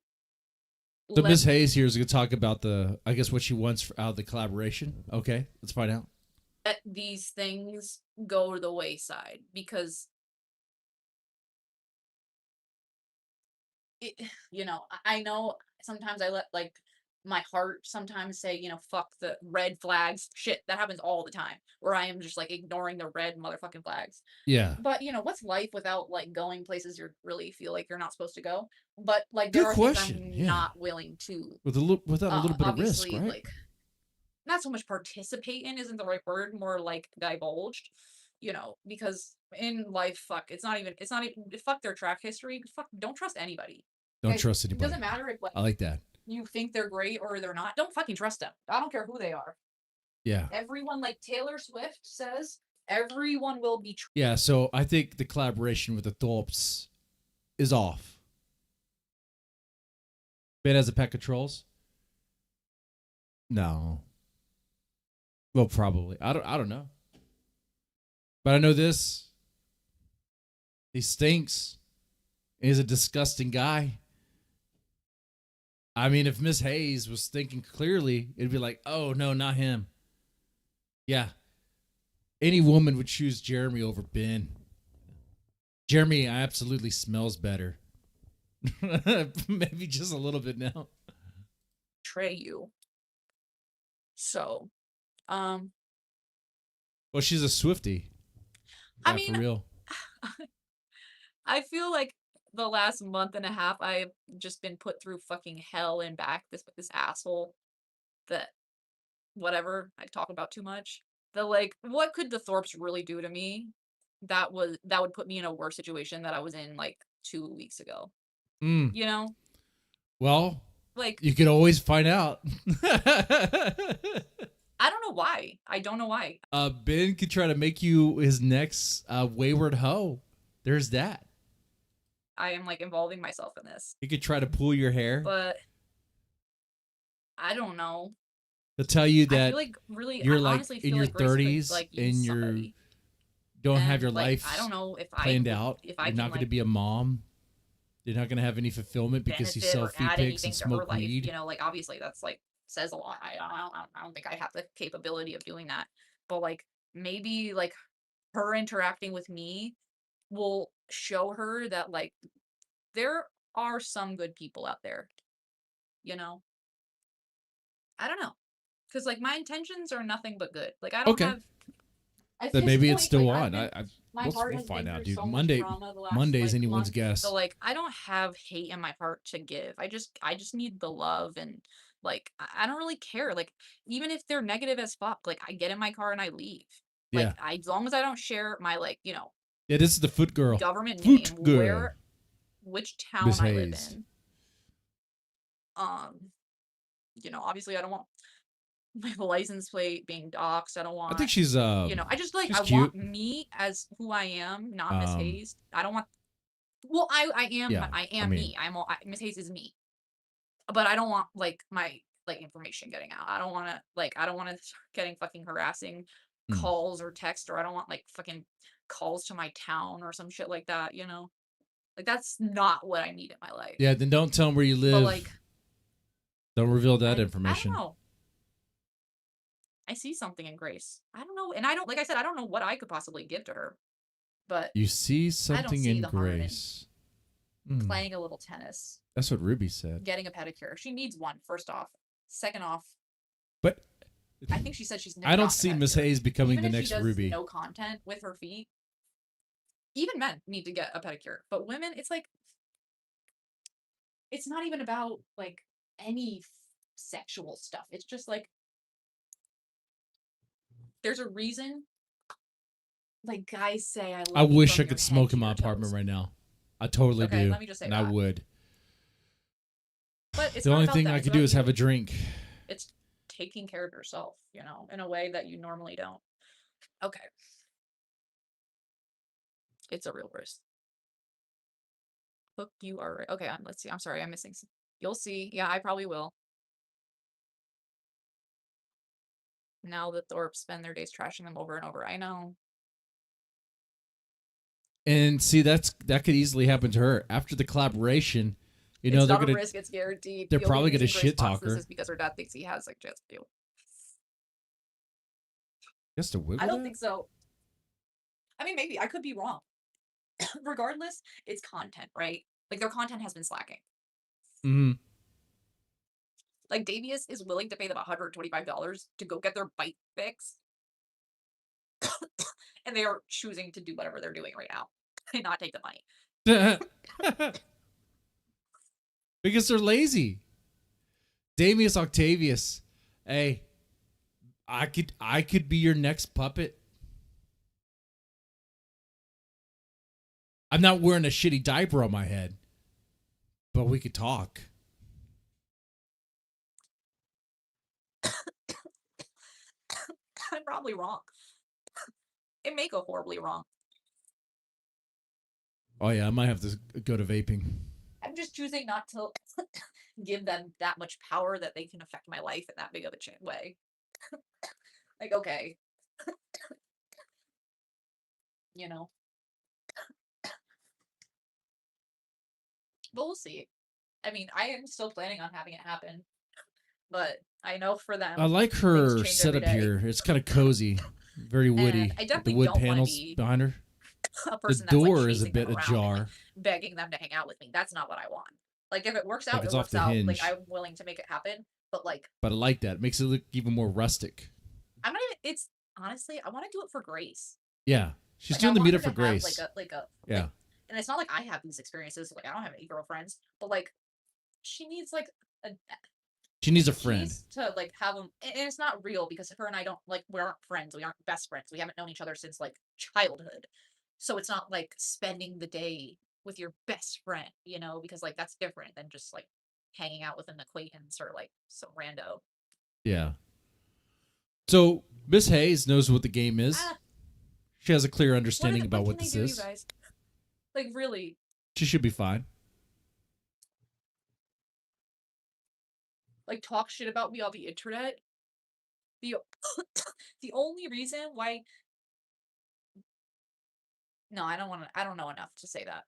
So Miss Hayes here is going to talk about I guess what she wants out of the collaboration. Okay, let's find out. Let these things go to the wayside because I know sometimes I let like my heart sometimes say, fuck the red flags. Shit, that happens all the time where I am just like ignoring the red motherfucking flags. Yeah. But what's life without like going places you really feel like you're not supposed to go? But like Good there are question. things I'm not willing to Without a little bit of risk, obviously, right? like not so much participate in isn't the right word, more like divulged, because in life, fuck fuck their track history. Fuck, don't trust anybody. Don't Guys, trust It anybody. doesn't matter if I like that. you think they're great or they're not. Don't fucking trust them. I don't care who they are. Yeah. Everyone, like Taylor Swift says, everyone will be. Yeah. So I think the collaboration with the Thorps is off. Ben has a pack of trolls. No. Well, probably. I don't know. But I know this. He stinks. He's a disgusting guy. I mean, if Miss Hayes was thinking clearly, it'd be like, oh, no, not him. Yeah. Any woman would choose Jeremy over Ben. Jeremy absolutely smells better. Maybe just a little bit now. Betray you. So, well, she's a Swiftie. I Yeah, mean, for real. I feel like the last month and a half I've just been put through fucking hell and back with this asshole that whatever I talk about too much. What could the Thorps really do to me that would put me in a worse situation that I was in like 2 weeks ago. Well, like you could always find out. I don't know why. Ben could try to make you his next wayward hoe. There's that. I am like involving myself in this. He could try to pull your hair. But I don't know. To tell you that I feel like really, you're I like honestly in feel your like Grace could, 30s like, and use you somebody. don't have And, your like, life I don't know if planned I out. if I You're can, not going to like, be a mom. You're not going to have any fulfillment because you benefit sell or feet add pics anything and to her smoke life. weed. Like obviously that's like says a lot. I don't think I have the capability of doing that. But like maybe like her interacting with me will show her that like there are some good people out there. I don't know. Because like my intentions are nothing but good. Like I don't Okay. have. At Then this maybe point, it's still like, on. my heart We'll has find been out, through dude. so much trauma the last, Monday's like, anyone's month. guess. So like I don't have hate in my heart to give. I just need the love and like I don't really care. Like even if they're negative as fuck, like I get in my car and I leave. Yeah. Like as long as I don't share my like Yeah, this is the foot girl. government Foot name, girl. which town Miss I live Hayes. in. Obviously I don't want my license plate being doxxed. I don't want. I think she's I just like she's I cute. want me as who I am, not Miss Hayes. I don't want. Well, I am. Yeah, I I am mean- me. Miss Hayes is me. But I don't want like my like information getting out. I don't want to getting fucking harassing Hmm. calls or text, or I don't want like fucking calls to my town or some shit like that. Like that's not what I need in my life. Yeah, then don't tell them where you live. But like don't reveal that I information. don't know. I see something in Grace. I don't know, and I don't like I said I don't know what I could possibly give to her. But You see I don't something see in the harm in it. Grace. playing a little tennis, That's what Ruby said. getting a pedicure. She needs one, first off. Second off, But I think she said she's never I don't gotten a see Miss pedicure. Hayes becoming Even the if next she does Ruby. no content with her feet, even men need to get a pedicure. But women, it's like, it's not even about like any sexual stuff. It's just like, there's a reason like guys say I love I you wish from I your could head smoke to in my your apartment toes. right now. I totally Okay, do. let me just say and that. I would. But it's The not only about thing that. I It's could do about is have you. a drink. It's taking care of yourself, you know, in a way that you normally don't. Okay. It's a real verse. Hook, you are right. Okay, let's see. I'm sorry, I'm missing some. You'll see. Yeah, I probably will. Now the Thorp spend their days trashing them over and over. I know. And see, that could easily happen to her after the collaboration. You know, It's they're not gonna. a risk, it's guaranteed. They're The only probably gonna reason Grace shit boxes talk her. is because her dad thinks he has like just you. Just to wiggle I don't that? think so. I mean, maybe I could be wrong. Regardless, it's content, right? Like their content has been slacking. Mm-hmm. Like Davius is willing to pay them $125 to go get their bite fixed, and they are choosing to do whatever they're doing right now and not take the money. Because they're lazy. Damius Octavius, hey, I could be your next puppet. I'm not wearing a shitty diaper on my head, but we could talk. I'm probably wrong. It may go horribly wrong. Oh yeah, I might have to go to vaping. I'm just choosing not to give them that much power that they can affect my life in that big of a way. Like, okay. You know. But we'll see. I mean, I am still planning on having it happen. But I know for them, I like things her change every setup day. here. It's kind of cozy, very woody. I With definitely the wood don't wanna panels be behind her. a The person that's like door is a chasing them bit around and, ajar. like, begging them to hang out with me. That's not what I want. Like, if it works Like out, it's it off works the out. Like, hinge. I'm willing to make it happen. But like, But I like that. It makes it look even more rustic. I'm not even. It's honestly, I want to do it for Grace. Yeah, she's Like, doing I the want her meetup to for have, Grace. yeah. And it's not like I have these experiences. Like, I don't have any girlfriends. But like, she needs like a. She needs a She friend. needs to like have them, and it's not real because her and I don't like. We aren't friends. We aren't best friends. We haven't known each other since like childhood. So it's not like spending the day with your best friend, you know, because like that's different than just like hanging out with an acquaintance or like some rando. Yeah. So Miss Hayes knows what the game is. She has a clear understanding about what What can this they do, is. you guys? Like really, She should be fine. like talk shit about me on the internet. The the only reason why. No, I don't want to. I don't know enough to say that.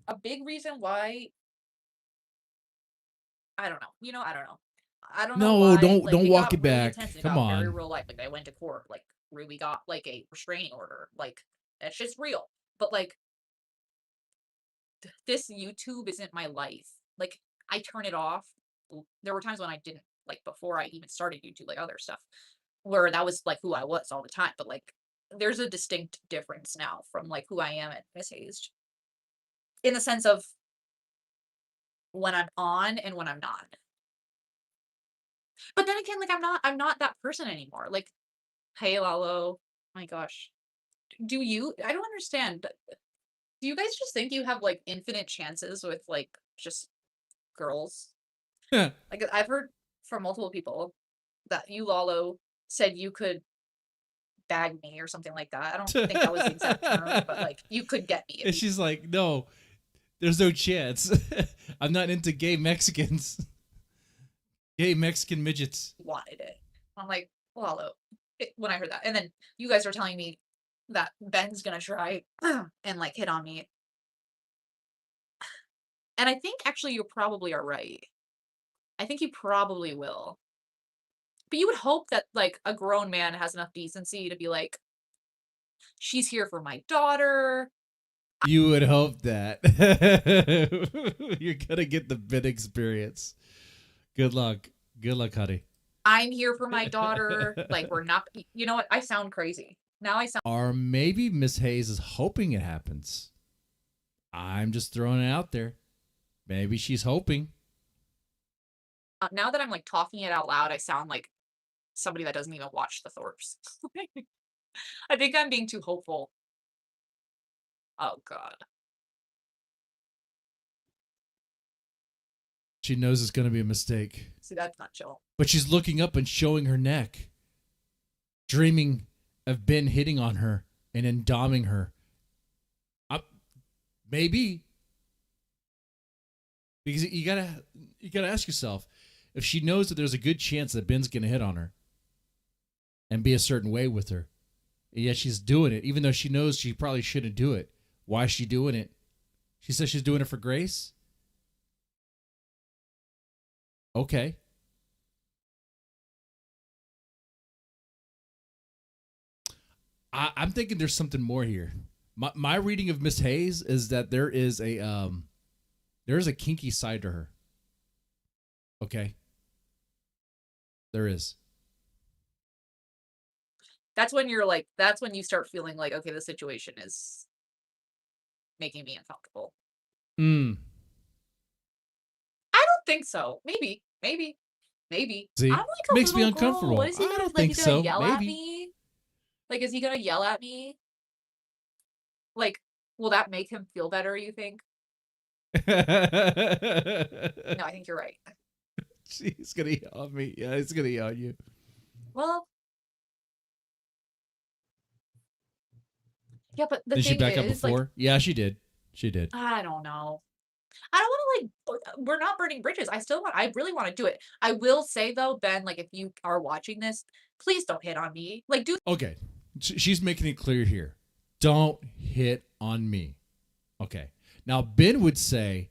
A big reason why. I don't know. You know, I don't know. I don't know No, why. don't Like, it walk got it really back. intense. It Come got very on. real life. Like, I went to court. Like, Ruby got like a restraining order. Like, that's just real. But like, this YouTube isn't my life. Like, I turn it off. There were times when I didn't, like, before I even started YouTube, like other stuff, where that was like who I was all the time. But like, there's a distinct difference now from like who I am at Miss Hayes, in the sense of when I'm on and when I'm not. But then again, like I'm not that person anymore. Like, hey Lalo, my gosh. Do you I don't understand. Do you guys just think you have like infinite chances with like just girls? Like I've heard from multiple people that you Lalo said you could bag me or something like that. I don't think that was the exact term, but like you could get me. And she's like, no, there's no chance. I'm not into gay Mexicans. Gay Mexican midgets. Wanted it. I'm like, Lalo, when I heard that. And then you guys are telling me that Ben's gonna try and like hit on me. And I think actually you probably are right. I think he probably will. But you would hope that like a grown man has enough decency to be like, she's here for my daughter. You would hope that. You're gonna get the bit experience. Good luck. Good luck, honey. I'm here for my daughter. Like, we're not. You know what? I sound crazy. Now I sound. Or maybe Miss Hayes is hoping it happens. I'm just throwing it out there. Maybe she's hoping. Now that I'm like talking it out loud, I sound like somebody that doesn't even watch the Thorps. I think I'm being too hopeful. Oh God. She knows it's going to be a mistake. See, that's not chill. But she's looking up and showing her neck, dreaming of Ben hitting on her and then doming her. Maybe. Because you gotta ask yourself, if she knows that there's a good chance that Ben's going to hit on her and be a certain way with her, and yet she's doing it, even though she knows she probably shouldn't do it. Why is she doing it? She says she's doing it for Grace? Okay. I'm thinking there's something more here. My reading of Miss Hayes is that there is a kinky side to her. Okay. There is. That's when you're like, that's when you start feeling like, okay, the situation is making me uncomfortable. I don't think so. Maybe. See, I'm like a makes me little uncomfortable. Girl. What is he I gonna, don't like, think he's gonna so. yell at Maybe. me? Like, is he gonna yell at me? Like, will that make him feel better, you think? No, I think you're right. He's gonna yell at me. Yeah, he's gonna yell at you. Well, yeah, but the Did she thing back up is, before? like, Yeah, she did. She did. I don't know. I don't want to, like, we're not burning bridges. I really want to do it. I will say though, Ben, like, if you are watching this, please don't hit on me. Like, do. Okay. She's making it clear here. Don't hit on me. Okay. Now Ben would say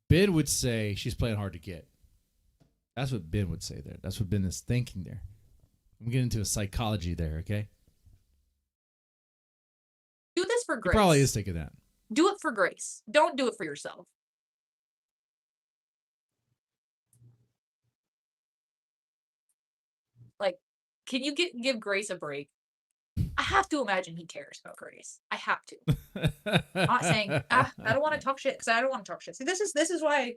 she's playing hard to get. That's what Ben would say there. That's what Ben is thinking there. I'm getting into a psychology there, okay? Do this for He Grace. probably is thinking that. Do it for Grace. Don't do it for yourself. Like, can you give Grace a break? I have to imagine he cares about Grace. I have to. I'm not saying I don't want to talk shit because I don't want to talk shit. See, this is why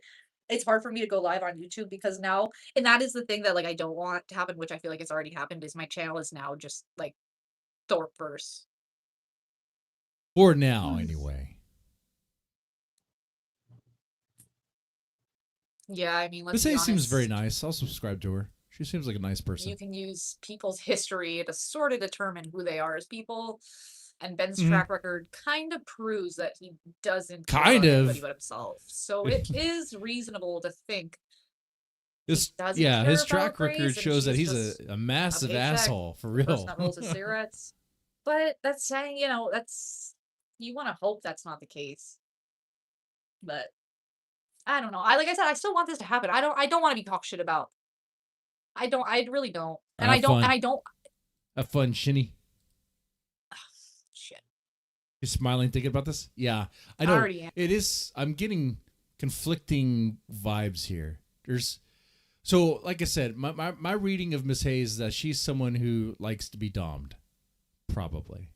it's hard for me to go live on YouTube, because now, and that is the thing that, like, I don't want to happen, which I feel like it's already happened, is my channel is now just like Thorpverse. For now, anyway. Yeah, I mean, let's Miss be Hayes seems honest. very nice. I'll subscribe to her. She seems like a nice person. You can use people's history to sort of determine who they are as people, and Ben's Mhm. track record kind of proves that he doesn't care Kind about of. anybody but himself. So it is reasonable to think His doesn't care his about track Grace, record and shows that she's he's just a massive paycheck, asshole for the person real. that rolls his cigarettes. But that's saying, that's, you want to hope that's not the case. But I don't know. Like I said, I still want this to happen. I don't want to be talked shit about. I really don't. And Have fun. I don't. Have fun, Shinny. Shit. You're smiling thinking about this? Yeah. I I know. already am. It is. I'm getting conflicting vibes here. So, like I said, my reading of Miss Hayes is that she's someone who likes to be dommed. Probably.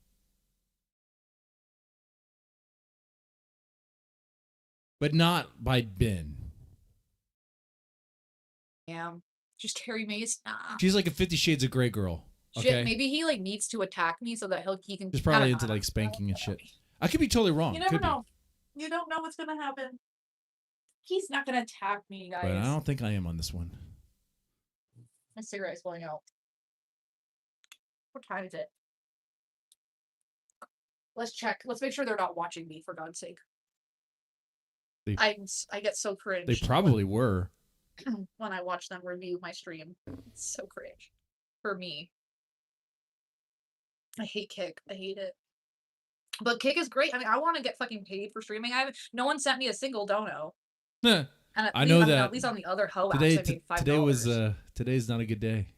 But not by Ben. Yeah. Just Terry Mays. Nah. She's like a 50 Shades of Grey girl. Shit, Okay? maybe he like needs to attack me so that he can. She's I probably don't into know. like spanking and shit. I could be totally wrong. You never Could be. know. You don't know what's gonna happen. He's not gonna attack me, guys. But I don't think I am on this one. My cigarette is going out. What time is it? Let's check. Let's make sure they're not watching me, for God's sake. I get so cringe. They probably were. when I watch them review my stream. It's so cringe. For me. I hate Kick. I hate it. But Kick is great. I mean, I want to get fucking paid for streaming. No one sent me a single dono. Huh. And I know that. At least on the other hoe apps, Today, I made $5. today's not a good day.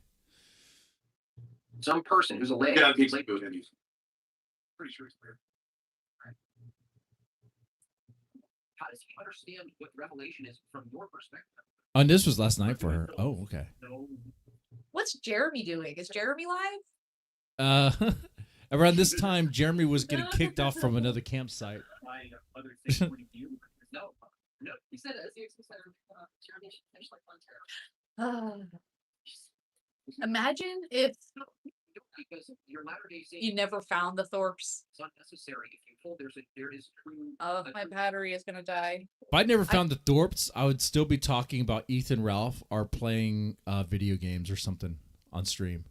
Some person who's a lady. Yeah, he's like pretty sure it's there. How does he understand what revelation is from your perspective? And this was last night for her. Oh, okay. What's Jeremy doing? Is Jeremy live? Around this time, Jeremy was getting kicked off from another campsite. No, he said Jeremy should finish like Montero. Imagine if Because your Latter-day Saint you never found the Thorps. it's unnecessary if you told there is true. Oh, my battery is gonna die. If I'd never found the Thorps, I would still be talking about Ethan Ralph or playing video games or something on stream.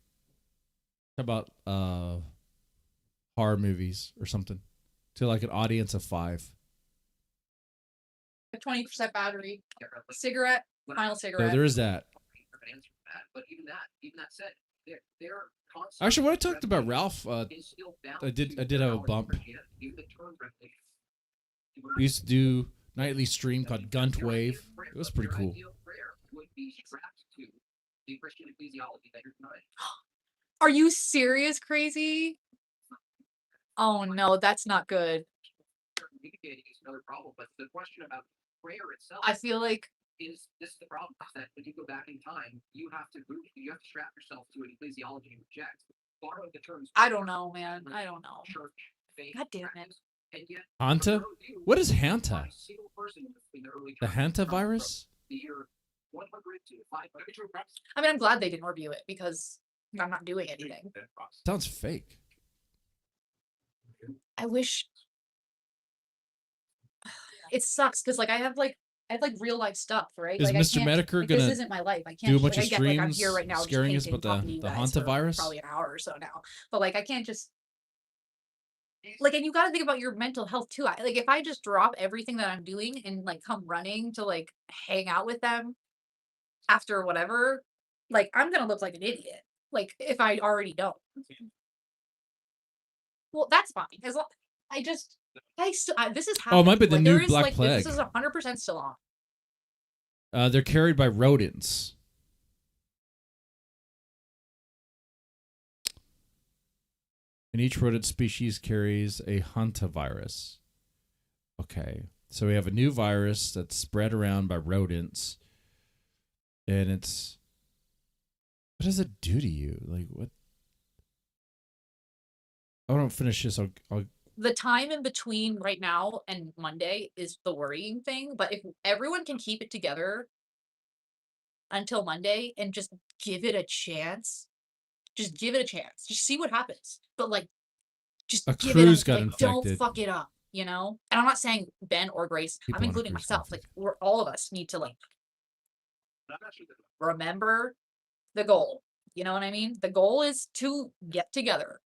How about horror movies or something to like an audience of 5. 20% battery. Cigarette. Final So cigarette. there is that. But even that said, they're Actually, when I talked about Ralph, I did have a bump. We used to do nightly stream called Gunt Wave. It was pretty cool. Are you serious, crazy? Oh no, that's not good. I feel like is this the problem that when you go back in time, you have to strap yourself to an ecclesiology and reject borrowing the terms. I don't know, man. I don't know. Church, faith, God damn it. and yet Hanta? What is Hanta? single person in the early The Hanta virus? the year 100 to 500. I mean, I'm glad they didn't review it because I'm not doing anything. Sounds fake. I wish it sucks because like I have real life stuff, right? Is like, Mr. I can't, Medicare like, gonna this isn't my life. I can't do a bunch like, of I get, like, I'm streams here right now just scaring us painting, about talking to you the guys Hanta for virus? probably an hour or so now. But like I can't just like, and you got to think about your mental health too. Like if I just drop everything that I'm doing and like come running to like hang out with them after whatever, like I'm gonna look like an idiot. Like if I already don't. Well, that's fine. As long this is happening. Oh, it might be the like, new there is, Black like, Plague. This is 100% still on. They're carried by rodents. And each rodent species carries a hantavirus. Okay. So we have a new virus that's spread around by rodents. And it's... What does it do to you? Like, what? I don't finish this. I'll The time in between right now and Monday is the worrying thing. But if everyone can keep it together until Monday and just give it a chance, just give it a chance. Just see what happens. But like, just A give crew's it got like, don't infected. fuck it up, you know? And I'm not saying Ben or Grace. People I'm on a including cruise myself. Like, all of us need to like remember the goal. You know what I mean? The goal is to get together.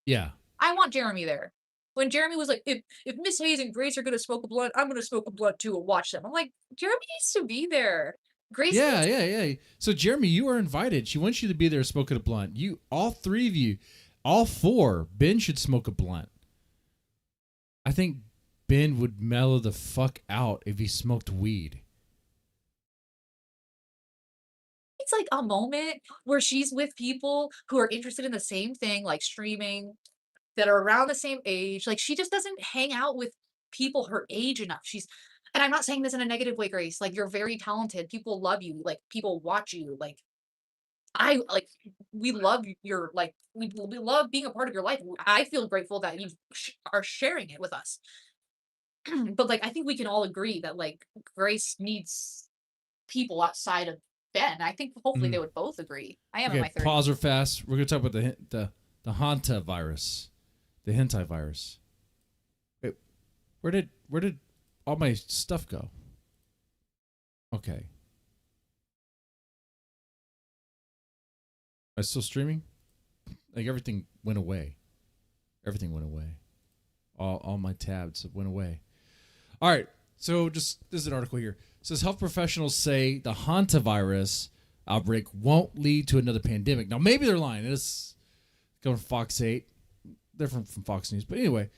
Yeah. I want Jeremy there. When Jeremy was like, if Miss Hayes and Grace are gonna smoke a blunt, I'm gonna smoke a blunt too and watch them. I'm like, Jeremy needs to be there. Grace Yeah, needs- yeah. So, Jeremy, you are invited. She wants you to be there smoking a blunt. You, all 3 of you, all 4, Ben should smoke a blunt. I think Ben would mellow the fuck out if he smoked weed. It's like a moment where she's with people who are interested in the same thing, like streaming, that are around the same age. Like she just doesn't hang out with people her age enough. And I'm not saying this in a negative way, Grace. Like you're very talented. People love you. Like people watch you. Like we love your like we love being a part of your life. I feel grateful that you are sharing it with us. But like I think we can all agree that like Grace needs people outside of Ben. I think hopefully they would both agree. I am in my 30s. Pause real fast. We're gonna talk about the Hanta virus, the hentai virus. Wait, where did all my stuff go? Okay. Am I still streaming? Like everything went away. Everything went away. All my tabs went away. All right. So this is an article here. It says health professionals say the Hanta virus outbreak won't lead to another pandemic. Now maybe they're lying. It's going from Fox 8. They're from Fox News. But anyway,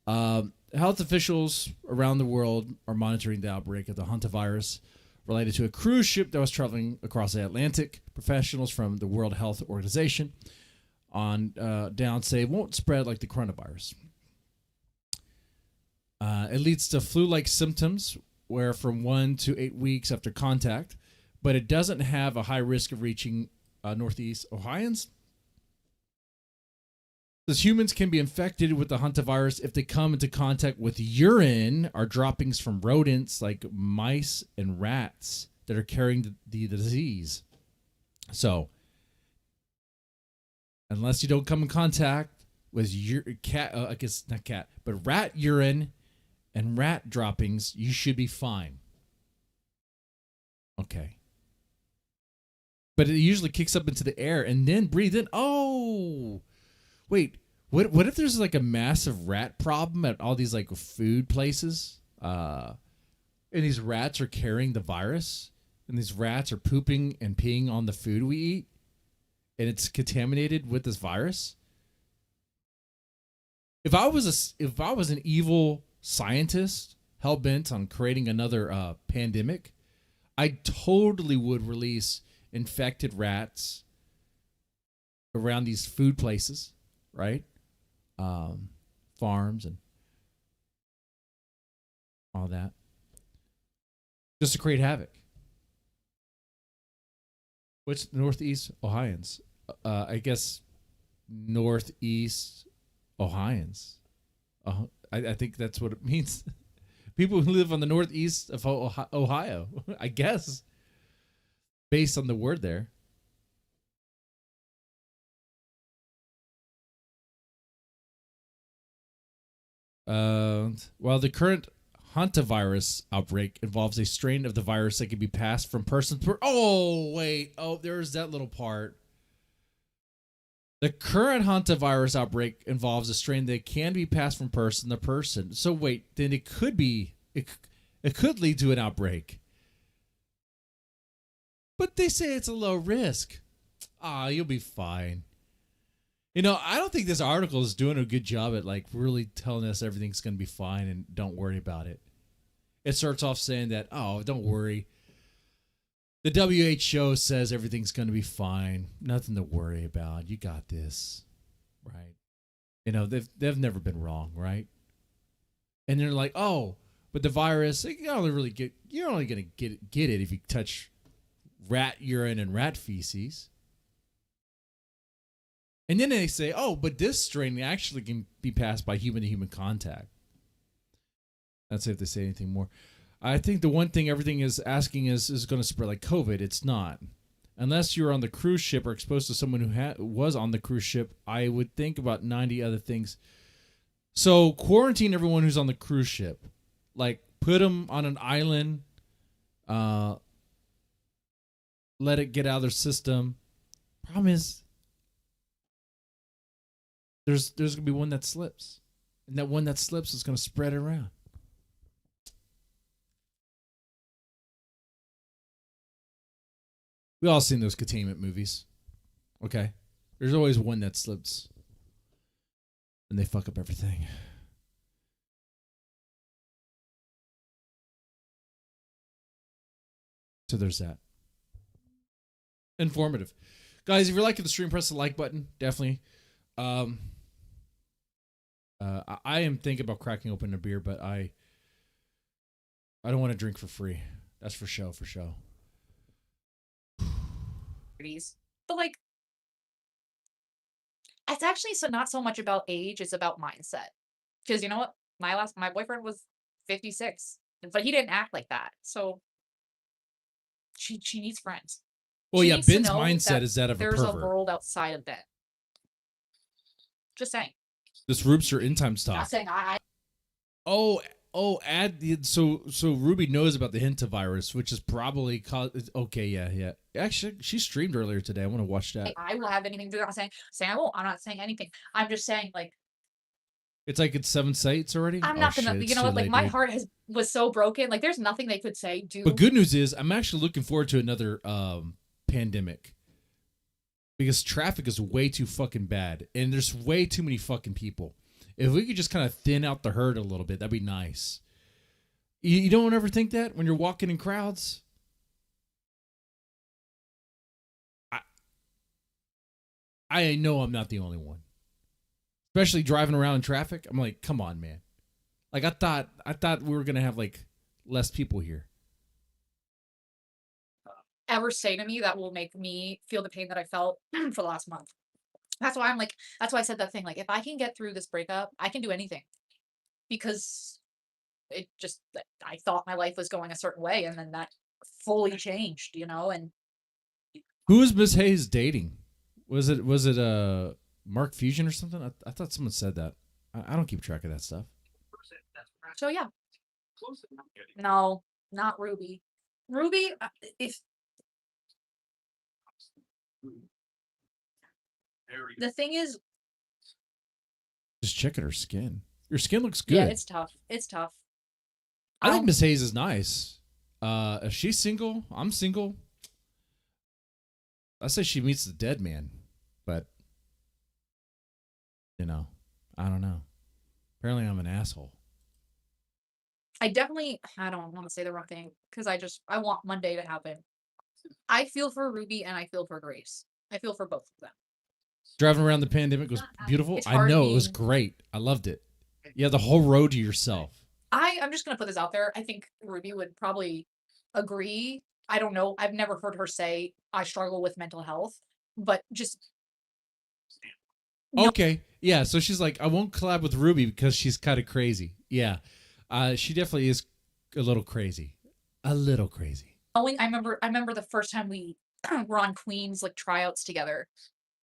health officials around the world are monitoring the outbreak of the Hanta virus related to a cruise ship that was traveling across the Atlantic. Professionals from the World Health Organization on down say it won't spread like the coronavirus. It leads to flu-like symptoms, where from 1 to 8 weeks after contact, but it doesn't have a high risk of reaching Northeast Ohioans. Thus, humans can be infected with the hantavirus if they come into contact with urine or droppings from rodents like mice and rats that are carrying the disease. So, unless you don't come in contact with I guess not cat, but rat urine and rat droppings, you should be fine. Okay. But it usually kicks up into the air and then breathe in. Oh, wait. What if there's like a massive rat problem at all these like food places? And these rats are carrying the virus, and these rats are pooping and peeing on the food we eat, and it's contaminated with this virus. If I was an evil scientist hell bent on creating another pandemic, I totally would release infected rats around these food places, right? Farms and all that, just to create havoc. What's Northeast Ohioans? I guess Northeast Ohioans. I think that's what it means. People who live on the northeast of Ohio, I guess, based on the word there. While the current hantavirus outbreak involves a strain of the virus that can be passed from person to there's that little part. The current hantavirus outbreak involves a strain that can be passed from person to person. So wait, then it could lead to an outbreak. But they say it's a low risk. You'll be fine. You know, I don't think this article is doing a good job at like really telling us everything's going to be fine and don't worry about it. It starts off saying that, don't worry. The WHO says everything's going to be fine. Nothing to worry about. You got this. Right? You know, they've never been wrong, right? And they're like, but the virus, you're only going to get it if you touch rat urine and rat feces. And then they say, but this strain actually can be passed by human-to-human contact. Let's see if they say anything more. I think the one thing everything is asking is going to spread like COVID. It's not. Unless you're on the cruise ship or exposed to someone who was on the cruise ship, I would think about 90 other things. So quarantine everyone who's on the cruise ship. Like, put them on an island. Let it get out of their system. Problem is, there's going to be one that slips. And that one that slips is going to spread it around. We all seen those containment movies. Okay? There's always one that slips. And they fuck up everything. So there's that. Informative. Guys, if you're liking the stream, press the like button. Definitely. I am thinking about cracking open a beer, but I don't want to drink for free. That's for show. But like, it's actually not so much about age, it's about mindset. Because you know what? My boyfriend was 56, but he didn't act like that. So she needs friends. Well, She yeah, needs to Ben's know mindset is that of a there's a pervert. world outside of Ben. Just saying. This Rubster in time Not stop. saying I So Ruby knows about the Hanta virus, which is probably okay. Yeah. Actually, she streamed earlier today. I want to watch that. I will have anything to do. I'm not saying I won't. I'm not saying anything. I'm just saying like It's like it's 7 sites already. I'm not gonna. Shit, You know what? Like late, my dude. heart was so broken. Like there's nothing they could say. But good news is, I'm actually looking forward to another pandemic because traffic is way too fucking bad, and there's way too many fucking people. If we could just kind of thin out the herd a little bit, that'd be nice. You don't ever think that when you're walking in crowds? I know I'm not the only one. Especially driving around in traffic. I'm like, come on, man. Like I thought we were gonna have like less people here. Ever say to me that will make me feel the pain that I felt for the last month. That's why I said that thing. Like, if I can get through this breakup, I can do anything. Because I thought my life was going a certain way, and then that fully changed, and Who is Miss Hayes dating? Was it Mark Fusion or something? I thought someone said that. I don't keep track of that stuff. so yeah. No, not Ruby. Ruby, if the thing is, Just checking her skin. Your skin looks good. yeah, it's tough. It's tough. I think Miss Hayes is nice. If she's single, I'm single. I say she meets the dead man, but I don't know. Apparently, I'm an asshole. I don't want to say the wrong thing because I want Monday to happen. I feel for Ruby and I feel for Grace. I feel for both of them. Driving around the pandemic was beautiful. It's I hard know it was being- great. I loved it. You had the whole road to yourself. I'm just gonna put this out there. I think Ruby would probably agree. I don't know. I've never heard her say I struggle with mental health, but just Okay. Yeah. So she's like, I won't collab with Ruby because she's kind of crazy. Yeah. She definitely is a little crazy. A little crazy. I remember the first time we were on Queen's like tryouts together,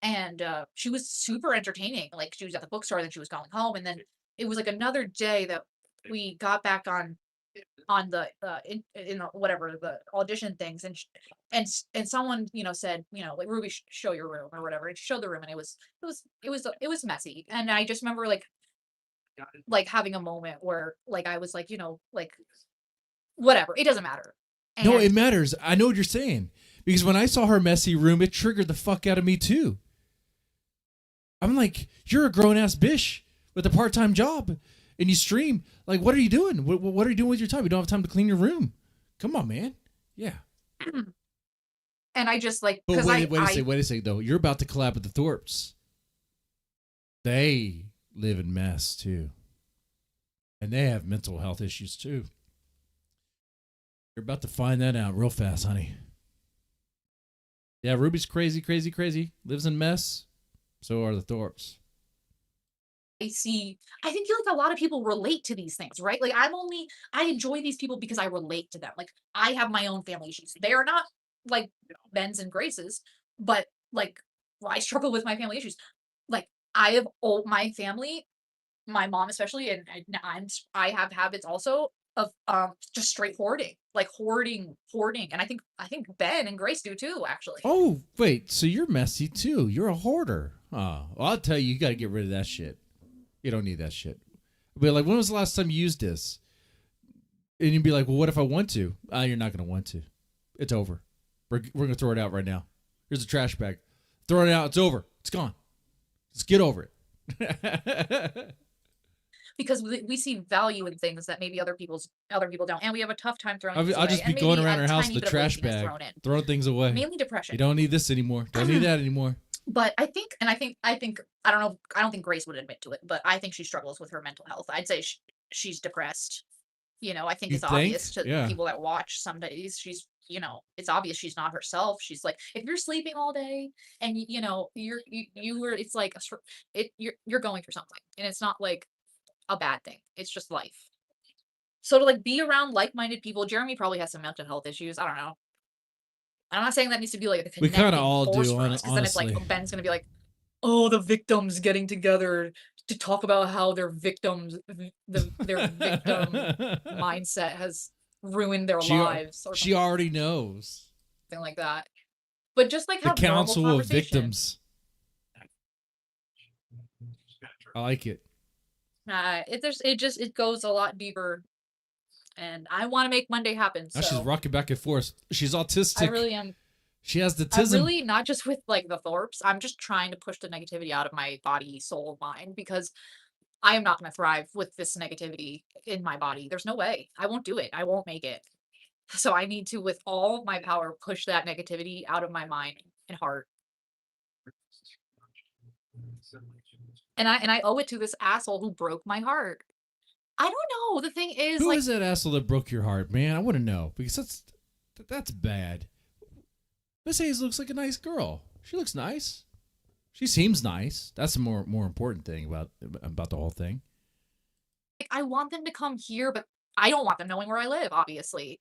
and she was super entertaining. Like she was at the bookstore, then she was going home, and then it was like another day that we got back on the in whatever the audition things, and someone said like Ruby, show your room or whatever, and she showed the room, and it was messy, and I just remember like having a moment where like I was like like whatever, it doesn't matter. No, it matters. I know what you're saying. Because when I saw her messy room, it triggered the fuck out of me too. I'm like, you're a grown-ass bitch with a part-time job and you stream. Like, what are you doing? What are you doing with your time? You don't have time to clean your room. Come on, man. Yeah. And I just like, But because wait a second, though. You're about to collab with the Thorps. They live in mess too. And they have mental health issues too. You're about to find that out real fast, honey. Yeah, Ruby's crazy, crazy, crazy. Lives in mess. So are the Thorps. I think like a lot of people relate to these things, right? Like I enjoy these people because I relate to them. Like I have my own family issues. They are not like Ben's and Grace's, but like I struggle with my family issues. Like I have my family, my mom especially, and I have habits also of just straight hoarding, like hoarding, and I think Ben and Grace do too, actually. Oh, wait, so you're messy too. You're a hoarder. Oh, well, I'll tell you got to get rid of that shit. You don't need that shit. But like, when was the last time you used this? And you'd be like, well, what if I want to? You're not going to want to. It's over. We're going to throw it out right now. Here's a trash bag. Throw it out. It's over. It's gone. Just get over it. Because we see value in things that maybe other people don't, and we have a tough time throwing things away. I'll just be going around our house with the trash bag, throwing things away. Mainly depression. You don't need this anymore. Don't need that anymore. But I think I don't know. I don't think Grace would admit to it, but I think she struggles with her mental health. I'd say she's depressed. I think it's obvious to people that watch some days. She's, it's obvious she's not herself. She's like, if you're sleeping all day and it's like you're going through something, and it's not like a bad thing. It's just life. So to like be around like-minded people, Jeremy probably has some mental health issues. I don't know. I'm not saying that needs to be like a we kind of all do, because then it's like Ben's gonna be like, oh, the victims getting together to talk about how their victim mindset has ruined their lives. Or she already knows. Something like that. But just like the have council of victims. I like it. It goes a lot deeper, and I want to make Monday happen. So. Now she's rocking back and forth. She's autistic. I really am. She has the I'm really not just with like the Thorps. I'm just trying to push the negativity out of my body, soul, mind, because I am not going to thrive with this negativity in my body. There's no way. I won't do it. I won't make it. So I need to, with all my power, push that negativity out of my mind and heart. And I owe it to this asshole who broke my heart. I don't know. The thing is, Who like, is that asshole that broke your heart, man? I want to know because that's bad. Miss Hayes looks like a nice girl. She looks nice. She seems nice. That's the more important thing about the whole thing. I want them to come here, but I don't want them knowing where I live, obviously.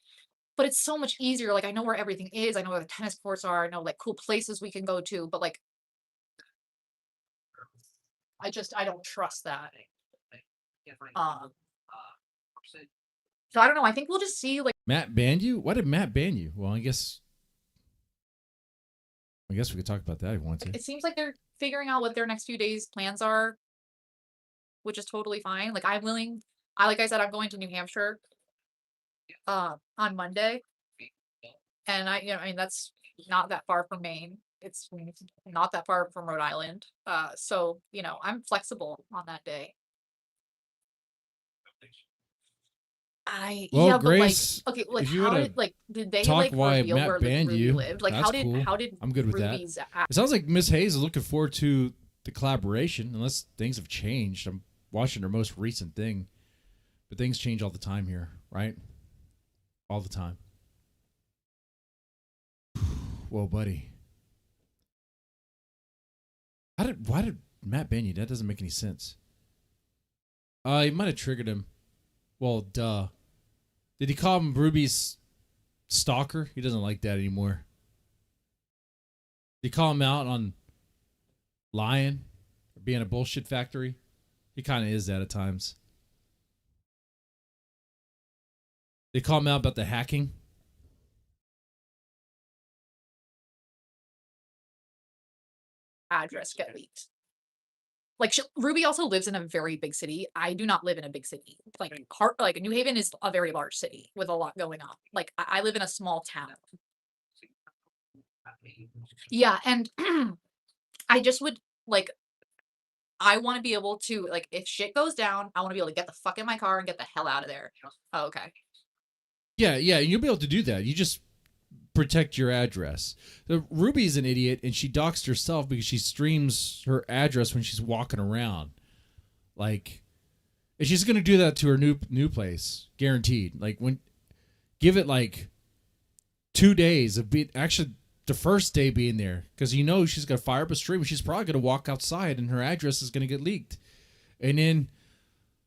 But it's so much easier. Like, I know where everything is. I know where the tennis courts are. I know, like, cool places we can go to. But, like, I don't trust that. So I don't know. I think we'll just see, like, Matt banned you? Why did Matt ban you? Well, I guess we could talk about that if you want to. it seems like they're figuring out what their next few days' plans are, which is totally fine. Like, I'm willing. Like I said, I'm going to New Hampshire on Monday. And I mean, that's not that far from Maine. It's not that far from Rhode Island. So, I'm flexible on that day. Well, Yeah, Grace, but like, okay, like, if you how wanna did, like, did they talk like why reveal Matt where banned Ruby you, lived? Like, that's cool. how did I'm good with Ruby's that. It sounds like Miss Hayes is looking forward to the collaboration, unless things have changed. I'm watching her most recent thing, but things change all the time here, right? All the time. Whoa, buddy. Why did Matt ban you? That doesn't make any sense. He might have triggered him. Well, duh. Did he call him Ruby's stalker? He doesn't like that anymore. Did he call him out on lying or being a bullshit factory? He kind of is that at times. They call him out about the hacking. address get leaked? Like, Ruby also lives in a very big city. I do not live in a big city. Like New Haven is a very large city with a lot going on. Like, I live in a small town. Yeah, and I just would, like, I want to be able to, like, if shit goes down, I want to be able to get the fuck in my car and get the hell out of there. Oh, okay. Yeah, you'll be able to do that. You just protect your address. Ruby's an idiot, and she doxed herself because she streams her address when she's walking around. Like, and she's gonna do that to her new place, guaranteed. Like, give it like 2 days of actually the first day being there, because she's gonna fire up a stream. She's probably gonna walk outside, and her address is gonna get leaked, and then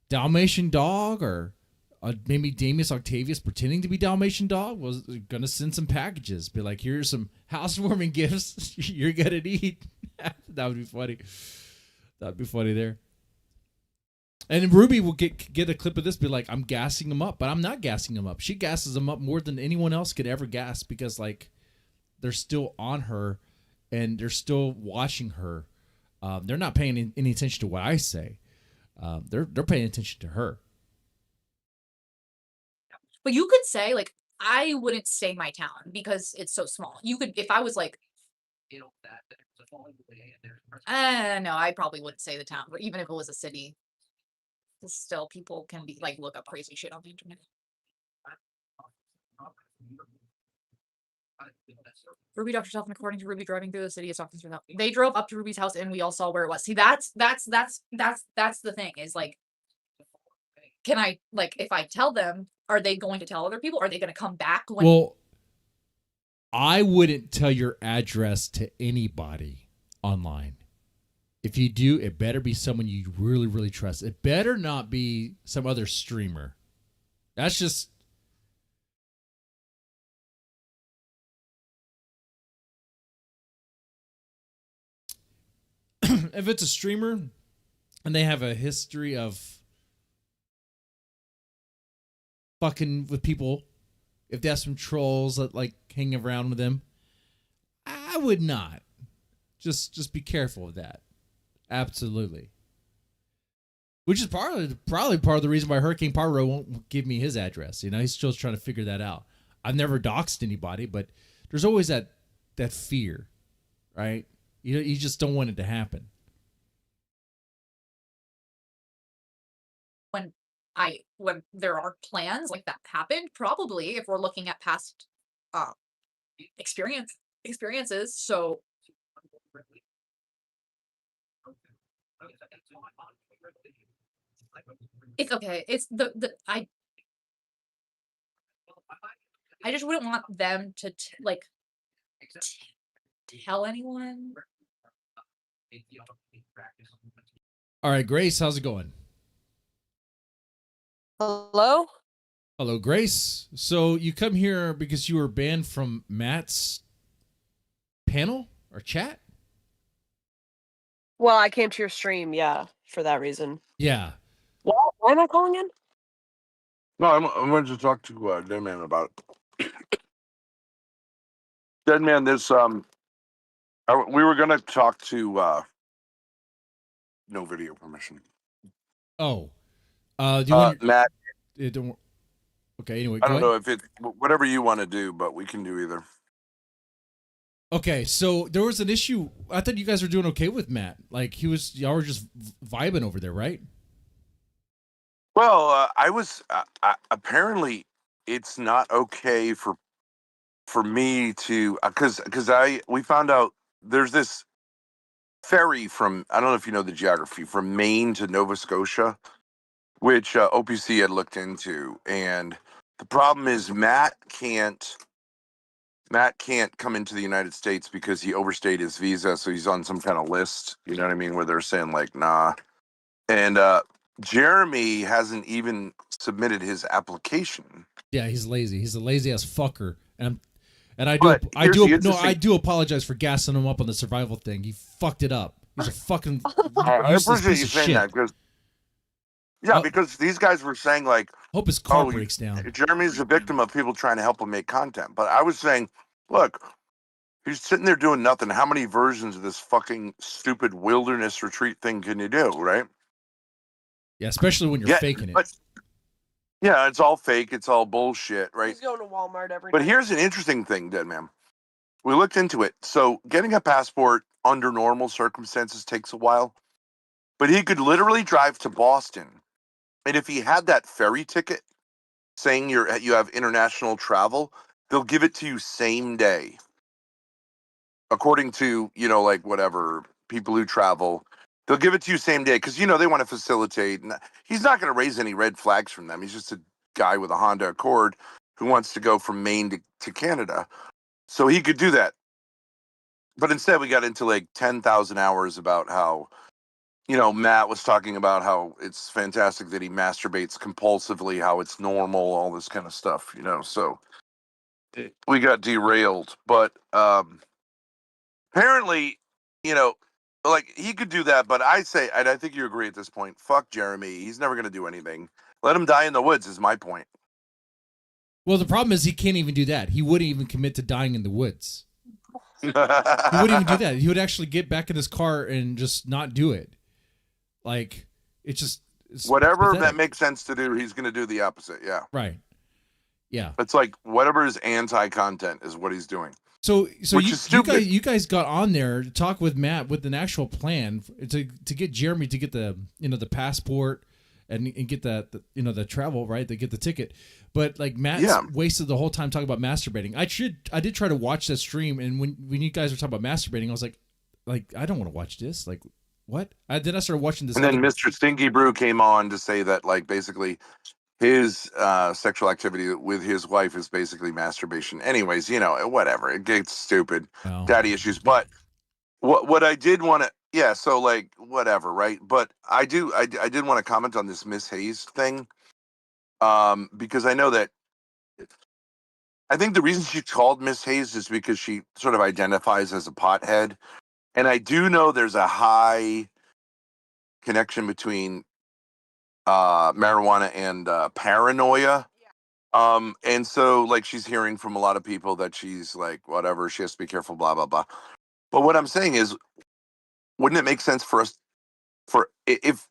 Dalmatian Dog or maybe Damius Octavius pretending to be Dalmatian Dog was gonna send some packages. Be like, here's some housewarming gifts you're gonna need. That would be funny. That'd be funny there. And Ruby will get a clip of this, be like, I'm gassing him up, but I'm not gassing him up. She gasses him up more than anyone else could ever gas, because like they're still on her and they're still watching her. They're not paying any attention to what I say. They're paying attention to her. But you could say, like, I wouldn't say my town because it's so small. You could, if I was like, no, I probably wouldn't say the town, but even if it was a city, still people can be like, look up crazy shit on the internet. Ruby docked herself, and according to Ruby, driving through the city is talking through that. They drove up to Ruby's house, and we all saw where it was. See, that's the thing, is like, can I, like, if I tell them, are they going to tell other people? Are they going to come back when? Well, I wouldn't tell your address to anybody online. If you do, it better be someone you really, really trust. It better not be some other streamer. That's just. If it's a streamer and they have a history of fucking with people, if they have some trolls that like hang around with them, I would not. Just be careful of that. Absolutely. Which is probably part of the reason why Hurricane Pyro won't give me his address. He's still trying to figure that out. I've never doxed anybody, but there's always that fear, right? You just don't want it to happen. When there are plans like that happened, probably, if we're looking at past experiences. So It's okay. It's I just wouldn't want them to tell anyone. All right, Grace, how's it going? Hello? Hello, Grace. So you come here because you were banned from Matt's panel or chat? Well, I came to your stream, yeah, for that reason. Yeah. Why am I calling in? No, I wanted to talk to Dead Man about it. Dead Man, we were gonna talk to no video permission. Oh. Do you want Matt? Don't. Okay. Anyway, I go don't ahead. know if it whatever you want to do, but we can do either. Okay, so there was an issue. I thought you guys were doing okay with Matt. Like y'all were just vibing over there, right? Well, I was apparently it's not okay for me to because we found out there's this ferry from, I don't know if you know the geography, from Maine to Nova Scotia, which OPC had looked into, and the problem is Matt can't come into the United States because he overstayed his visa, so he's on some kind of list, you know what I mean, where they're saying like nah. And Jeremy hasn't even submitted his application. Yeah, he's lazy. He's a lazy ass fucker, and I do apologize for gassing him up on the survival thing. He fucked it up. He's a fucking I useless appreciate piece you of saying shit. that because these guys were saying like, hope his car breaks down. Jeremy's a victim of people trying to help him make content. But I was saying, look, he's sitting there doing nothing. How many versions of this fucking stupid wilderness retreat thing can you do, right? Yeah, especially when you're faking it. But, yeah, it's all fake. It's all bullshit, right? He's going to Walmart every But day. here's an interesting thing, Dead Man. We looked into it. So getting a passport under normal circumstances takes a while. But he could literally drive to Boston. And if he had that ferry ticket saying you have international travel, they'll give it to you same day. According to, like whatever, people who travel, they'll give it to you same day because, they want to facilitate. And he's not going to raise any red flags from them. He's just a guy with a Honda Accord who wants to go from Maine to Canada. So he could do that. But instead, we got into like 10,000 hours about how, Matt was talking about how it's fantastic that he masturbates compulsively, how it's normal, all this kind of stuff, So we got derailed. But apparently, like he could do that. But I say, and I think you agree at this point, fuck Jeremy. He's never going to do anything. Let him die in the woods is my point. Well, the problem is he can't even do that. He wouldn't even commit to dying in the woods. He wouldn't even do that. He would actually get back in his car and just not do it. Like, it's whatever pathetic. that makes sense to do, he's going to do the opposite. Yeah. Right. Yeah. It's like whatever is anti-content is what he's doing. So Which is stupid. you guys got on there to talk with Matt with an actual plan to get Jeremy to get the the passport and get the travel, right? They get the ticket. But like Matt's wasted the whole time talking about masturbating. I did try to watch that stream, and when you guys were talking about masturbating, I was like I don't want to watch this. Like what? Then I started watching this. And then Mr. Stinky Brew came on to say that like basically his sexual activity with his wife is basically masturbation. Anyways, whatever. It gets stupid. Daddy issues. But what I did want to, so like whatever, right? But I did want to comment on this Miss Hayes thing. Because I know that I think the reason she's called Miss Hayes is because she sort of identifies as a pothead. And I do know there's a high connection between marijuana and paranoia. And so like she's hearing from a lot of people that she's like, whatever, she has to be careful, blah, blah, blah. But what I'm saying is, wouldn't it make sense for us if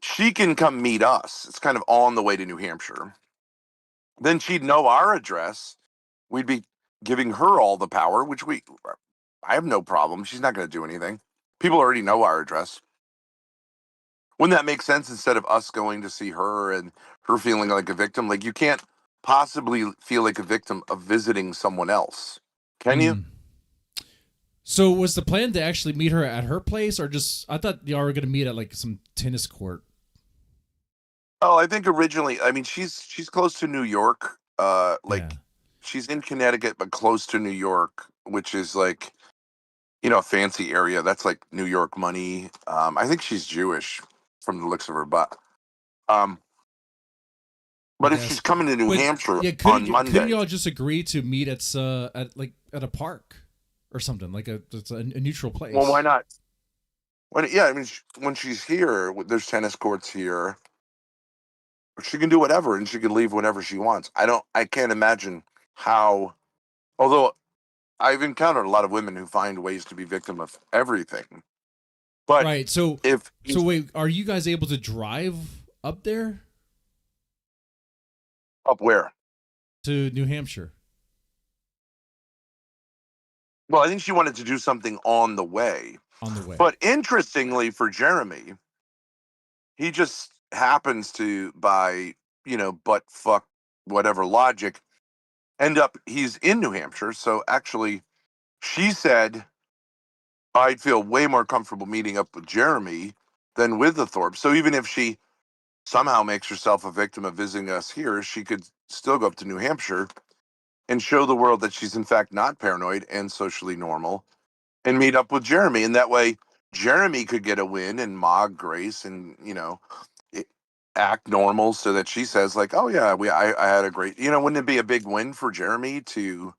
she can come meet us, it's kind of on the way to New Hampshire, then she'd know our address. We'd be giving her all the power, which I have no problem. She's not going to do anything. People already know our address. Wouldn't that make sense instead of us going to see her and her feeling like a victim? Like you can't possibly feel like a victim of visiting someone else. Can you? So was the plan to actually meet her at her place, or just I thought y'all were going to meet at like some tennis court? Oh, I think originally, I mean, she's close to New York. She's in Connecticut, but close to New York, which is like, a fancy area. That's like New York money. I think she's Jewish from the looks of her, but if she's coming to New Hampshire on Monday, couldn't y'all just agree to meet at a park or something, like it's a neutral place? well, why not? I mean, when she's here, there's tennis courts here. She can do whatever, and she can leave whenever she wants. I can't imagine how. Although I've encountered a lot of women who find ways to be victim of everything. But right, so wait, are you guys able to drive up there? Up where? To New Hampshire. Well, I think she wanted to do something on the way. But interestingly for Jeremy, he just happens to, by, butt fuck whatever logic, he's in New Hampshire. So actually, she said, I'd feel way more comfortable meeting up with Jeremy than with the Thorp. So even if she somehow makes herself a victim of visiting us here, she could still go up to New Hampshire and show the world that she's in fact not paranoid and socially normal and meet up with Jeremy. And that way Jeremy could get a win and mock Grace and, act normal so that she says like, oh yeah, I had a great, wouldn't it be a big win for Jeremy to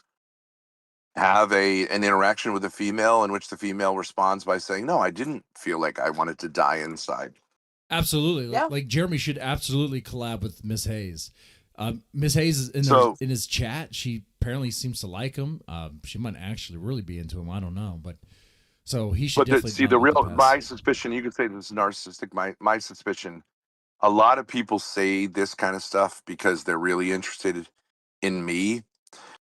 have an interaction with a female in which the female responds by saying, no, I didn't feel like I wanted to die inside. Absolutely. Yeah. Like Jeremy should absolutely collab with Miss Hayes. Miss Hayes is in his chat. She apparently seems to like him. She might actually really be into him. I don't know, but so he should definitely. My suspicion, you could say this is narcissistic. My suspicion, a lot of people say this kind of stuff because they're really interested in me.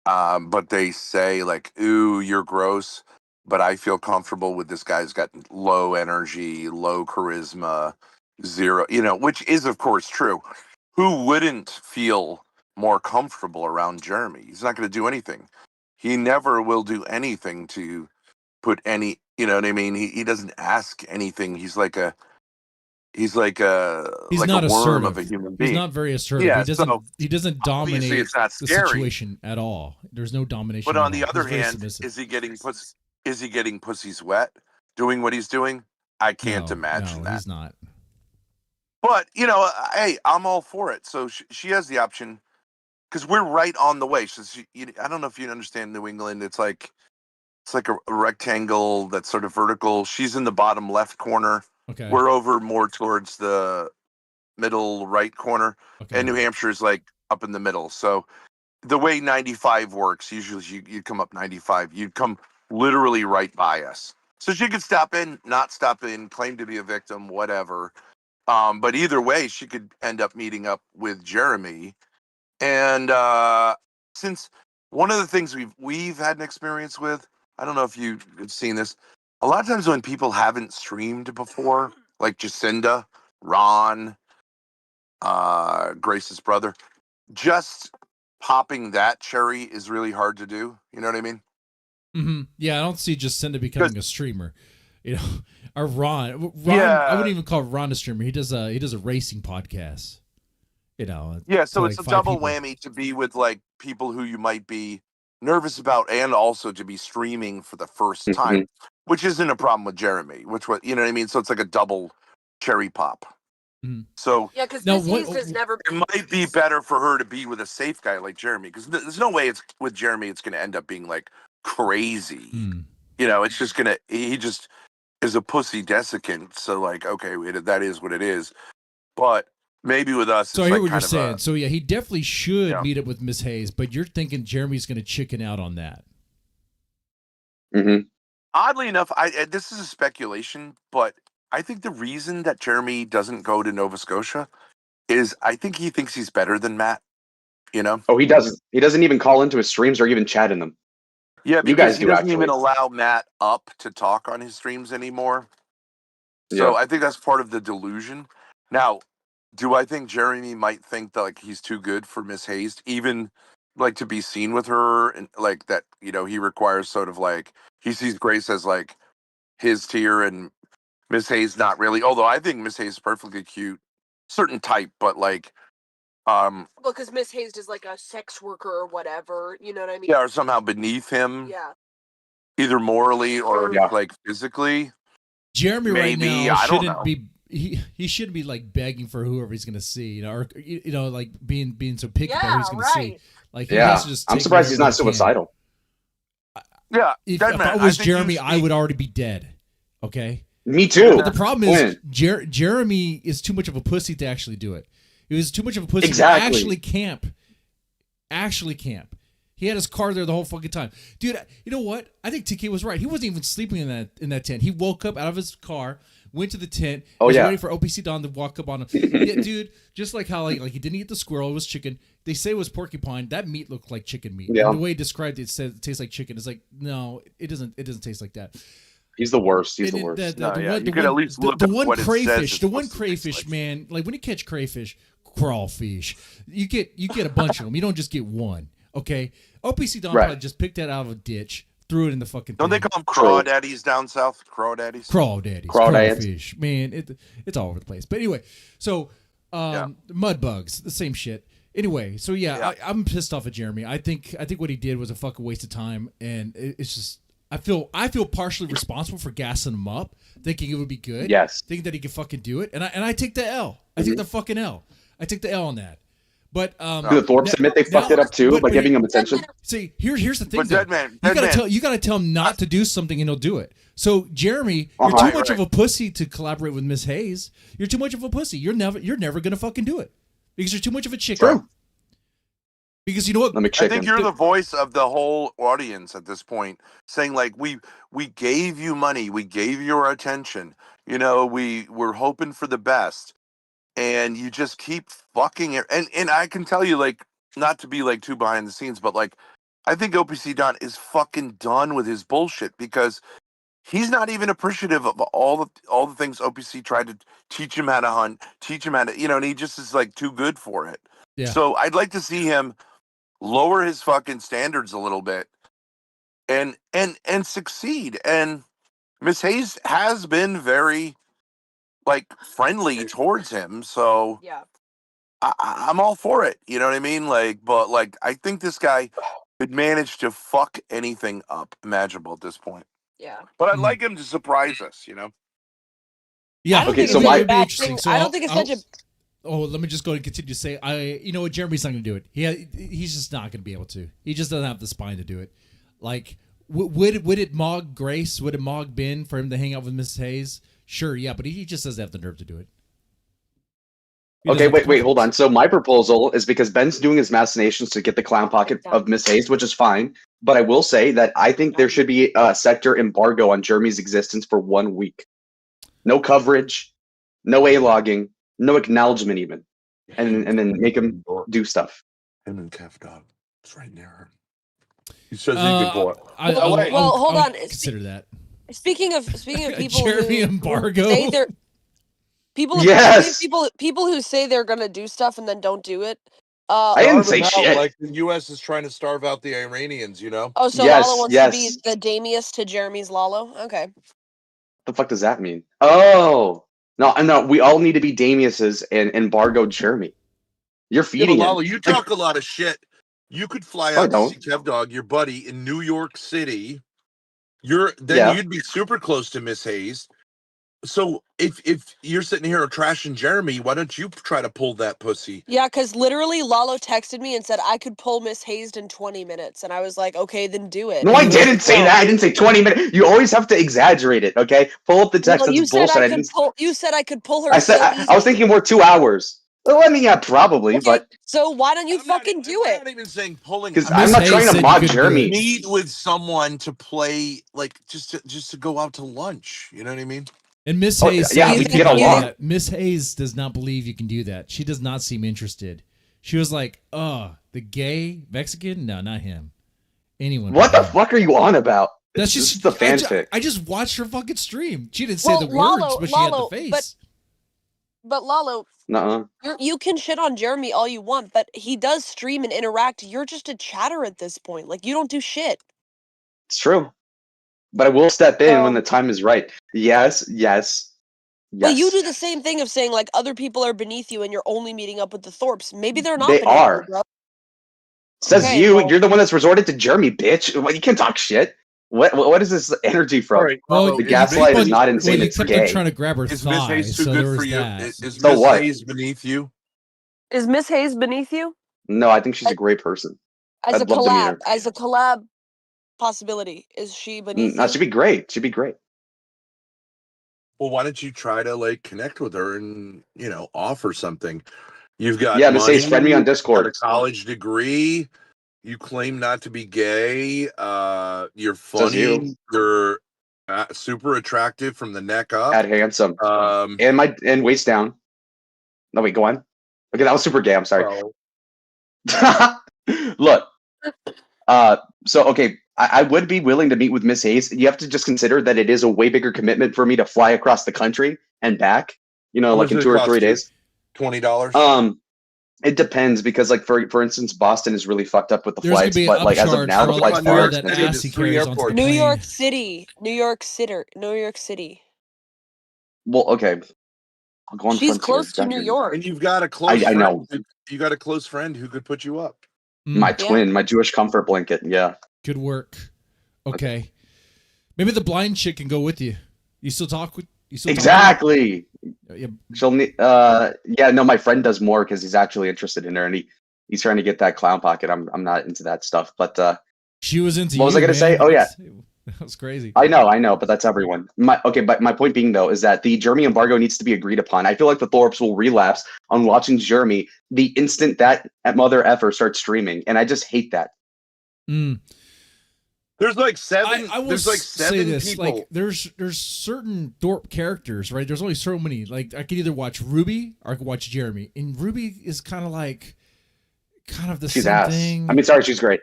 But they say like, ooh, you're gross, but I feel comfortable with this guy's got low energy, low charisma, zero, which is of course true. Who wouldn't feel more comfortable around Jeremy? He's not going to do anything. He never will do anything to put any, you know what I mean? He doesn't ask anything. He's like a He's like not a worm assertive. of a human being. He's not very assertive. Yeah, he doesn't dominate it's not the scary. situation at all. There's no domination. But on at the all. other He's very hand, submissive. is he getting pussies wet doing what he's doing? I can't imagine that. He's not. But, hey, I'm all for it. So she has the option because we're right on the way. So I don't know if you understand New England. It's like a rectangle that's sort of vertical. She's in the bottom left corner. Okay. We're over more towards the middle right corner. Okay. And New Hampshire is like up in the middle. So the way 95 works, usually you'd come up 95. You'd come literally right by us. So she could stop in, not stop in, claim to be a victim, whatever. But either way, she could end up meeting up with Jeremy. And since one of the things we've had an experience with, I don't know if you've seen this, a lot of times when people haven't streamed before, like Jacinda, Ron, Grace's brother, just popping that cherry is really hard to do. You know what I mean? Mm-hmm. Yeah, I don't see Jacinda becoming a streamer. Or Ron. Yeah. I wouldn't even call Ron a streamer. He does a racing podcast. Yeah, so it's a double whammy to be with like people who you might be nervous about, and also to be streaming for the first time, which isn't a problem with Jeremy. You know what I mean? So it's like a double cherry pop. So yeah, because Miss Hayes has never. It might be better for her to be with a safe guy like Jeremy, because there's no way it's with Jeremy it's going to end up being like crazy. It's just he just is a pussy desiccant. So like, okay, that is what it is. But maybe with us, so I hear what you're saying. So yeah, he definitely should meet up with Miss Hayes, but you're thinking Jeremy's going to chicken out on that. Oddly enough, this is a speculation, but I think the reason that Jeremy doesn't go to Nova Scotia is I think he thinks he's better than Matt. Oh, he doesn't. He doesn't even call into his streams or even chat in them. Yeah, you because guys he doesn't even allow Matt up to talk on his streams anymore. So I think that's part of the delusion. Now, do I think Jeremy might think that like he's too good for Miss Hayes, even like to be seen with her, and like that, he requires sort of like he sees Grace as like his tier and Miss Hayes not really. Although I think Miss Hayes is perfectly cute certain type, but like, Well, because Miss Hayes is like a sex worker or whatever. You know what I mean? yeah, or somehow beneath him, Yeah. either morally or like physically. Jeremy right Maybe, now I don't shouldn't know. be. He should be like begging for whoever he's gonna see, or like being so picky about who he's gonna see. Like he has to just. I'm take surprised he's whatever not he can. suicidal. Yeah, If dead man. I was think Jeremy, he's- I would already be dead. Okay. Me too. But the problem is When? Jeremy is too much of a pussy to actually do it. He was too much of a pussy Exactly. to actually camp. Actually camp. He had his car there the whole fucking time. Dude, you know what? I think TK was right. He wasn't even sleeping in that tent. He woke up out of his car, went to the tent, was waiting for OPC Don to walk up on him. Yeah, dude, just like how like he didn't eat the squirrel, it was chicken. They say it was porcupine. That meat looked like chicken meat. Yeah. And the way he described it, it said it tastes like chicken. It's like, no, it doesn't taste like that. He's the worst. He's And the worst. You could at least look at what it says crayfish, it's the one supposed to taste crayfish, man. Like when you catch crayfish, crawfish, you get a bunch of them. You don't just get one. Okay, OPC Don probably just picked that out of a ditch, threw it in the fucking. Don't they call them crawdaddies down south? Crawdaddies. Crawfish, man. It's all over the place. But anyway, so mud bugs, the same shit. Anyway, so I'm pissed off at Jeremy. I think what he did was a fucking waste of time, and it's just. I feel partially responsible for gassing him up, thinking it would be good. Yes. Thinking that he could fucking do it. And I take the L. I take the fucking L. I take the L on that. But Do the Thorps admit they fucked it up too by giving him attention? See, here's the thing. But dead man, you gotta tell him not to do something and he'll do it. So Jeremy, you're too much of a pussy to collaborate with Miss Hayes. You're too much of a pussy. You're never gonna fucking do it. Because you're too much of a chicken. True. Because you know what? I think you're the voice of the whole audience at this point, saying like we gave you money, we gave you our attention, we're hoping for the best, and you just keep fucking it. And I can tell you, like, not to be like too behind the scenes, but like I think OPC Don is fucking done with his bullshit because he's not even appreciative of all the things OPC tried to teach him how to hunt, teach him how to, and he just is like too good for it. Yeah. So I'd like to see him lower his fucking standards a little bit and succeed. And Miss Hayes has been very like friendly towards him, so I'm all for it, you know what I mean? Like, but like I think this guy could manage to fuck anything up imaginable at this point. Yeah. But I'd like him to surprise us, Yeah. I don't Okay. think So it's my such a bad thing. I don't think it's such a. Oh, let me just go and continue to say, you know what, Jeremy's not going to do it. He's just not going to be able to. He just doesn't have the spine to do it. Like, would it mog Grace? Would it mog Ben for him to hang out with Mrs. Hayes? Sure, yeah, but he just doesn't have the nerve to do it. Okay, wait, hold on. So my proposal is because Ben's doing his machinations to get the clown pocket of Miss Hayes, which is fine. But I will say that I think there should be a sector embargo on Jeremy's existence for 1 week. No coverage, no A-logging, no acknowledgement even. And then make him do stuff. Him and Kev Dog. It's right near her. He says he could go. Well, hold on. Consider that. Speaking of people Jeremy who embargo. say they're people. Yes. People who say they're gonna do stuff and then don't do it. I didn't say Starve shit. out, like the U.S. is trying to starve out the Iranians, Oh, so Lalo wants to be the Damius to Jeremy's Lalo. Okay. The fuck does that mean? Oh no, we all need to be Damius's and embargo Jeremy. You're feeding Lalo, him. you talk a lot of shit. You could fly out to see Kev Dog, your buddy, in New York City. You'd be super close to Miss Hayes. So if you're sitting here trashing Jeremy, why don't you try to pull that pussy? Yeah, because literally Lalo texted me and said I could pull Miss Hayes in 20 minutes, and I was like, okay, then do it. No, I didn't say that. I didn't say 20 minutes. You always have to exaggerate it, okay? Pull up the text. Well, That's bullshit. You said I could pull her. I was thinking more 2 hours. Well, I mean, yeah, probably, but so why don't you fucking do it? I'm not even saying pulling. because I'm not trying to mock Jeremy. Meet with someone to play, like just to go out to lunch. You know what I mean? And Miss Hayes, we get along. Miss Hayes does not believe you can do that. She does not seem interested. She was like, the gay Mexican? No, not him. Anyone. What the fuck are you on about? That's This just is the fanfic. I just watched her fucking stream. She didn't say the words, but she had the face. But Lalo, you can shit on Jeremy all you want, but he does stream and interact. You're just a chatter at this point. Like, you don't do shit. It's true. But I will step in when the time is right. Yes. But you Yes. do the same thing of saying like other people are beneath you and you're only meeting up with the Thorps. Maybe they're not They beneath are. you, bro. Says Okay, you. well, You're the one that's resorted to Jeremy, bitch. What, you can't talk shit. What is this energy from? All right. Well, The Is gaslight is Miss not well, insane. you It's kept on gay. trying to grab her Is Miss thigh, Hayes too so good there for was you? that. Is So Miss what? Hayes beneath you? is Miss Hayes beneath you? No, I think she's a great person. As a I'd love to meet her. collab possibility, is she beneath No, you? she'd be great. She'd be great. Well, why don't you try to like connect with her and offer something? You've got Yeah, Miss money. Hayes, friend me on You've got Discord. a college degree. You claim not to be gay. You're Says you. funny. You're super attractive from the neck up. Add handsome. And waist down. No, wait, go on. Okay, that was super gay. I'm sorry. Look. So okay, I would be willing to meet with Miss Hayes. You have to just consider that it is a way bigger commitment for me to fly across the country and back. How Like much in does 2 it or cost 3 you? days. $20. It depends because, like, for instance, Boston is really fucked up with the There's gonna flights. be an But like as of upcharge now, for the all, flights for all are that expensive. ass he carries onto the New plane. York City. New York City. Well, okay, I'll go on She's Frontier. close to New York. And you've got a close I friend. know. You got a close friend who could put you up. My twin, my Jewish comfort blanket. Yeah. Good work. Okay. Maybe the blind chick can go with you. You still talk with? You still Exactly. Yeah. She'll need. Yeah. No, my friend does more because he's actually interested in her, and he's trying to get that clown pocket. I'm not into that stuff. But she was into what was you, I gonna say? man. Oh yeah. That was crazy. I know, but that's everyone. But my point being though is that the Jeremy embargo needs to be agreed upon. I feel like the Thorps will relapse on watching Jeremy the instant that mother effer starts streaming, and I just hate that. There's like seven. I will there's like say seven this: people. like, there's certain Thorp characters, right? There's only so many. Like, I could either watch Ruby or I could watch Jeremy, and Ruby is kind of the She's same ass. thing. I mean, sorry, she's great.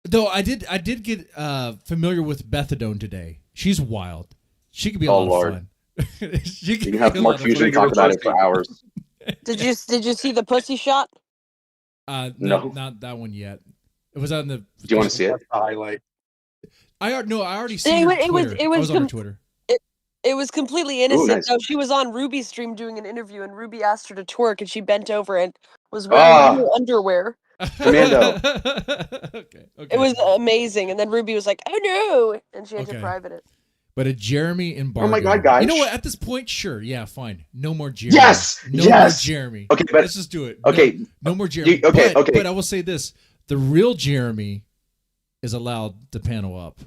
Though I did get familiar with Bethadone today. She's wild. She could be a Oh, lot Lord. of fun. You can have Mark Fusion talk about it for hours. Did you see the pussy shot? No, not that one yet. It was on the. Do you want to see it? Highlight. I already seen her Twitter. I was on her Twitter. It was completely innocent. nice. though. She was on Ruby's stream doing an interview, and Ruby asked her to twerk, and she bent over and was wearing no underwear. Commando. Okay. It was amazing. And then Ruby was like, "Oh no!" and she had to private it. But a Jeremy embargo. Oh my God, guys. You know what? At this point, sure, yeah, fine. No more Jeremy. Yes! No Yes! more Jeremy. Okay, but let's just do it. okay, no more Jeremy. okay, but, okay. But I will say this: the real Jeremy is allowed to panel up.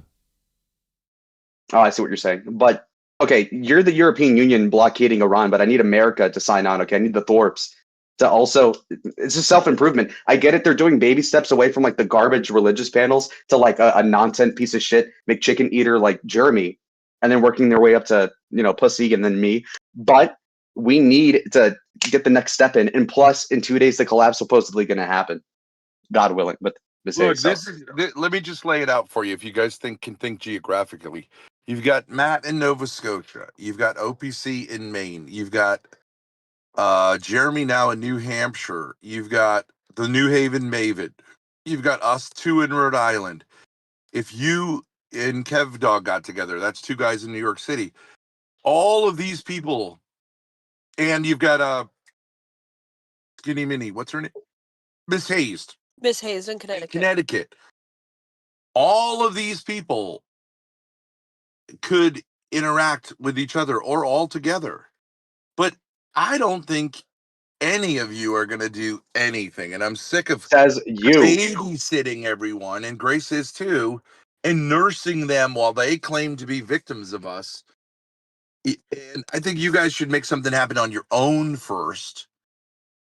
Oh, I see what you're saying. But okay, you're the European Union blockading Iran, but I need America to sign on. Okay, I need the Thorps to also. It's a self-improvement. I get it. They're doing baby steps away from like the garbage religious panels to like a nonsense piece of shit McChicken eater like Jeremy, and then working their way up to pussy and then me. But we need to get the next step in. And plus, in 2 days, the collapse supposedly going to happen, God willing. But Look, let me just lay it out for you. If you guys can think geographically, you've got Matt in Nova Scotia. You've got OPC in Maine. You've got Jeremy now in New Hampshire. You've got the New Haven Maven. You've got us two in Rhode Island. If you and Kev Dog got together, that's two guys in New York City. All of these people, and you've got Skinny Minnie. What's her name? Miss Hayes. Miss Hayes in Connecticut. All of these people could interact with each other or all together. But I don't think any of you are going to do anything. And I'm sick of babysitting everyone, and Grace is too, and nursing them while they claim to be victims of us. And I think you guys should make something happen on your own first.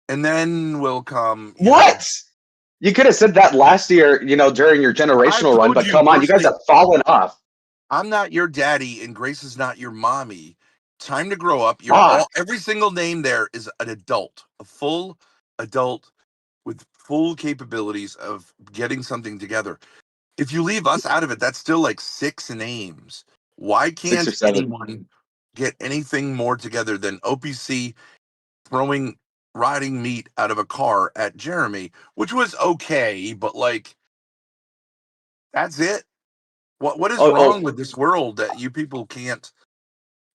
And then we'll come. What? You could have said that last year, during your generational run, but come on, you guys have fallen off. I'm not your daddy, and Grace is not your mommy. Time to grow up. Every single name there is an adult, a full adult with full capabilities of getting something together. If you leave us out of it, that's still like 6 names. Why can't anyone get anything more together than OPC riding meat out of a car at Jeremy, which was okay, but like, that's it. What is wrong with this world that you people can't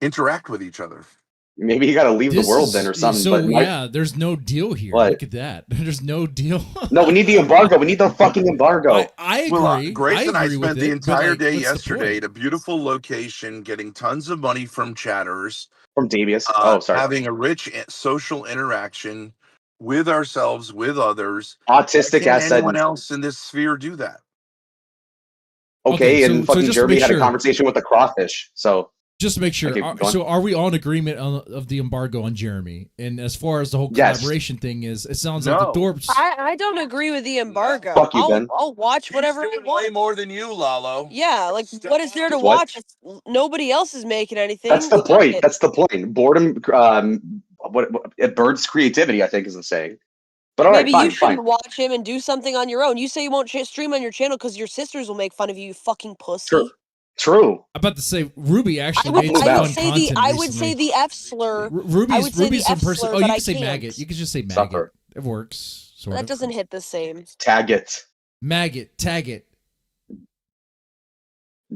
interact with each other. Maybe you got to leave the world then or something. So but yeah, there's no deal here. What? Look at that. There's no deal. No, we need the embargo. We need the fucking embargo. I agree. Well, Grace and I agree spent with the it, but, entire like, day what's the yesterday point? at a beautiful location, getting tons of money from chatters. From Davius. Having a rich social interaction with ourselves, with others. Autistic Why can't ass anyone said- else in this sphere do that? Okay, Okay, and so fucking just to Jeremy make had a sure- conversation with the crawfish. So Just to make sure. Okay, go on. So are we all in agreement of the embargo on Jeremy? And as far as the whole Yes. collaboration thing is, it sounds like the Thorps. I don't agree with the embargo. Fuck you, Ben. I'll watch whatever I Way want. more than you, Lalo. Yeah, like what is there to What? watch? Nobody else is making anything. that's the Fuck point. it. That's the point. Boredom, what it birds creativity, I think is the saying. But all right, Maybe fine, you shouldn't fine. watch him and do something on your own. You say you won't stream on your channel because your sisters will make fun of you, you fucking pussy. True. I'm about to say Ruby actually I would, made some I fun would say content I would say recently. the F slur. I Ruby's would say Ruby's the some F person. slur, Oh, you but can I say can't. maggot. You can just say maggot. Sucker. It works. Sort That of. doesn't hit the same. Tag it. Maggot. Tag it.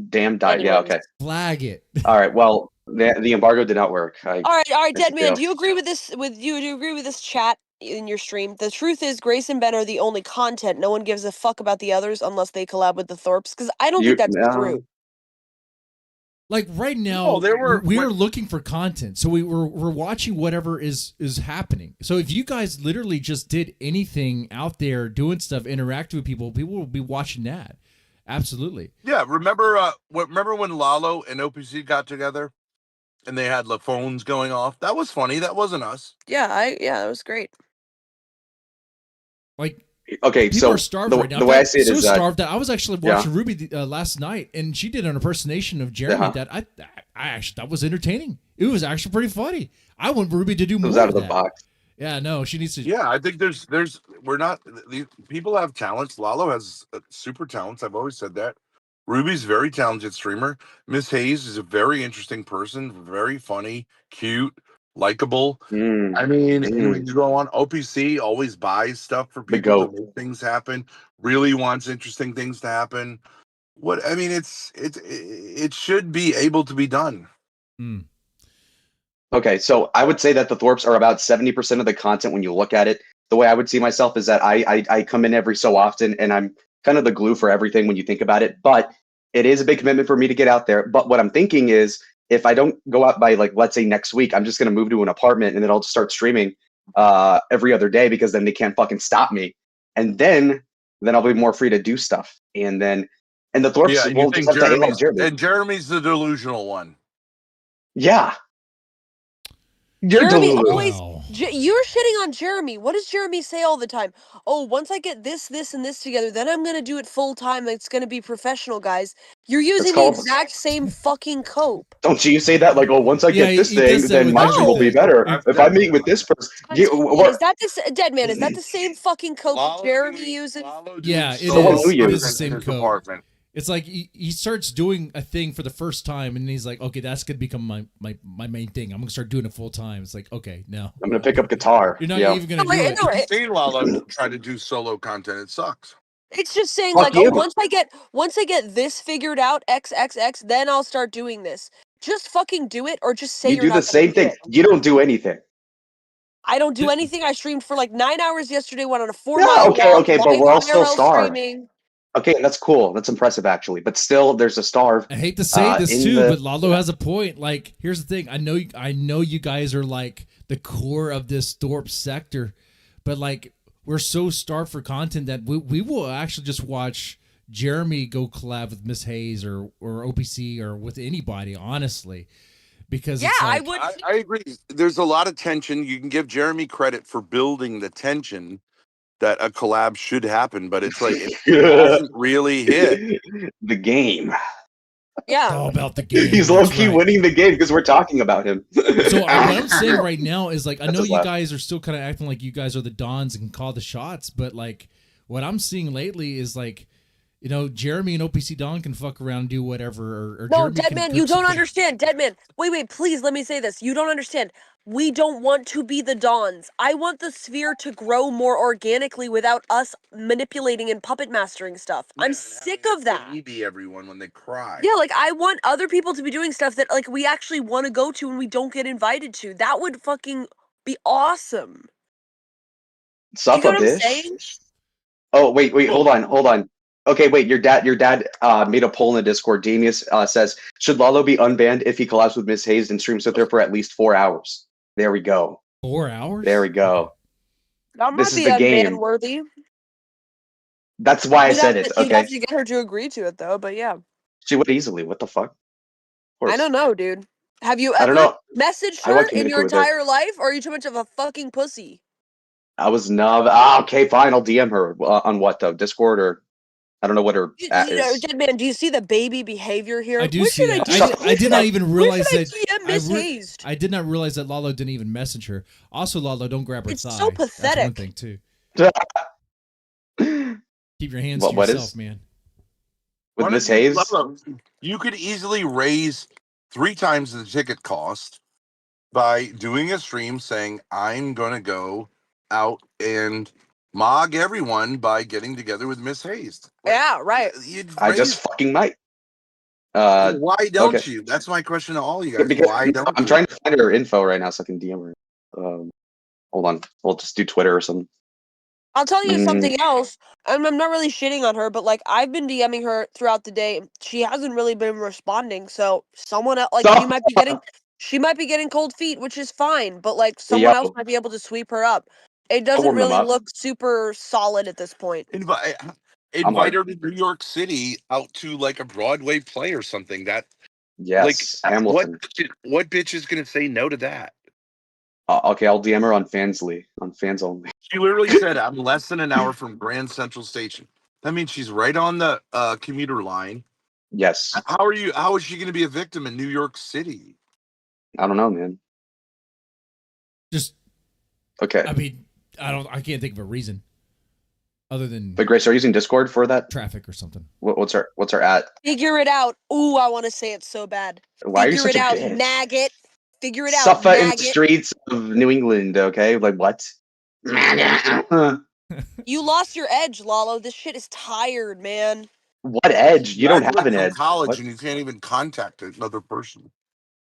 Damn died. Yeah, okay. Flag it. All right. Well, the embargo did not work. All right, Dead Man. failed. Do you agree with this? Do you agree with this chat in your stream? The truth is, Grace and Ben are the only content. No one gives a fuck about the others unless they collab with the Thorps. Because I don't think that's true. Like right now, No, we're looking for content, so we're watching whatever is happening. So if you guys literally just did anything out there, doing stuff, interacting with people will be watching that. Absolutely. Yeah, remember when Lalo and OPC got together and they had the phones going off? That was funny. That wasn't us. Yeah, that was great. Like, okay, people so are starved the, right now. the way I see it so is starved that I was actually watching yeah. Ruby last night, and she did an impersonation of Jeremy Uh-huh. that I actually that was entertaining. It was actually pretty funny. I want Ruby to do more. was out of the that. box. Yeah, no, she needs to. Yeah, I think we're not, these people have talents. Lalo has super talents. I've always said that. Ruby's a very talented streamer. Miss Hayes is a very interesting person, very funny, cute, likable. I mean, when you go on, OPC always buys stuff for people to make things happen, really wants interesting things to happen. It should be able to be done. Okay, so I would say that the Thorps are about 70% of the content when you look at it. The way I would see myself is that I come in every so often and I'm kind of the glue for everything when you think about it. But it is a big commitment for me to get out there. But what I'm thinking is if I don't go out by, like, let's say next week, I'm just going to move to an apartment and then I'll just start streaming every other day because then they can't fucking stop me. And then I'll be more free to do stuff. And the Thorps Yeah, will just have to hang on Jeremy. and Jeremy's the delusional one. Yeah. You're Jeremy delulu. always. You're shitting on Jeremy. What does Jeremy say all the time? Oh, once I get this, and this together, then I'm gonna do it full time. It's gonna be professional, guys. You're using the called- exact same fucking cope. Don't you say that like, oh, once I get this he thing, does that then with my stream will be better. If I meet with this person, Is that the Dead Man? Is that the same fucking cope that Jeremy uses? Yeah, it Someone is. knew It you. is the same His code. apartment. It's like he starts doing a thing for the first time, and he's like, "Okay, that's gonna become my main thing. I'm gonna start doing it full time." It's like, okay, no, I'm gonna pick up guitar. you're not even gonna do it. I've seen Lalo try to do solo content. It sucks. It's just saying Fuck like, you. oh, once I get this figured out, XXX, then I'll start doing this. Just fucking do it, or just say You you're do not the gonna same do thing. it. You don't do anything. I don't do anything. I streamed for like 9 hours yesterday. Went on a 4 Yeah, mile walk. okay, but live we're all still IRL starved. streaming. Okay, that's cool. That's impressive, actually. But still, there's a starve. I hate to say this in too, the- but Lalo has a point. Like, here's the thing. I know you guys are like the core of this Thorp sector, but like we're so starved for content that we will actually just watch Jeremy go collab with Miss Hayes or OPC or with anybody, honestly. Because Yeah, it's I like, would. I agree. There's a lot of tension. You can give Jeremy credit for building the tension that a collab should happen, but it's like it hasn't really hit. The game. Yeah. all about the game. He's That's low-key right. winning the game because we're talking about him. So what I'm saying right now is like I That's know his you laugh. guys are still kind of acting like you guys are the dons and can call the shots, but like what I'm seeing lately is like You know, Jeremy and OPC Don can fuck around and do whatever. Or No, Jeremy dead can man, cook you don't something. understand. Dead man. Wait, please let me say this. You don't understand. We don't want to be the Dons. I want the sphere to grow more organically without us manipulating and puppet mastering stuff. I'm sick of that. Baby everyone when they cry. Yeah, like I want other people to be doing stuff that like we actually want to go to and we don't get invited to. That would fucking be awesome. Sup You a know what I'm bitch? saying? Oh wait, hold on. Okay, wait, your dad made a poll in the Discord. Damius says, should Lalo be unbanned if he collabs with Miss Hayes and streams with her for at least 4 hours? There we go. 4 hours? There we go. That might This is be the game. unban worthy. That's why I said it, You'd okay? have to get her to agree to it though, but yeah. She would easily. What the fuck? Of course. I don't know, dude. Have you I don't ever know. messaged I want her in your communicate with her. entire life, or are you too much of a fucking pussy? I was okay, fine. I'll DM her on what though? Discord or I don't know what her at is. Dead man, do you see the baby behavior here? I do see that. I did not even realize that. I did not realize that Lalo didn't even message her. Also, Lalo, don't grab her It's thigh. so That's pathetic. one thing too. Keep your hands to What yourself, is? man. With Miss Hayes? You could easily raise 3 times the ticket cost by doing a stream saying, I'm going to go out and mog everyone by getting together with Miss Hayes. Yeah, right. I just fucking might. Why don't okay. you? That's my question to all you guys. Because Why don't I'm you? trying to find her info right now so I can DM her. Hold on. We'll just do Twitter or something. I'll tell you something else. I'm not really shitting on her, but like I've been DMing her throughout the day. She hasn't really been responding. So someone else, like she might be getting cold feet, which is fine. But like someone else might be able to sweep her up. It doesn't warm them really up. look super solid at this point. Invite her to New York City out to like a Broadway play or something. That Yes, like Hamilton. what bitch is gonna say no to that? Okay, I'll DM her on Fansly, on Fans Only. She literally said, I'm less than an hour from Grand Central Station. That means she's right on the commuter line. Yes. How is she going to be a victim in New York City? I don't know, man. Just okay. I mean, I can't think of a reason other than. But Grace, are you using Discord for that? Traffic or something. What's her at? Figure it out. Ooh, I want to say it so bad. Why are you Figure such it a out, bitch? maggot. Figure it out, Suffer in the maggot. streets of New England, okay? Like what? You lost your edge, Lalo. This shit is tired, man. What edge? You don't have an edge. College What? and you can't even contact another person.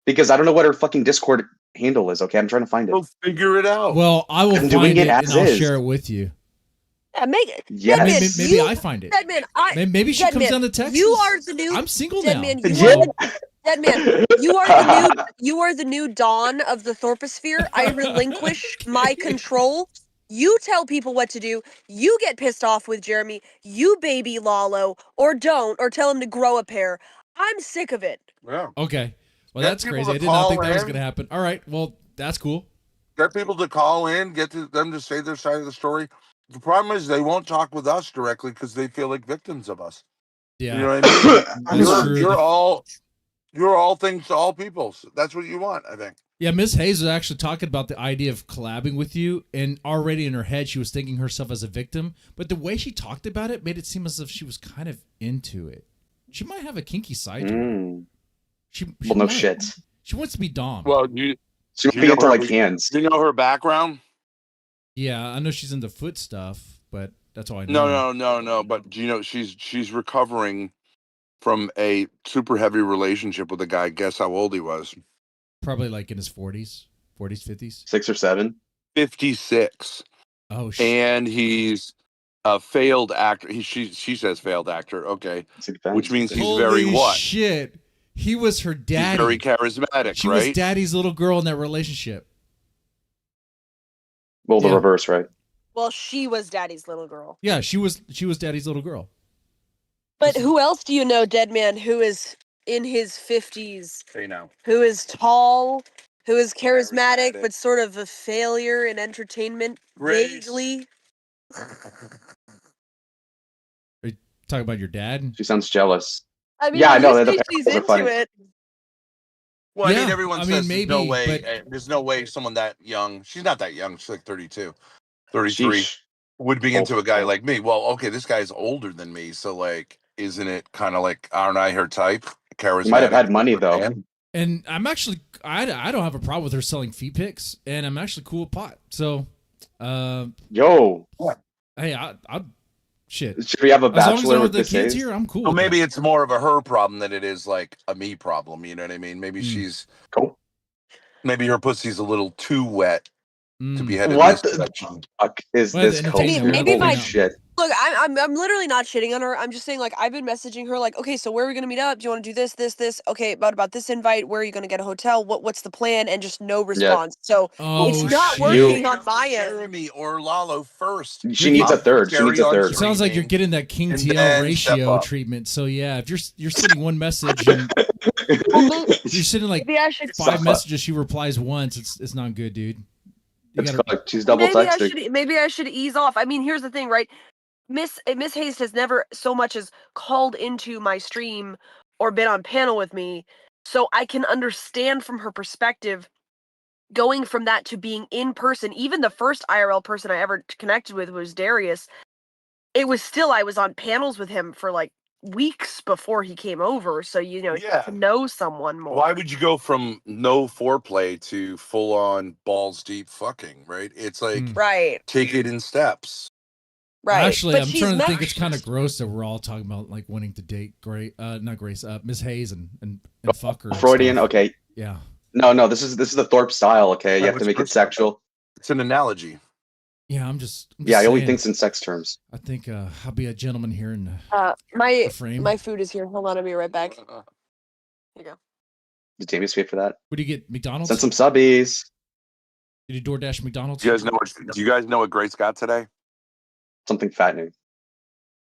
Because I don't know what her fucking Discord handle is. Okay, I'm trying to find it. Well, figure it out. Well, I will find it and I'll share it with you. Yeah, make it. Yes. Maybe I find it. Deadman, Maybe she comes down to Texas. You are the new. I'm single Deadman, now. Deadman, you are the new Dawn of the Thorposphere. I relinquish my control. You tell people what to do. You get pissed off with Jeremy. You baby Lalo, or don't, or tell him to grow a pair. I'm sick of it. Yeah. Okay. Well, Get that's people crazy. to I did not think call that was in. going to happen. All right. Well, that's cool. Get people to call in, them to say their side of the story. The problem is they won't talk with us directly because they feel like victims of us. Yeah. You know what I mean? That's true. You're all things to all people. So that's what you want, I think. Yeah, Miss Hayes was actually talking about the idea of collabing with you, and already in her head she was thinking herself as a victim. But the way she talked about it made it seem as if she was kind of into it. She might have a kinky side to her. Well, no shit. She wants to be Dom. Well, she would be into like hands. Do you know her background? Yeah, I know she's into foot stuff, but that's all I know. No. But do you know she's recovering from a super heavy relationship with a guy? Guess how old he was? Probably like in his 40s, 50s. 6 or 7. 56. Oh shit. And he's a failed actor. She says failed actor. Okay, which means he's very what? Shit. He was her daddy. He's very charismatic, she right? was daddy's little girl in that relationship. Well, the reverse, right? Well, she was daddy's little girl. Yeah, she was daddy's little girl. But who else do you know, Deadman, who is in his 50s? Say now. Who is tall, who is charismatic, but sort of a failure in entertainment, vaguely? Are you talking about your dad? She sounds jealous. I mean, yeah, I know. you The say she's parallels are into funny. it. Well, I mean, Yeah, everyone I says mean, there's no way someone that young, she's not that young, she's like 32, 33, Sheesh. would be into a guy like me. Well, okay, this guy's older than me, so like, isn't it kind of like, aren't I her type? Charismatic. You might have had money though. And I'm actually, I don't have a problem with her selling feet pics, and I'm actually cool with pot. So, yo, hey, I shit. Should we have a as long as I bachelor don't with have the this kids age? here, I'm cool. Well, with maybe that. it's more of a her problem than it is like a me problem. You know what I mean? Maybe she's cool. Maybe her pussy's a little too wet to be headed What in this the direction. fuck is Well, this the culture? entertainment, Maybe Holy my shit. look, I'm literally not shitting on her. I'm just saying, like, I've been messaging her, like, okay, so where are we gonna meet up? Do you want to do this? Okay, about this invite. Where are you gonna get a hotel? What's the plan? And just no response. So it's not working on my end. Jeremy or Lalo first. She needs a third. She needs a third. It sounds like you're getting that King and TL then ratio step up. treatment. So yeah, if you're sending one message and you're sending like Maybe I should 5 messages, she replies once. It's not good, dude. You It's gotta, fucked. She's double texting. Maybe I should ease off. I mean, here's the thing, right? Miss Hayes has never so much as called into my stream or been on panel with me, so I can understand from her perspective going from that to being in person. Even the first IRL person I ever connected with was Darius. It was still, I was on panels with him for like weeks before he came over, so to know someone more. Why would you go from no foreplay to full on balls deep fucking, right? It's like right. Take it in steps. Right. Actually, But I'm she's trying to not- think. It's kind of gross that we're all talking about like wanting to date Miss Hayes and fuck her. and Freudian. stuff. Okay. Yeah. No. This is the Thorp style. Okay, you have to make it sexual. It's an analogy. Yeah, I'm just Yeah, he only saying. thinks in sex terms. I think I'll be a gentleman here and my frame. my food is here. Hold on, I'll be right back. Here you go. Did Jamie pay for that? What do you get? McDonald's? Send some subbies. Did you DoorDash McDonald's? Do you guys know what Grace got today? Something fattening.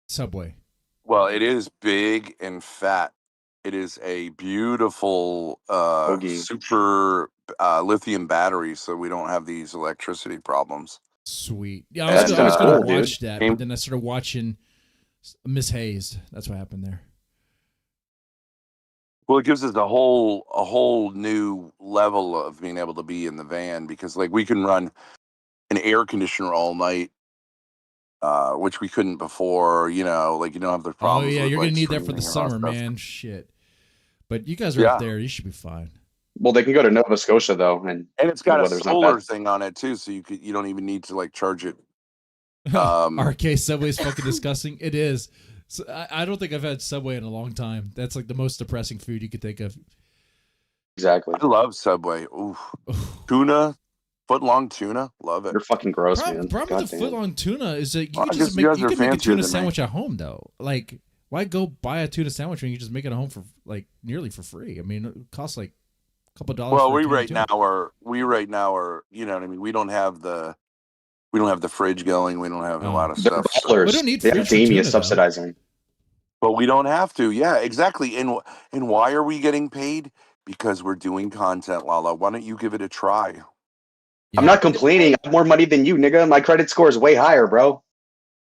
Subway. Well, it is big and fat. It is a beautiful super lithium battery, so we don't have these electricity problems. Sweet. Yeah, I was gonna watch that, but then I started watching Miss Hayes. That's what happened there. Well, it gives us a whole new level of being able to be in the van, because like we can run an air conditioner all night, which we couldn't before. You know, like you don't have the problems. Oh yeah, with, you're like, gonna need that for streaming the and all that summer, stuff. man. Shit. But you guys are up there. You should be fine. Well, they can go to Nova Scotia though, and it's got the a weather's not solar bad. thing on it too, so you don't even need to like charge it. RK Subway's fucking disgusting. It is. So I don't think I've had Subway in a long time. That's like the most depressing food you could think of. Exactly. I love Subway. Ooh, tuna, foot-long tuna, love it. You're fucking gross, The man. problem with the foot-long tuna is that you Well, can I just guess make you guys you are can make a fancier tuna than me. sandwich at home though. Like, why go buy a tuna sandwich when you can just make it at home for like nearly for free? I mean, it costs like a couple dollars. Well, for a we can of right tuna. now are you know what I mean. We don't have the fridge going. We don't have a lot of They're stuff. ballers. We don't need They have fridge for Damien tuna, though. subsidizing. But we don't have to. Yeah, exactly. And why are we getting paid? Because we're doing content, Lala. Why don't you give it a try? I'm not complaining. I have more money than you, nigga. My credit score is way higher, bro.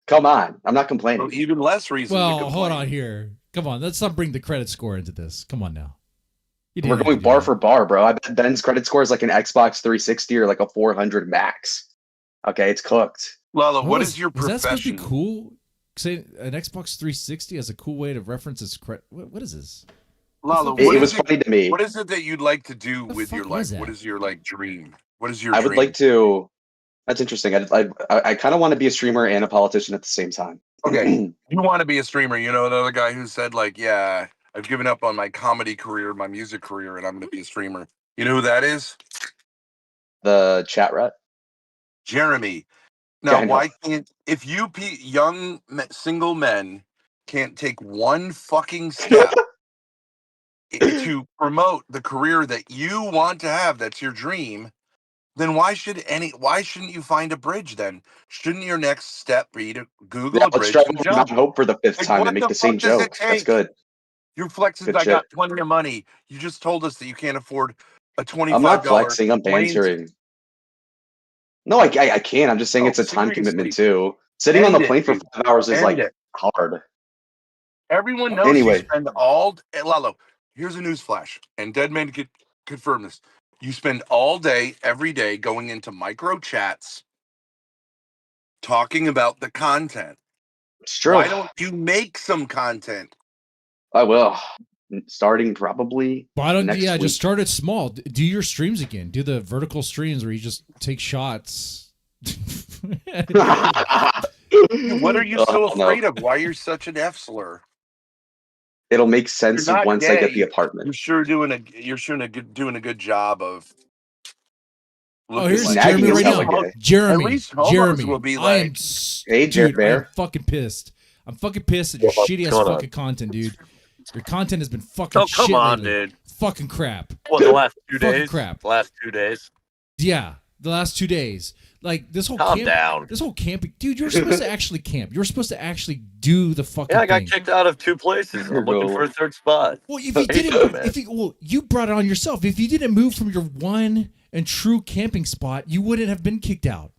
Come on. I'm not complaining. Even less reason to Well, complain. hold on here. Come on, let's not bring the credit score into this. Come on now. You We're didn't going have to do bar that. for bar, bro. I bet Ben's credit score is like an Xbox 360 or like a 400 max. Okay, it's cooked. Lala, What what was- is your was that supposed to profession? be cool? Say an Xbox 360 as a cool way to reference its credit. What is this? Lala, It what was is funny to me. What is it that you'd like to do with your fuck life? was that? What is your like dream? What is your I dream? would like to. That's interesting. I kind of want to be a streamer and a politician at the same time. Okay, you want to be a streamer. You know, another guy who said like, yeah, I've given up on my comedy career, my music career, and I'm going to be a streamer. You know who that is? The chat rat. Jeremy. Yeah, Now, I know. why can't, if you young single men can't take one fucking step to promote the career that you want to have, that's your dream, then why shouldn't you find a bridge then? Shouldn't your next step be to Google Yeah, a let's bridge drive and over jump? Mount Hope for the fifth Like, time what and make the the same fuck does it joke. That's take? good. Your flexes, Good I shit. got plenty of money. You just told us that you can't afford a $25 I'm not flexing. I'm plane bantering. No, I can. I'm just saying it's a time commitment too. Sitting on the End it, plane for dude. 5 hours is End like it. hard. Everyone knows Anyway. you spend all Lalo, here's a news flash, and Deadman could confirm this. You spend all day, every day, going into micro chats, talking about the content. It's true. Why don't you make some content? I will. Starting probably Why don't next week. just start it small. Do your streams again. Do the vertical streams where you just take shots. What are you so afraid of? Why are you such an F slur? It'll make sense once I get the apartment. You're sure doing a good job of. Oh, here's Jeremy right now. Jeremy, At least homos will be like, hey, dude, Bear. I'm fucking pissed. I'm fucking pissed at your shitty ass fucking content, dude. Your content has been fucking Oh, come shit on, lately. dude. Fucking crap. What, the last 2 Fucking days? crap. The last 2 days? Yeah, the last 2 days. Like this whole Calm down. This whole camping, dude. You're supposed to actually camp. You're supposed to actually do the fucking. Yeah, I got thing. kicked out of 2 places. I'm looking for a 3rd spot. Well, if you didn't, you brought it on yourself. If you didn't move from your one and true camping spot, you wouldn't have been kicked out.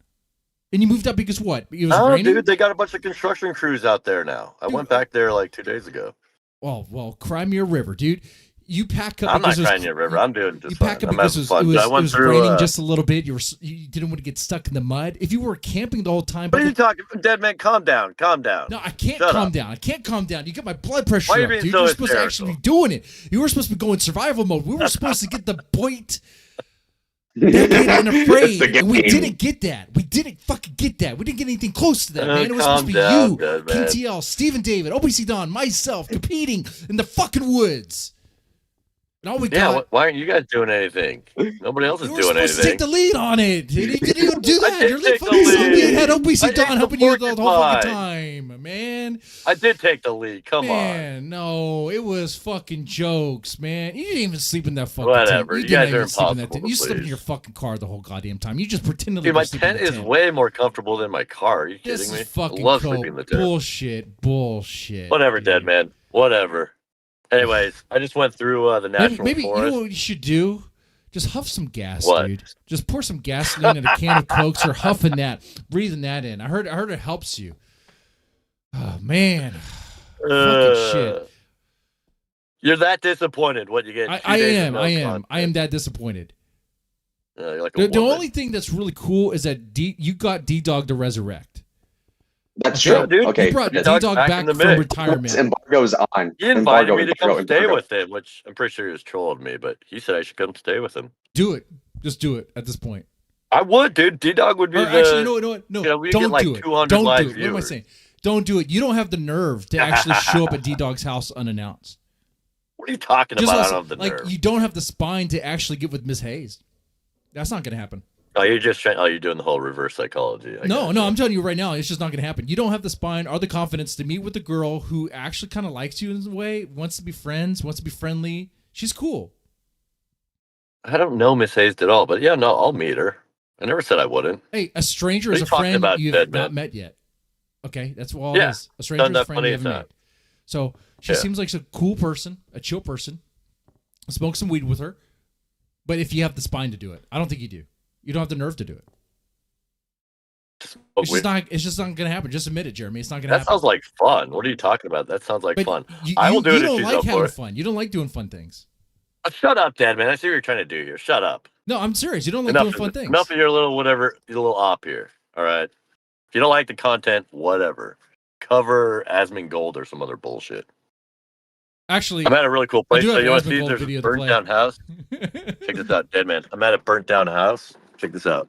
And you moved up because what? It was raining? Dude, they got a bunch of construction crews out there now. I went back there like 2 days ago. Well, cry me a river, dude. You pack up. I'm not because crying you a river. I'm doing just you pack fine. up I'm because having fun. it I went was through, raining just a little bit. You didn't want to get stuck in the mud. If you were camping the whole time, What are you talking? Dead man, calm down. Calm down. No, I can't Shut calm up. down. I can't calm down. You got my blood pressure Why are you up, being dude. so You're supposed to actually be hysterical? doing it. You were supposed to be going survival mode. We were supposed to get the point. Naked and afraid, and we didn't get that. We didn't fucking get that. We didn't get anything close to that, man. It was supposed to be calm you, down, Dead Man. KTL, Stephen David, OBC Don, myself, competing in the fucking woods. And all we got. Why aren't you guys doing anything? Nobody else is You were doing supposed to anything. take the lead on it. You didn't even do I that. did You're take fucking the so lead. you had I OBC ate Don the helping you the whole fucking porcupine. time, man. I did take the lead. Come on. Man, no, it was fucking jokes, man. You didn't even sleep in that fucking Whatever. tent. You guys didn't are even sleep in that impossible tent. You to slept in please. your fucking car the whole goddamn time. You just pretended Dude, like my you sleep in tent the is tent. way more comfortable than my car. Are you This kidding me? is fucking I love cool. sleeping in the tent. Bullshit. Whatever, dead man. Whatever. Anyways, I just went through the national Maybe you forest. know what you should do? Just huff some gas, What? dude. Just pour some gasoline in a can of Cokes or huffing that, breathing that in. I heard it helps you. Oh man, fucking shit. You're that disappointed what you get. I am that disappointed. You're like a The woman. only thing that's really cool is that you got D-Dog to resurrect. That's Okay? true. Dude, Okay. you brought yeah. D-Dog back from retirement. Embargo's on. He invited Embargo, me to come embargo, stay embargo. with him, which I'm pretty sure he was trolling me, but he said I should come stay with him. Do it. Just do it at this point. I would, dude. D-Dog would be Or the... actually, you know what? No, you know, we don't get like do it. 200 Don't live do it. What am I viewers. saying? Don't do it. You don't have the nerve to actually show up at D-Dog's house unannounced. What are you talking Just about? I listen, don't have the like nerve. you don't have the spine to actually get with Miss Hayes. That's not going to happen. Oh, you're just trying... Oh, you're doing the whole reverse psychology. No, I'm telling you right now, it's just not going to happen. You don't have the spine or the confidence to meet with a girl who actually kind of likes you in a way, wants to be friends, wants to be friendly. She's cool. I don't know Miss Hayes at all, but yeah, no, I'll meet her. I never said I wouldn't. Hey, a stranger What are is you a talking friend about, you've dead not man? met yet. Okay, that's all Yeah, it is. A stranger done is a that friend plenty you of haven't time. met. So she Yeah. seems like a cool person, a chill person. Smoke some weed with her. But if you have the spine to do it, I don't think you do. You don't have the nerve to do it. It's just not going to happen. Just admit it, Jeremy. It's not going to That happen. sounds like fun. What are you talking about? That sounds like But fun. You, I will do you it if don't she's like up for having it. fun. You don't like doing fun things. Shut up, Dad, man. I see what you're trying to do here. Shut up. No, I'm serious. You don't like enough doing fun things. Enough of your little whatever, your little op here. All right. If you don't like the content, whatever. Cover Asmongold or some other bullshit. Actually, I'm at a really cool I place. do So have you want to see Asmongold there's video a to burnt play. down house? Check this out, dead man. I'm at a burnt down house. Check this out.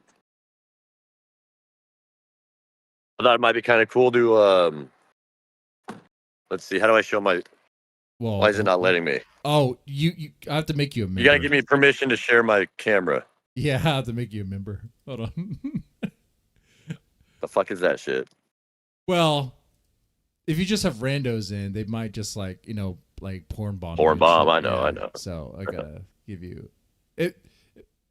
I thought it might be kind of cool to let's see, how do I show my Well, why is it not letting me? Oh, you I have to make you a member. You gotta give me permission to share my camera. Yeah, I have to make you a member. Hold on. The fuck is that shit? Well, if you just have randos in, they might just like porn bomb. Porn you and bomb, shit. I know, Yeah, I know. So I gotta give you it,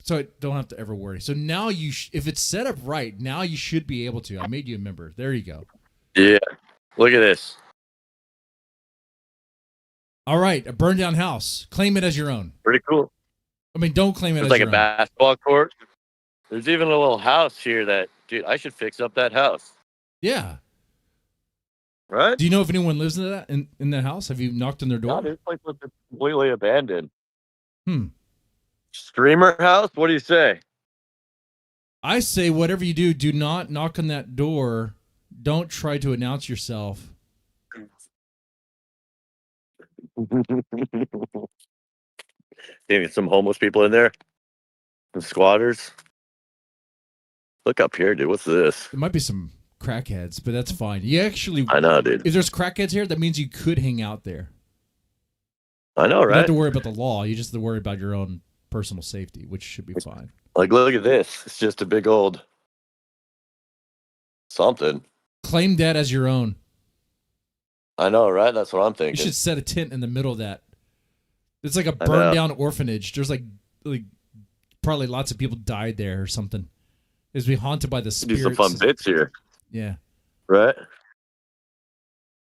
so I don't have to ever worry. So now if it's set up right, now you should be able to. I made you a member. There you go. Yeah. Look at this. All right, a burned down house. Claim it as your own. Pretty cool. I mean, don't claim it There's as like your a own. basketball court. There's even a little house here that, dude, I should fix up that house. Yeah. Right? Do you know if anyone lives in that house? Have you knocked on their door? No, this place was completely abandoned. Streamer house? What do you say? I say whatever you do, do not knock on that door. Don't try to announce yourself. Maybe some homeless people in there, some squatters. Look up here, dude. What's this? There might be some crackheads, but that's fine. You actually, I know, dude. if there's crackheads here, that means you could hang out there. I know, You don't right? have to worry about the law. You just have to worry about your own personal safety, which should be fine. Like, look at this. It's just a big old something. Claim that as your own. I know, right? That's what I'm You thinking. should set a tent in the middle of that. It's like a I know. burned down orphanage. There's like probably lots of people died there or something. It's being haunted by the Do spirits. some fun bits here, Yeah. right?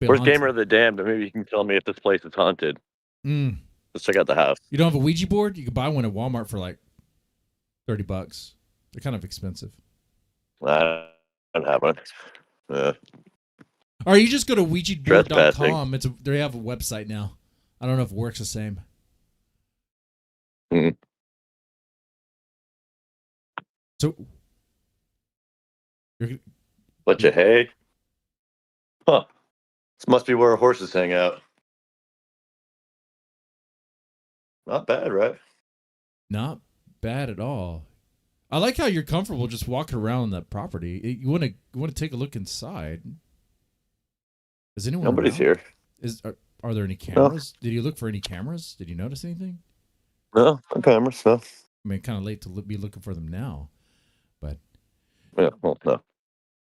Be Where's haunted. Gamer of the Damned? Maybe you can tell me if this place is haunted. Mm. Let's check out the house. You don't have a Ouija board? You can buy one at Walmart for like $30. They're kind of expensive. I don't have one. Or you just go to Trespassing. ouijaboard.com. They have a website now. I don't know if it works the same. Hmm. So, Bunch of hay. Huh. This must be where horses hang out. Not bad, right? not bad at all. I like how you're comfortable just walking around that property. You want to take a look inside. Is anyone? Nobody's around? here. Are there any cameras? Did you look for any cameras? Did you notice anything? No, no cameras. No. I mean, kind of late to be looking for them now, but Yeah, well, no.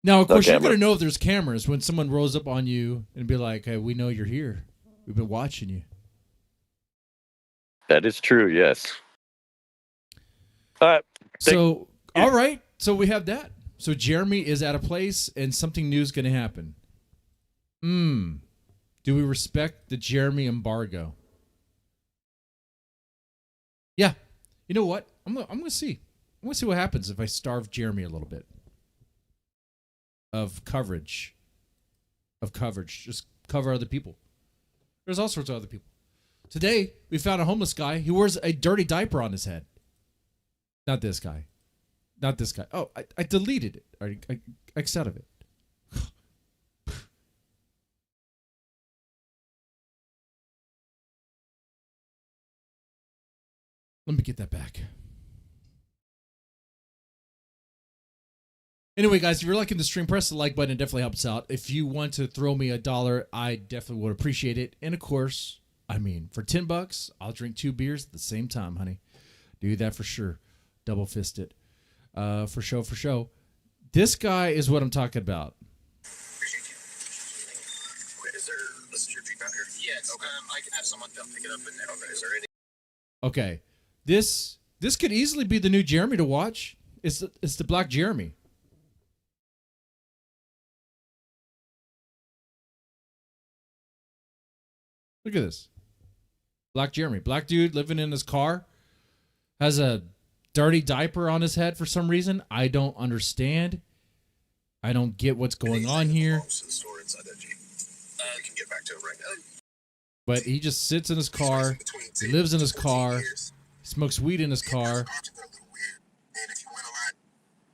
now of No course you're camera. gonna know if there's cameras when someone rolls up on you and be like, "Hey, we know you're here. We've been watching you." That is true. Yes. All right. So, all right. So we have that. So Jeremy is at a place and something new is going to happen. Do we respect the Jeremy embargo? Yeah. You know what? I'm going to see. I'm going to see what happens if I starve Jeremy a little bit of coverage. Just cover other people. There's all sorts of other people. Today, we found a homeless guy who wears a dirty diaper on his head. Not this guy. Not this guy. Oh, I deleted it. I X out of it. Let me get that back. Anyway, guys, if you're liking the stream, press the like button. It definitely helps out. If you want to throw me $1, I definitely would appreciate it. And of course, I mean, for $10, I'll drink 2 beers at the same time, honey. Do that for sure. Double fist it. For show. This guy is what I'm talking about. This is your Jeep out here? Yes. Okay. I can have someone come pick it up in there. Okay. Is there any? Okay. This could easily be the new Jeremy to watch. It's the Black Jeremy. Look at this. Black Jeremy. Black dude living in his car. Has a dirty diaper on his head for some reason. I don't understand. I don't get what's going on here. Store inside that Jeep. You can get back to it right now. But he just sits in his car. He lives in his car. He smokes weed in his car.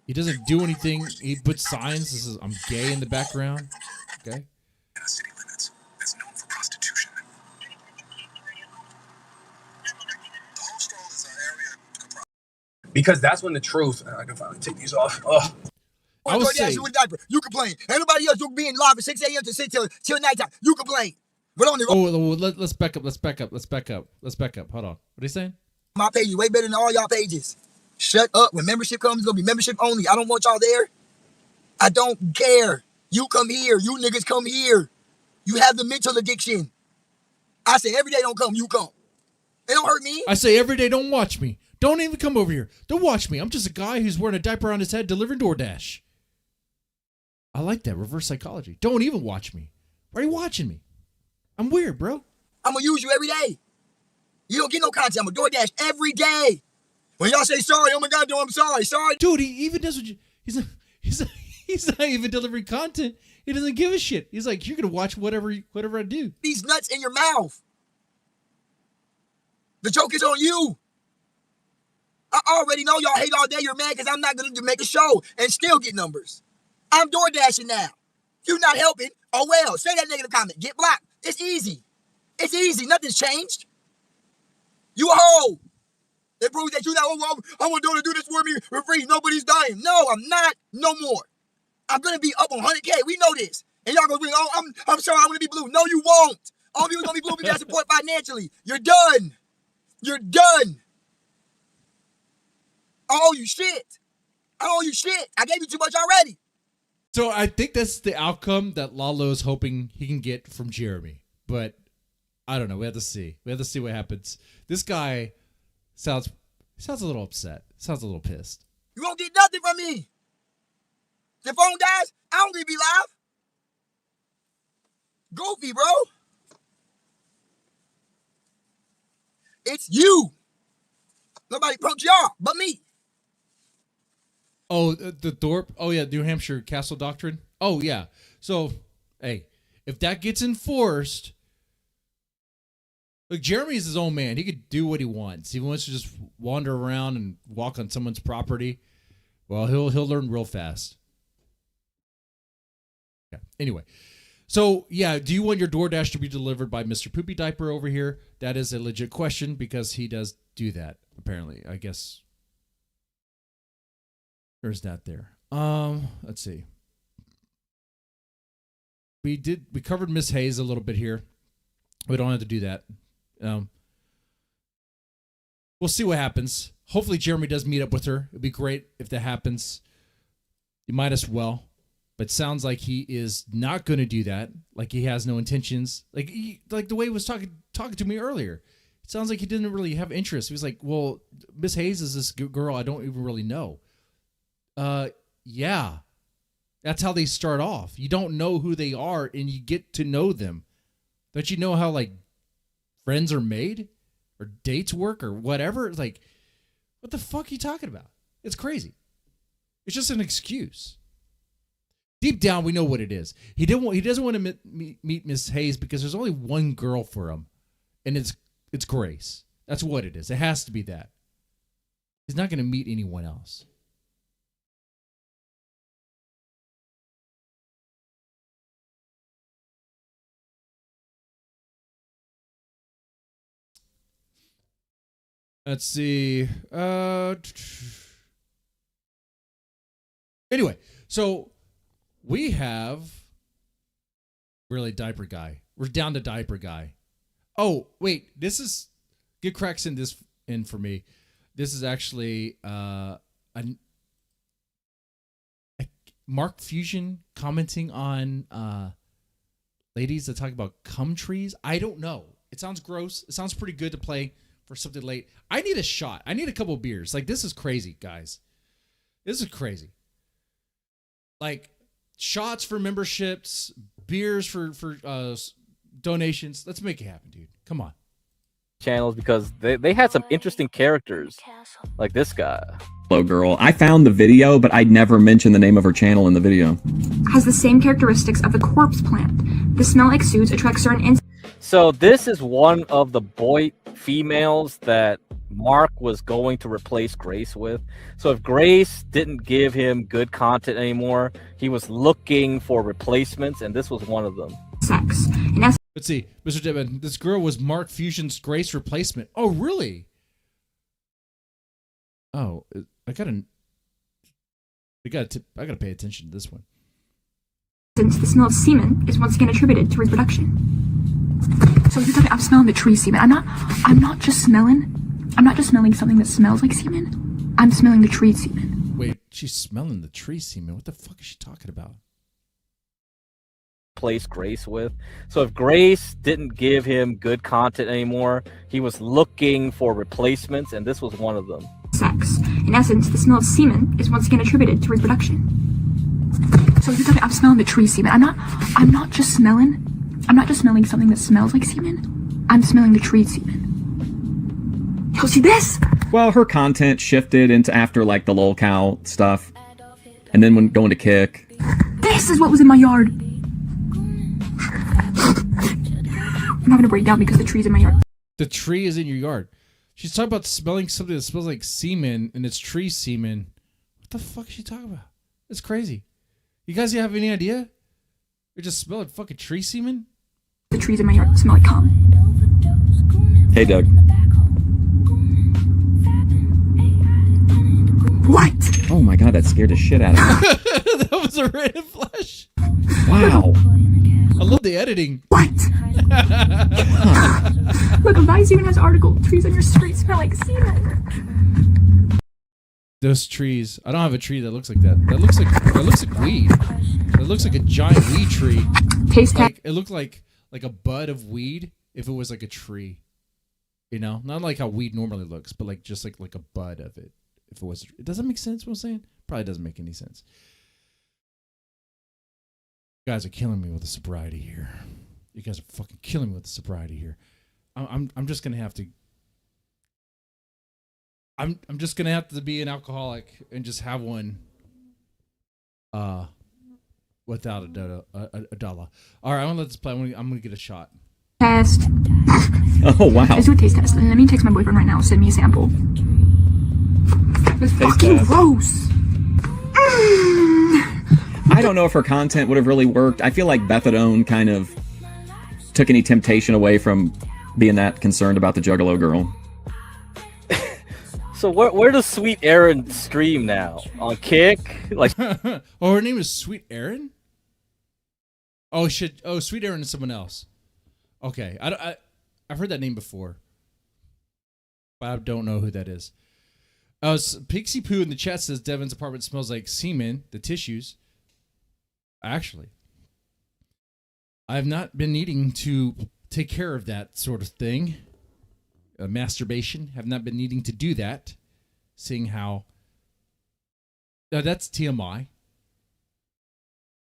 He doesn't do anything. He puts signs. This is "I'm gay" in the background. Okay. City limits. That's known for prostitution. The hostel is an area. Because that's when the truth. I can finally take these off. Oh. I would say, you with diaper. You complain. Anybody else you being live at 6 a.m. to 6 till nighttime. You complain. But on the let's back up. Let's back up. Hold on. What are you saying? My page is way better than all y'all pages. Shut up. When membership comes, it's gonna be membership only. I don't want y'all there. I don't care. You come here. You niggas come here. You have the mental addiction. I say every day don't come, you come. It don't hurt me. I say every day, don't watch me. Don't even come over here. Don't watch me. I'm just a guy who's wearing a diaper on his head delivering DoorDash. I like that. Reverse psychology. Don't even watch me. Why are you watching me? I'm weird, bro. I'm gonna use you every day. You don't get no content. I'm gonna DoorDash every day. When y'all say sorry, oh my God, I'm sorry. Dude, he even does what you, he's not even delivering content. He doesn't give a shit. He's like, you're gonna watch whatever I do. These nuts in your mouth. The joke is on you. I already know y'all hate all day. You're mad because I'm not gonna make a show and still get numbers. I'm DoorDashing now. You're not helping. Oh well, say that negative comment. Get blocked. It's easy. It's easy. Nothing's changed. You a hoe. It proves that you're not, I want to do this for me for free. Nobody's dying. No, I'm not. No more. I'm going to be up on 100K. We know this. And y'all going to be, oh, I'm sorry, I want to be blue. No, you won't. All of you are going to be blue if you got support financially. You're done. You're done. I owe you shit. I owe you shit. I gave you too much already. So I think that's the outcome that Lalo's hoping he can get from Jeremy. But I don't know. We have to see. We have to see what happens. This guy sounds a little upset. Sounds a little pissed. You won't get nothing from me. The phone dies, I don't need to be live. Goofy, bro. It's you. Nobody approached y'all but me. Oh, the Thorp. Oh, yeah, New Hampshire Castle Doctrine. Oh, yeah. So, hey, if that gets enforced, look, Jeremy's his own man. He could do what he wants. He wants to just wander around and walk on someone's property. Well, he'll learn real fast. Yeah. Anyway, so yeah, do you want your DoorDash to be delivered by Mr. Poopy Diaper over here? That is a legit question because he does do that. Apparently, I guess there's that there. Let's see. We covered Miss Hayes a little bit here. We don't have to do that. We'll see what happens. Hopefully Jeremy does meet up with her. It'd be great if that happens. You might as well. But sounds like he is not going to do that. Like he has no intentions. Like the way he was talking to me earlier. It sounds like he didn't really have interest. He was like, well, Miss Hayes is this girl I don't even really know. Yeah. That's how they start off. You don't know who they are and you get to know them. Don't you know how like friends are made or dates work or whatever? It's like, what the fuck are you talking about? It's crazy. It's just an excuse. Deep down, we know what it is. He doesn't want to meet Miss Hayes because there's only one girl for him, and it's Grace. That's what it is. It has to be that. He's not going to meet anyone else. Let's see. Anyway, so we have really diaper guy. We're down to diaper guy. Oh, wait. This is get cracks in this in for me. This is actually a Mark Fusion commenting on ladies that talk about cum trees. I don't know. It sounds gross. It sounds pretty good to play for something late. I need a shot. I need a couple beers. Like, this is crazy, guys. This is crazy. Like, shots for memberships, beers for donations. Let's make it happen, dude. Come on. Channels because they had some interesting characters, like this guy. Hello, girl. I found the video, but I'd never mentioned the name of her channel in the video. Has the same characteristics of the corpse plant. The smell exudes attracts certain insects. So this is one of the boy females that Mark was going to replace Grace with. So if Grace didn't give him good content anymore, he was looking for replacements, and this was one of them. Sex. Let's see, Mr. Devin. This girl was Mark Fusion's Grace replacement. Oh, really? Oh, I gotta pay attention to this one. Since the smell of semen is once again attributed to reproduction. So you're telling me I'm smelling the tree semen. I'm not just smelling something that smells like semen. I'm smelling the tree semen. Wait, she's smelling the tree semen. What the fuck is she talking about? Place Grace with. So if Grace didn't give him good content anymore, he was looking for replacements, and this was one of them. Sex. In essence, the smell of semen is once again attributed to reproduction. So you're telling me I'm smelling the tree semen. I'm not just smelling something that smells like semen. I'm smelling the tree semen. Yo, see this? Well, her content shifted into after like the lol cow stuff, and then when going to kick. This is what was in my yard. I'm not gonna break down because the tree's in my yard. The tree is in your yard. She's talking about smelling something that smells like semen, and it's tree semen. What the fuck is she talking about? It's crazy. You guys have any idea? You're just smelling fucking tree semen? The trees in my yard smell like cum. Hey, Doug. What? Oh my god, that scared the shit out of me. That was a random flash. Wow. I love the editing. What? Look, Vice even has article. Trees on your street smell like semen. Those trees. I don't have a tree that looks like that. That looks like weed. That looks like a giant weed tree. Taste like it looked like a bud of weed if it was like a tree. You know, not like how weed normally looks, but like just like a bud of it. If it was, it doesn't make sense. What I'm saying probably doesn't make any sense. You guys are killing me with the sobriety here. You guys are fucking killing me with the sobriety here. I'm just gonna have to. I'm just gonna have to be an alcoholic and just have one. Without a dollar. All right, I'm gonna let this play. I'm gonna get a shot. Test. Oh wow. Let's do a taste test. Let me text my boyfriend right now. Send me a sample. It's fucking test. gross. I don't know if her content would have really worked. I feel like Bethadone kind of took any temptation away from being that concerned about the Juggalo girl. So where does Sweet Aaron stream now? On Kick? Like, oh, her name is Sweet Aaron. Oh shit! Oh, Sweet Aaron is someone else. Okay, I've heard that name before, but I don't know who that is. Pixie Poo in the chat says Devin's apartment smells like semen, the tissues. Actually, I have not been needing to take care of that sort of thing. Masturbation. Have not been needing to do that. Seeing how. That's TMI.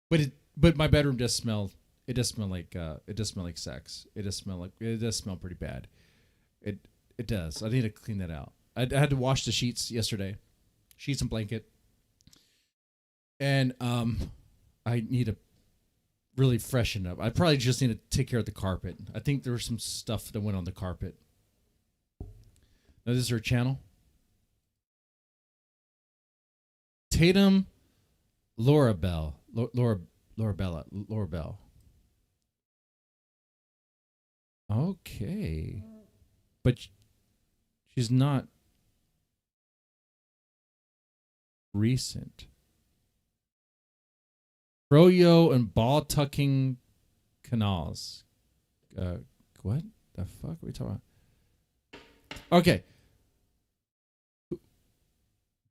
But my bedroom does smell. It does smell like sex. It does smell pretty bad. It does. I need to clean that out. I had to wash the sheets yesterday, sheets and blanket, and I need to really freshen up. I probably just need to take care of the carpet. I think there was some stuff that went on the carpet. Now, this is her channel. Tatum Laurel. Laura Bell. Okay. But she's not recent. Froyo and ball tucking canals. What the fuck are we talking about? Okay.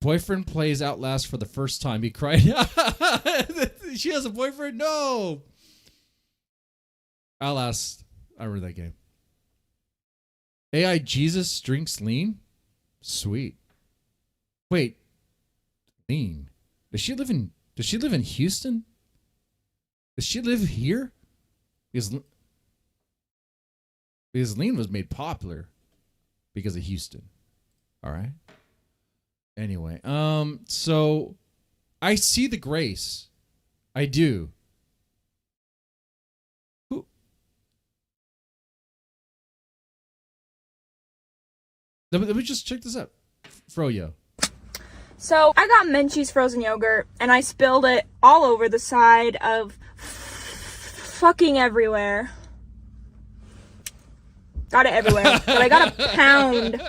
Boyfriend plays Outlast for the first time. He cried. She has a boyfriend? No. Outlast. I remember that game. AI Jesus drinks lean? Sweet. Wait. Lean. Does she live in Houston? Does she live here? Because lean was made popular because of Houston. All right. Anyway, so I see the grace. I do. Who? Let me just check this out. Froyo. So I got Menchie's frozen yogurt and I spilled it all over the side of fucking everywhere. Got it everywhere. But I got a pound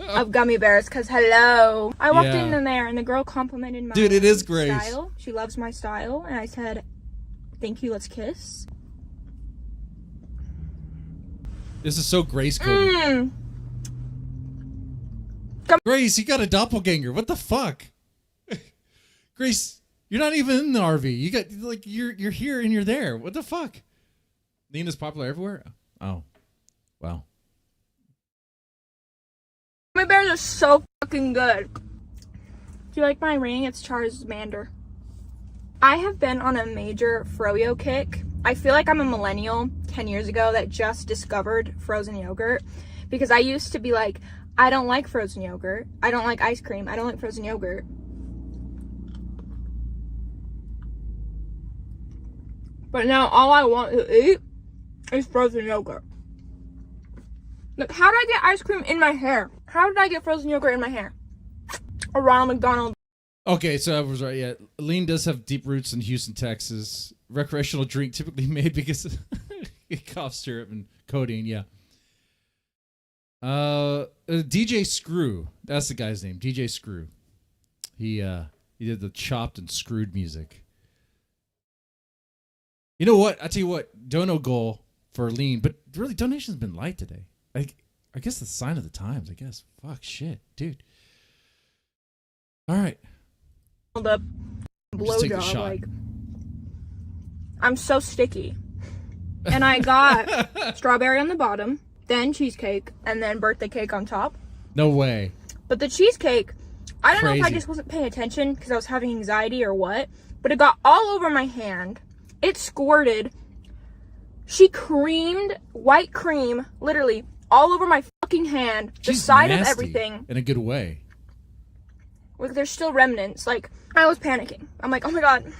of gummy bears because hello. I walked in there and the girl complimented my Dude, it is great. style. She loves my style. And I said, thank you, let's kiss. This is so Grace coded. Grace, you got a doppelganger. What the fuck? Grace, you're not even in the RV. You got like you're here and you're there. What the fuck? Nina's popular everywhere? Oh. Wow. My bears are so fucking good. Do you like my ring? It's Charmander. I have been on a major froyo kick. I feel like I'm a millennial 10 years ago that just discovered frozen yogurt because I used to be like, I don't like frozen yogurt. I don't like ice cream. I don't like frozen yogurt. But now all I want to eat is frozen yogurt. Look, how did I get ice cream in my hair? How did I get frozen yogurt in my hair? Or Ronald McDonald. Okay, so I was right. Yeah, lean does have deep roots in Houston, Texas. Recreational drink typically made because of cough syrup and codeine. Yeah. DJ Screw. That's the guy's name. DJ Screw. He did the chopped and screwed music. You know what? I tell you what. Dono goal for lean, but really donation's been light today. I guess the sign of the times. I guess. Fuck shit, dude. All right. Hold up. Just take the Blowjob. shot. Like, I'm so sticky. And I got strawberry on the bottom, then cheesecake, and then birthday cake on top. No way. But the cheesecake, I don't know if I Crazy. just wasn't paying attention because I was having anxiety or what, but it got all over my hand. It squirted. She creamed white cream, literally, all over my fucking hand, the She's side of nasty everything. in a good way. Like, there's still remnants. Like, I was panicking. I'm like, oh my god.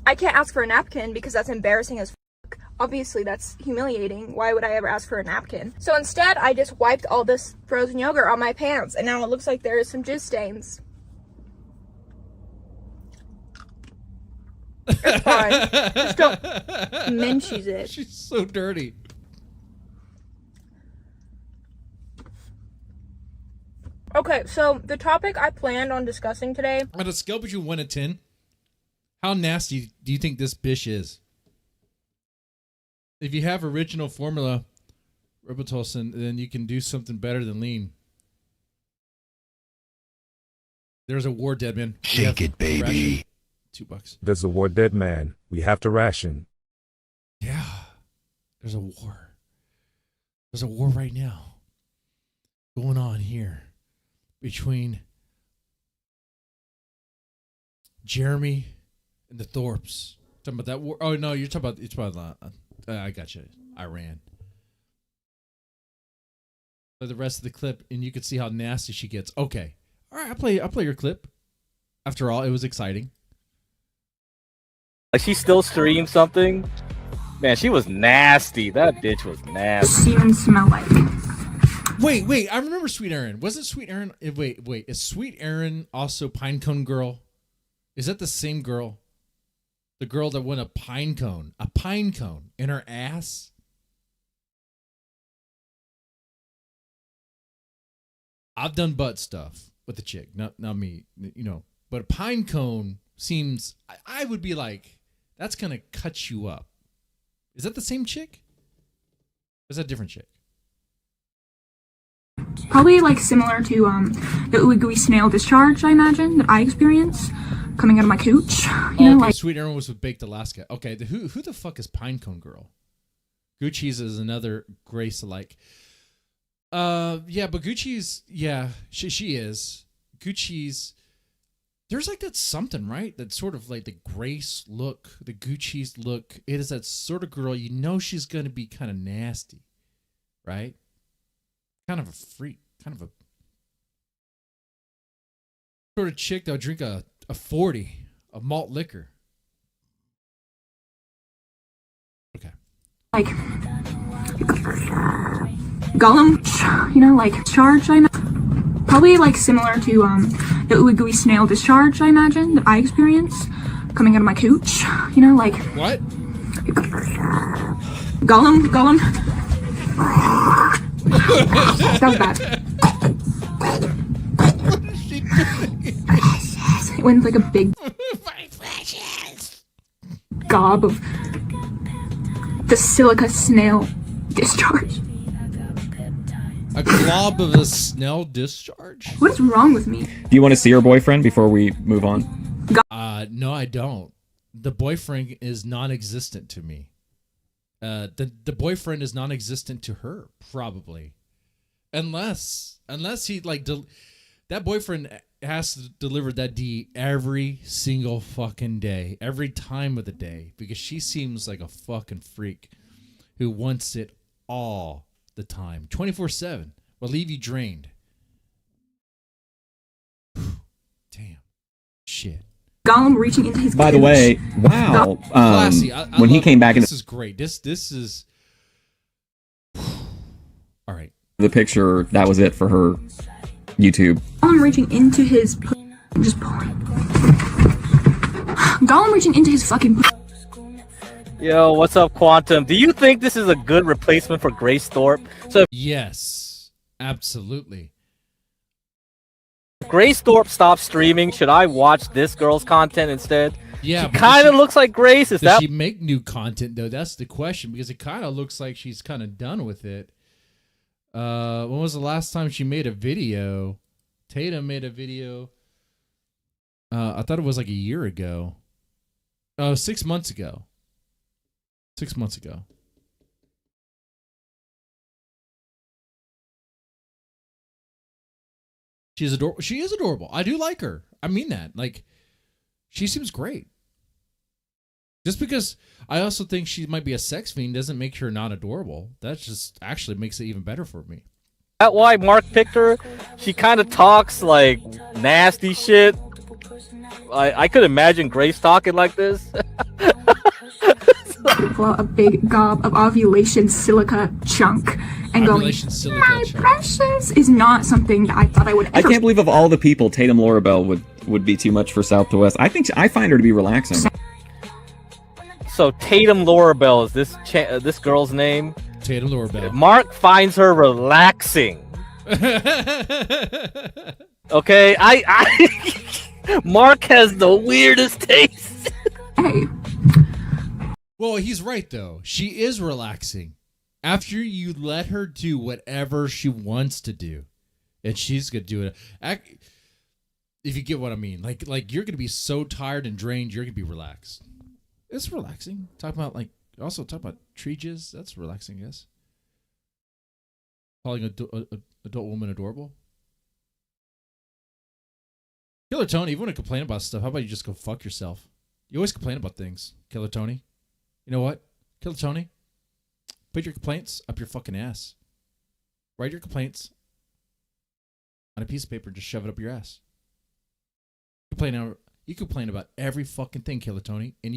I can't ask for a napkin because that's embarrassing as fuck. Obviously, that's humiliating. Why would I ever ask for a napkin? So instead, I just wiped all this frozen yogurt on my pants, and now it looks like there is some jizz stains. It's fine. Just don't menchies it. She's so dirty. Okay, so the topic I planned on discussing today. On a scale between 1 and 10, how nasty do you think this bish is? If you have original formula Robitussin, then you can do something better than lean. There's a war, Deadman. Shake it, baby. $2. There's a war, dead man. We have to ration. Yeah. There's a war. There's a war right now going on here between Jeremy and the Thorps. Talking about that war. Oh no, you're talking about it's about I got you. Iran. So the rest of the clip, and you can see how nasty she gets. Okay, all right. I'll play your clip. After all, it was exciting. Like, she still streamed something. Man, she was nasty. That bitch was nasty. Semen smell like. Wait. I remember Sweet Aaron. Wasn't Sweet Aaron? Wait. Is Sweet Aaron also Pinecone Girl? Is that the same girl? The girl that won a pine cone in her ass? I've done butt stuff with the chick, not me, you know. But a pine cone seems, I would be like, that's gonna cut you up. Is that the same chick? Or is that a different chick? Probably like similar to the ooey gooey snail discharge, I imagine, that I experience coming out of my cooch. You know, like Sweet Aaron was with Baked Alaska. Okay, who the fuck is Pinecone Girl? Gucci's is another Grace alike. Yeah, but Gucci's, yeah, she is. Gucci's, there's like that something, right? That sort of like the Grace look, the Gucci's look. It is that sort of girl, you know she's going to be kind of nasty, right? Kind of a freak, kind of a sort of chick that'll drink a 40 of malt liquor. Okay. like Gollum, you know, like charge, I imagine. Probably like similar to the ooey gooey snail discharge, I imagine, that I experience coming out of my cooch. You know, like what? Gollum. That was bad. It went like a big gob of the silica snail discharge. A glob of a snail discharge? What is wrong with me? Do you want to see her boyfriend before we move on? No, I don't. The boyfriend is non-existent to me. The boyfriend is non-existent to her, probably, unless he like that boyfriend has to deliver that D every single fucking day, every time of the day, because she seems like a fucking freak who wants it all the time, 24/7. Will leave you drained. Damn, shit. Gollum reaching into his. By the way, wow. Classy. I When he love came it. back in This is great. This is all right. the picture, that was it for her YouTube. Gollum reaching into his. Just pulling. Gollum reaching into his fucking. Yo, what's up, Quantum? Do you think this is a good replacement for Grace Thorp? So yes, Absolutely. Grace Thorp stopped streaming. Should I watch this girl's content instead? Yeah, she kind of looks like Grace. Is does that she make new content though? That's the question, because it kind of looks like she's kind of done with it. When was the last time she made a video? Tatum made a video. I thought it was like a year ago. 6 months ago. 6 months ago. She's adorable. She is adorable. I do like her. I mean that. Like, she seems great. Just because I also think she might be a sex fiend doesn't make her not adorable. That just actually makes it even better for me. that why Mark picked her? She kind of talks like nasty shit. I could imagine Grace talking like this. Pull out a big gob of ovulation silica chunk and Ovulation going, silica my chunk. precious, is not something that I thought I would I ever. can't believe of all the people, Tatum Laurel would be too much for South to West. I find her to be relaxing. So Tatum Laurel is this girl's name? Tatum Laurel. Mark finds her relaxing. Okay, Mark has the weirdest taste. Well, he's right though. She is relaxing. After you let her do whatever she wants to do, and she's gonna do it. If you get what I mean, like you're gonna be so tired and drained, you're gonna be relaxed. It's relaxing. Talk about talk about tree jizz. That's relaxing, yes. Calling adult woman adorable. Killer Tony, if you want to complain about stuff, how about you just go fuck yourself? You always complain about things, Killer Tony. You know what? Killer Tony, put your complaints up your fucking ass. Write your complaints on a piece of paper and just shove it up your ass. You complain about every fucking thing, Killer Tony, and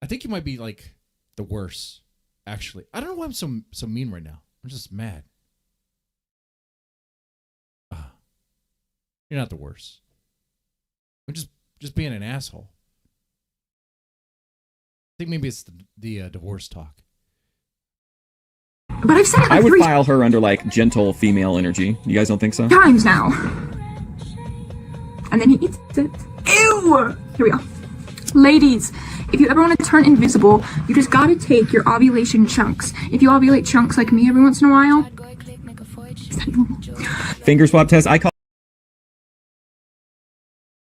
I think you might be like the worst, actually. I don't know why I'm so mean right now. I'm just mad. You're not the worst. I'm just being an asshole. I think maybe it's the divorce talk. But I've said it I like would 3 file her under like gentle female energy. You guys don't think so? times now. And then he eats it. Ew! Here we go. Ladies, if you ever want to turn invisible, you just gotta take your ovulation chunks. If you ovulate chunks like me every once in a while, is that normal? Finger swap test. I call.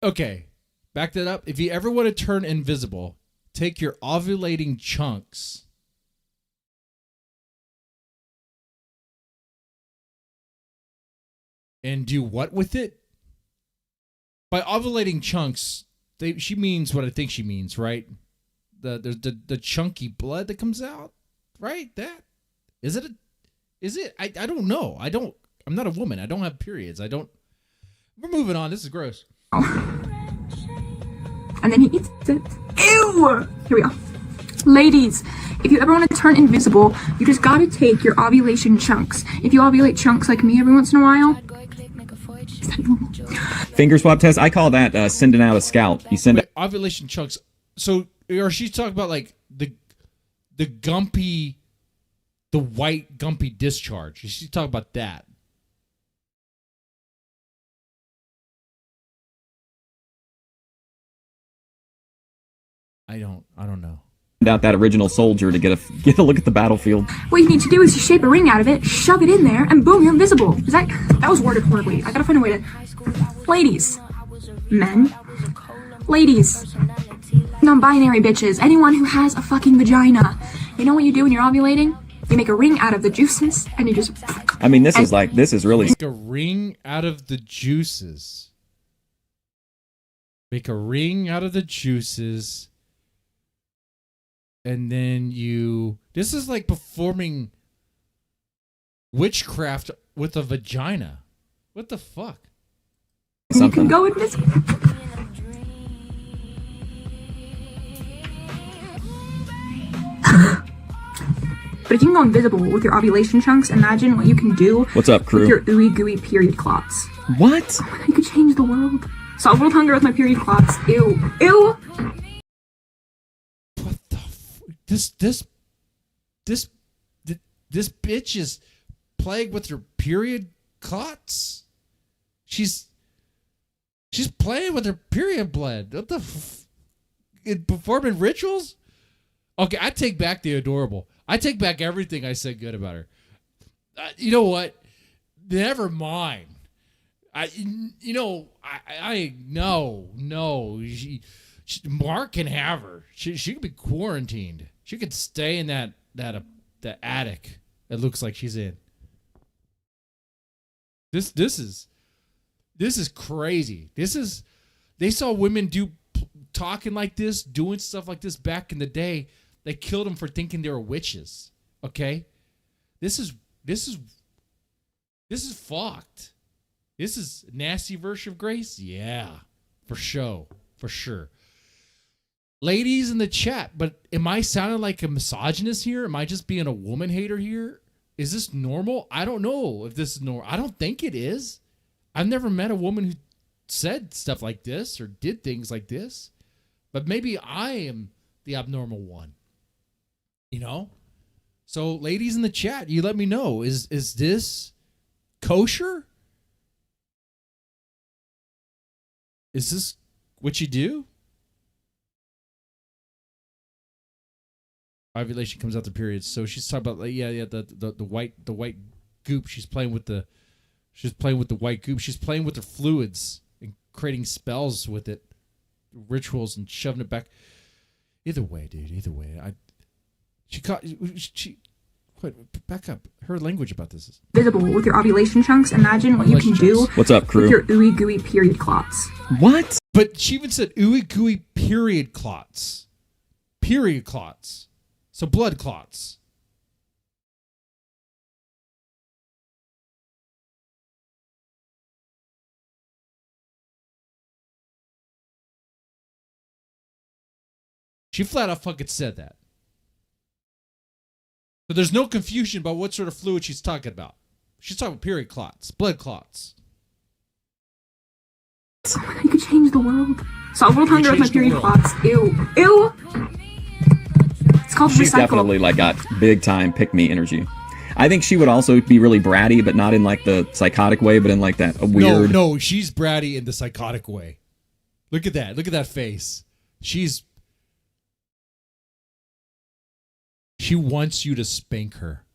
Okay, back that up. If you ever want to turn invisible, take your ovulating chunks and do what with it? By ovulating chunks, she means what I think she means, right? The chunky blood that comes out, right? That is it? Is it? I don't know. I'm not a woman. I don't have periods. We're moving on. This is gross. And then he eats it. Ew! Here we go. Ladies, if you ever want to turn invisible, you just gotta take your ovulation chunks. If you ovulate chunks like me every once in a while, is that normal? Finger swap test. I call that sending out a scout. You send Wait, ovulation chunks. So, or she's talking about like the gumpy, the white gumpy discharge. She's talking about that. I don't know. out that original soldier to get a look at the battlefield. What you need to do is you shape a ring out of it, shove it in there, and boom, you're invisible. That was worded horribly. I gotta find a way to... Ladies. Men. Ladies. Non-binary bitches. Anyone who has a fucking vagina. You know what you do when you're ovulating? You make a ring out of the juices, and you just... I mean, this is really... Make a ring out of the juices. Make a ring out of the juices. And then this is like performing witchcraft with a vagina. What the fuck? You can go with this. But if you can go invisible with your ovulation chunks, imagine what you can do. What's up, crew? With your ooey gooey period clots. What? Oh my God, you could change the world. Solve world hunger with my period clots. Ew. Ew. This bitch is plagued with her period clots. She's playing with her period blood. What the performing rituals? Okay, I take back the adorable. I take back everything I said good about her. You know what? Never mind. No. Mark can have her. She could be quarantined. She could stay in that attic. It looks like she's in. This is crazy. They saw women talking like this, doing stuff like this back in the day. They killed them for thinking they were witches. Okay, this is fucked. This is nasty version of Grace. Yeah, for sure. Ladies in the chat, but am I sounding like a misogynist here? Am I just being a woman hater here? Is this normal? I don't know if this is normal. I don't think it is. I've never met a woman who said stuff like this or did things like this. But maybe I am the abnormal one. You know? So ladies in the chat, you let me know. Is this kosher? Is this what you do? Ovulation comes out the periods. So she's talking about the white goop. She's playing with the white goop. She's playing with her fluids and creating spells with it, rituals, and shoving it back. Either way, dude. Either way, back up. Her language about this is visible with your ovulation chunks. Imagine what you can do. What's up, crew? With your ooey gooey period clots. What? But she even said ooey gooey period clots. Period clots. So blood clots. She flat out fucking said that. So there's no confusion about what sort of fluid she's talking about. She's talking about period clots, blood clots. You could change the world. Solve world hunger with my period clots. Ew. Ew. It's called She's recycle. definitely like got big time pick me energy. I think she would also be really bratty, but not in like the psychotic way, but in like that weird. No, she's bratty in the psychotic way. Look at that. Look at that face. She wants you to spank her.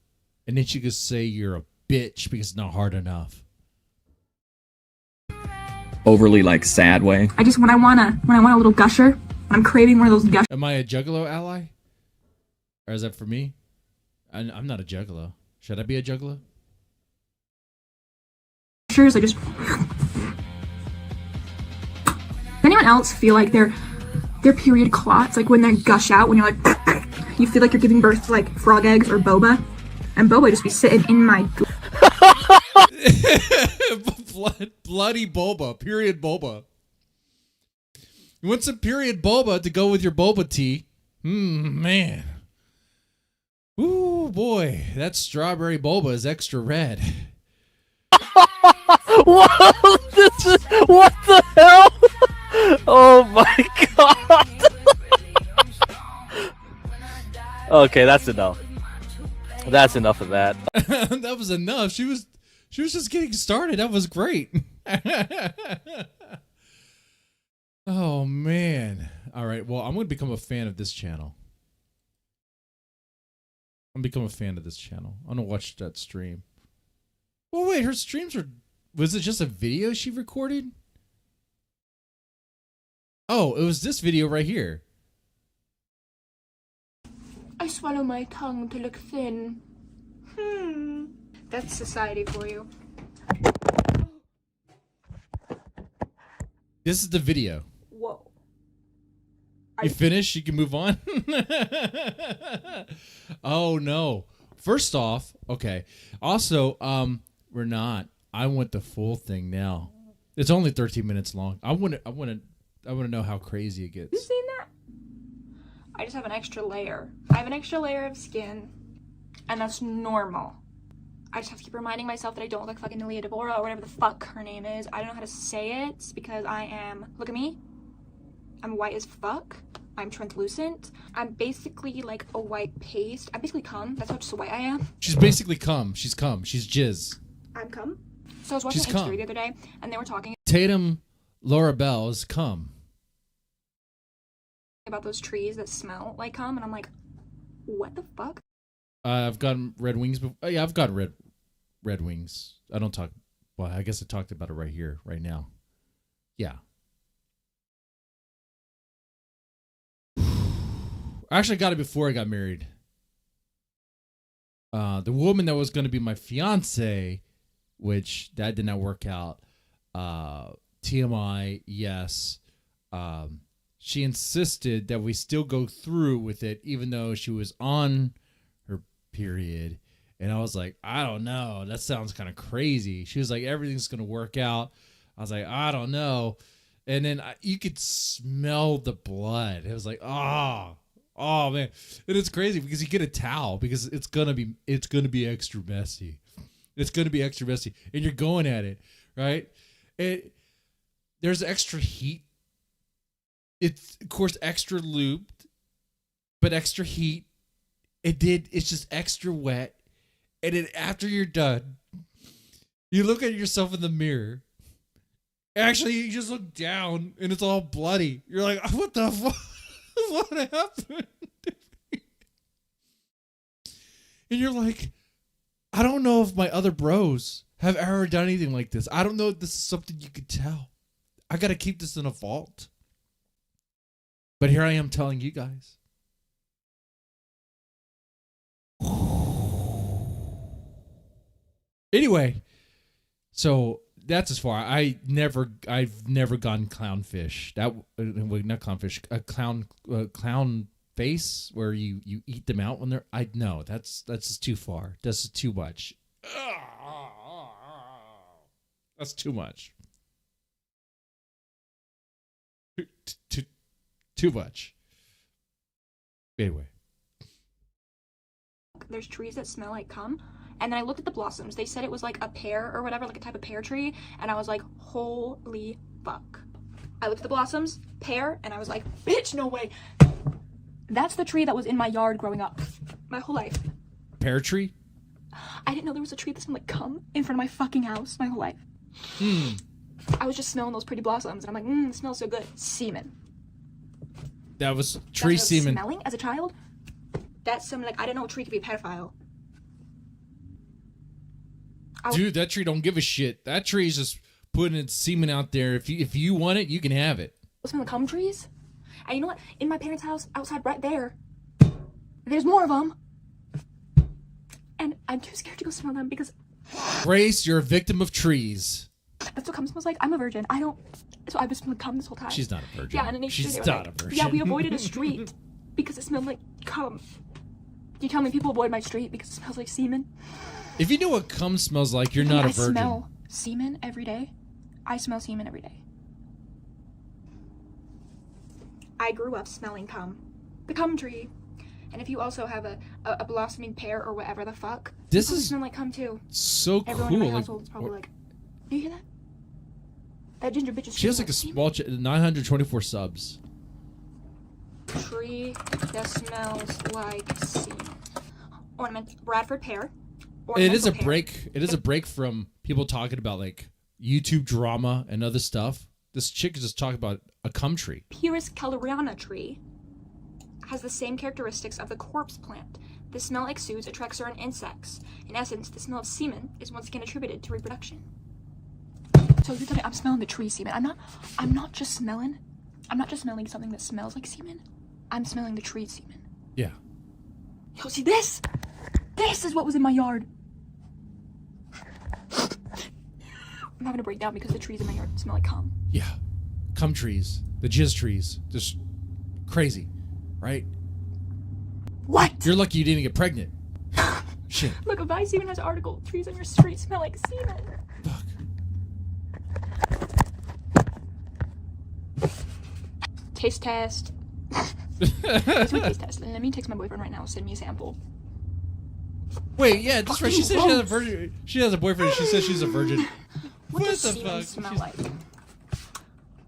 And then she could say you're a bitch because it's not hard enough. Overly like sad way. I just when I want a little gusher, I'm craving one of those gushers. Am I a juggalo ally? Or is that for me? I'm not a juggalo. Should I be a juggalo? I just. Does anyone else feel like their period clots, like when they gush out, when you're like, you feel like you're giving birth to like frog eggs or boba, and boba just be sitting in my. Bloody boba. Period boba. You want some period boba to go with your boba tea? Man. Ooh, boy. That strawberry boba is extra red. Whoa, what the hell? Oh my god. Okay, that's enough. That's enough of that. That was enough. She was just getting started. That was great. Oh man. All right. Well, I'm going to become a fan of this channel. I'm become a fan of this channel. I'm going to watch that stream. Well, wait, her streams were... Was it just a video she recorded? Oh, it was this video right here. I swallow my tongue to look thin. That's society for you. This is the video. Whoa. You finished? You can move on? Oh, no. First off, okay. Also, we're not. I want the full thing now. It's only 13 minutes long. I want to know how crazy it gets. You seen that? I just have an extra layer. I have an extra layer of skin, and that's normal. I just have to keep reminding myself that I don't look like fucking Nelia Devora or whatever the fuck her name is. I don't know how to say it because I am. Look at me. I'm white as fuck. I'm translucent. I'm basically like a white paste. I'm basically cum. That's how just white I am. She's basically cum. She's cum. She's jizz. I'm cum. So I was watching She's history cum. the other day, and they were talking Tatum Laurel is cum. about those trees that smell like cum, and I'm like, what the fuck? I've gotten red wings before. Oh, yeah, I've gotten red wings. I don't talk. Well, I guess I talked about it right here, right now. Yeah. I actually got it before I got married. The woman that was going to be my fiance, which that did not work out. TMI, yes. She insisted that we still go through with it, even though she was on her period. And I was like, I don't know. That sounds kind of crazy. She was like, everything's going to work out. I was like, I don't know. And then you could smell the blood. It was like, oh man. And it's crazy because you get a towel because it's gonna be extra messy. It's gonna be extra messy. And you're going at it, right? There's extra heat. It's of course extra lubed, but extra heat. It's just extra wet. And then after you're done, you look at yourself in the mirror. Actually, you just look down and it's all bloody. You're like, what the fuck? What happened? And you're like, I don't know if my other bros have ever done anything like this. I don't know if this is something you could tell. I got to keep this in a vault. But here I am telling you guys. Anyway, so that's as far. I've never gone clownfish. Not clownfish. A clown face where you eat them out when they're. No, that's just too far. That's just too much. That's too much. Too much. Anyway. There's trees that smell like cum. And then I looked at the blossoms. They said it was like a pear or whatever, like a type of pear tree. And I was like, holy fuck. I looked at the blossoms, pear, and I was like, bitch, no way. That's the tree that was in my yard growing up. My whole life. Pear tree? I didn't know there was a tree that smelled like cum in front of my fucking house my whole life. I was just smelling those pretty blossoms. And I'm like, it smells so good. Semen. That was tree semen. Smelling as a child? That's something like, I didn't know a tree could be a pedophile. Dude, that tree don't give a shit. That tree is just putting its semen out there. If you want it, you can have it. Smell the cum trees? And you know what? In my parents' house, outside right there, there's more of them. And I'm too scared to go smell them because... Grace, you're a victim of trees. That's what cum smells like. I'm a virgin. So I've been smelling cum this whole time. She's not a virgin. Yeah, and then she's not a virgin. Yeah, we avoided a street because it smelled like cum. You tell me people avoid my street because it smells like semen? If you know what cum smells like, you're not a virgin. I smell semen every day. I smell semen every day. I grew up smelling cum. The cum tree. And if you also have a blossoming pear or whatever the fuck, this is smell like cum too. So Everyone cool. in my household is probably like, do you hear that? That ginger bitch is She has like a small 924 subs. Tree that smells like semen. Ornament Bradford pear. It is a break. It is a break from people talking about like YouTube drama and other stuff. This chick is just talking about a cum tree. Pyrrhus Kelleriana tree has the same characteristics of the corpse plant. The smell exudes attracts certain insects. In essence, the smell of semen is once again attributed to reproduction. So you're telling me I'm smelling the tree semen. I'm not just smelling something that smells like semen. I'm smelling the tree semen. Yeah. Yo, see this? This is what was in my yard. I'm having a breakdown because the trees in my yard smell like cum. Yeah. Cum trees. The jizz trees. Just crazy. Right? What? You're lucky you didn't get pregnant. Shit. Look, a Vice even has an article. Trees on your street smell like semen. Fuck. Taste test. Let's do a taste test. Let me text my boyfriend right now. Send me a sample. Wait, yeah, that's right. She said she has a virgin. She has a boyfriend. She says she's a virgin. What does the semen fuck? smell like?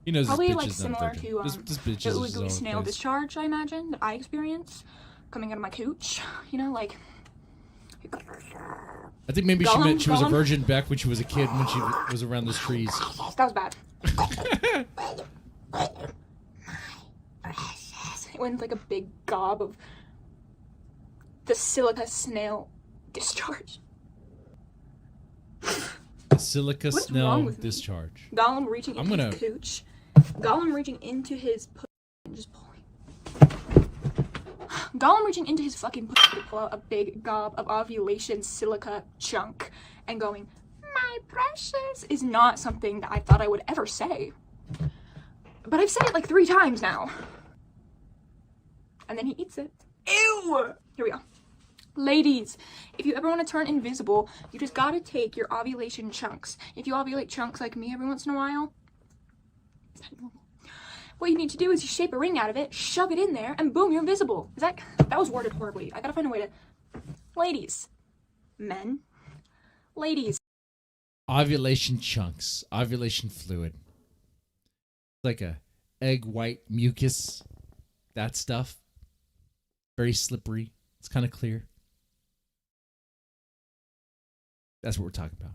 He knows Probably this bitch like is not similar virgin. to This bitch the is ooey his gooey own snail place. discharge, I imagine, that I experience coming out of my cooch. You know, like. I think maybe she Gollum, meant she was a Gollum. virgin back when she was a kid when she was around those trees. That was bad. It went like a big gob of the silica snail discharge. Silica What's snail wrong with me? discharge. Gollum reaching I'm into gonna- his cooch. Gollum reaching into his and just pulling. Gollum reaching into his fucking pussy to pull out a big gob of ovulation silica chunk and going, "My precious," is not something that I thought I would ever say. But I've said it like 3 times now. And then he eats it. Ew! Here we go. Ladies, if you ever want to turn invisible, you just gotta take your ovulation chunks. If you ovulate chunks like me every once in a while, what you need to do is you shape a ring out of it, shove it in there, and boom, you're invisible. That was worded horribly. I gotta find a way to... Ladies. Men. Ladies. Ovulation chunks. Ovulation fluid. Like a egg white mucus. That stuff. Very slippery. It's kind of clear. That's what we're talking about.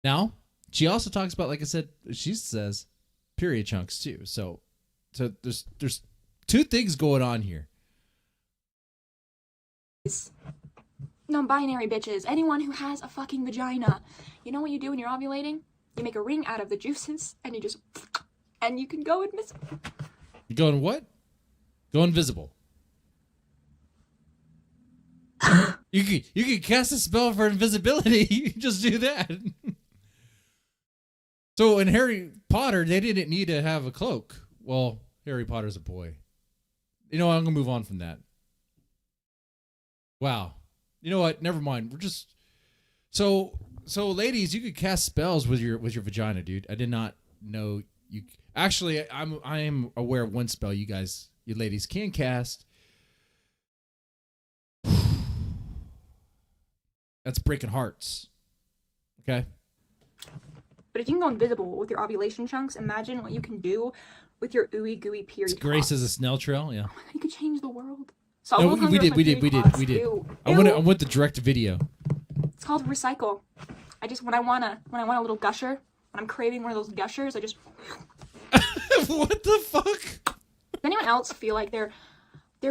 Now, she also talks about, like I said, she says period chunks too. So there's 2 things going on here. Non-binary bitches. Anyone who has a fucking vagina. You know what you do when you're ovulating? You make a ring out of the juices and you just... And you can go invisible. You going what? Go invisible. You can cast a spell for invisibility. You can just do that. So in Harry Potter, they didn't need to have a cloak. Well, Harry Potter's a boy. You know what? I'm gonna move on from that. Wow. You know what? Never mind. We're just so ladies, you could cast spells with your vagina, dude. I did not know you. Actually, I am aware of one spell you ladies can cast. That's breaking hearts. Okay. But if you can go invisible with your ovulation chunks, imagine what you can do with your ooey gooey period. Grace is a snail trail. Yeah. You could change the world. No, we did. Ew. I went the direct to video. It's called recycle. When I want a little gusher, when I'm craving one of those gushers, I just. What the fuck? Does anyone else feel like their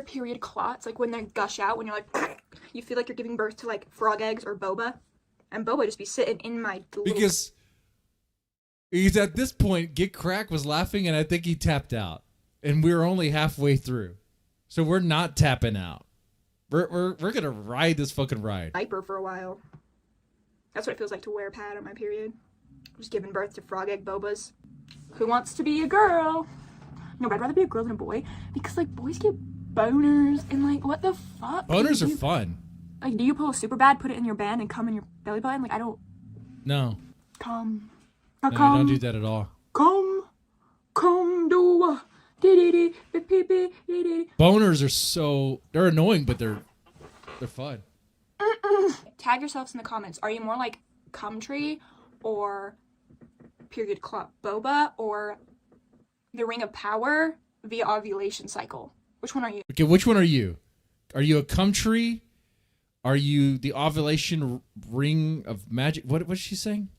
period clots, like when they gush out, when you're like, you feel like you're giving birth to like frog eggs or boba, and boba just be sitting in my little... Because at this point, Get Crack was laughing, and I think he tapped out, and we were only halfway through, so we're not tapping out. We're gonna ride this fucking ride. Diaper for a while. That's what it feels like to wear a pad on my period. Just giving birth to frog egg bobas. Who wants to be a girl? No, but I'd rather be a girl than a boy, because like boys get boners and like what the fuck? Boners are fun. Like, do you pull a super bad, put it in your band, and come in your belly button? Like, I don't. No. Come. No, you don't do that at all. Come do. Boners are they're annoying, but they're fun. Tag yourselves in the comments. Are you more like Cumtree or period clot boba or the ring of power via ovulation cycle? Which one are you? Okay, which one are you? Are you a Cumtree? Are you the ovulation ring of magic? What's she saying?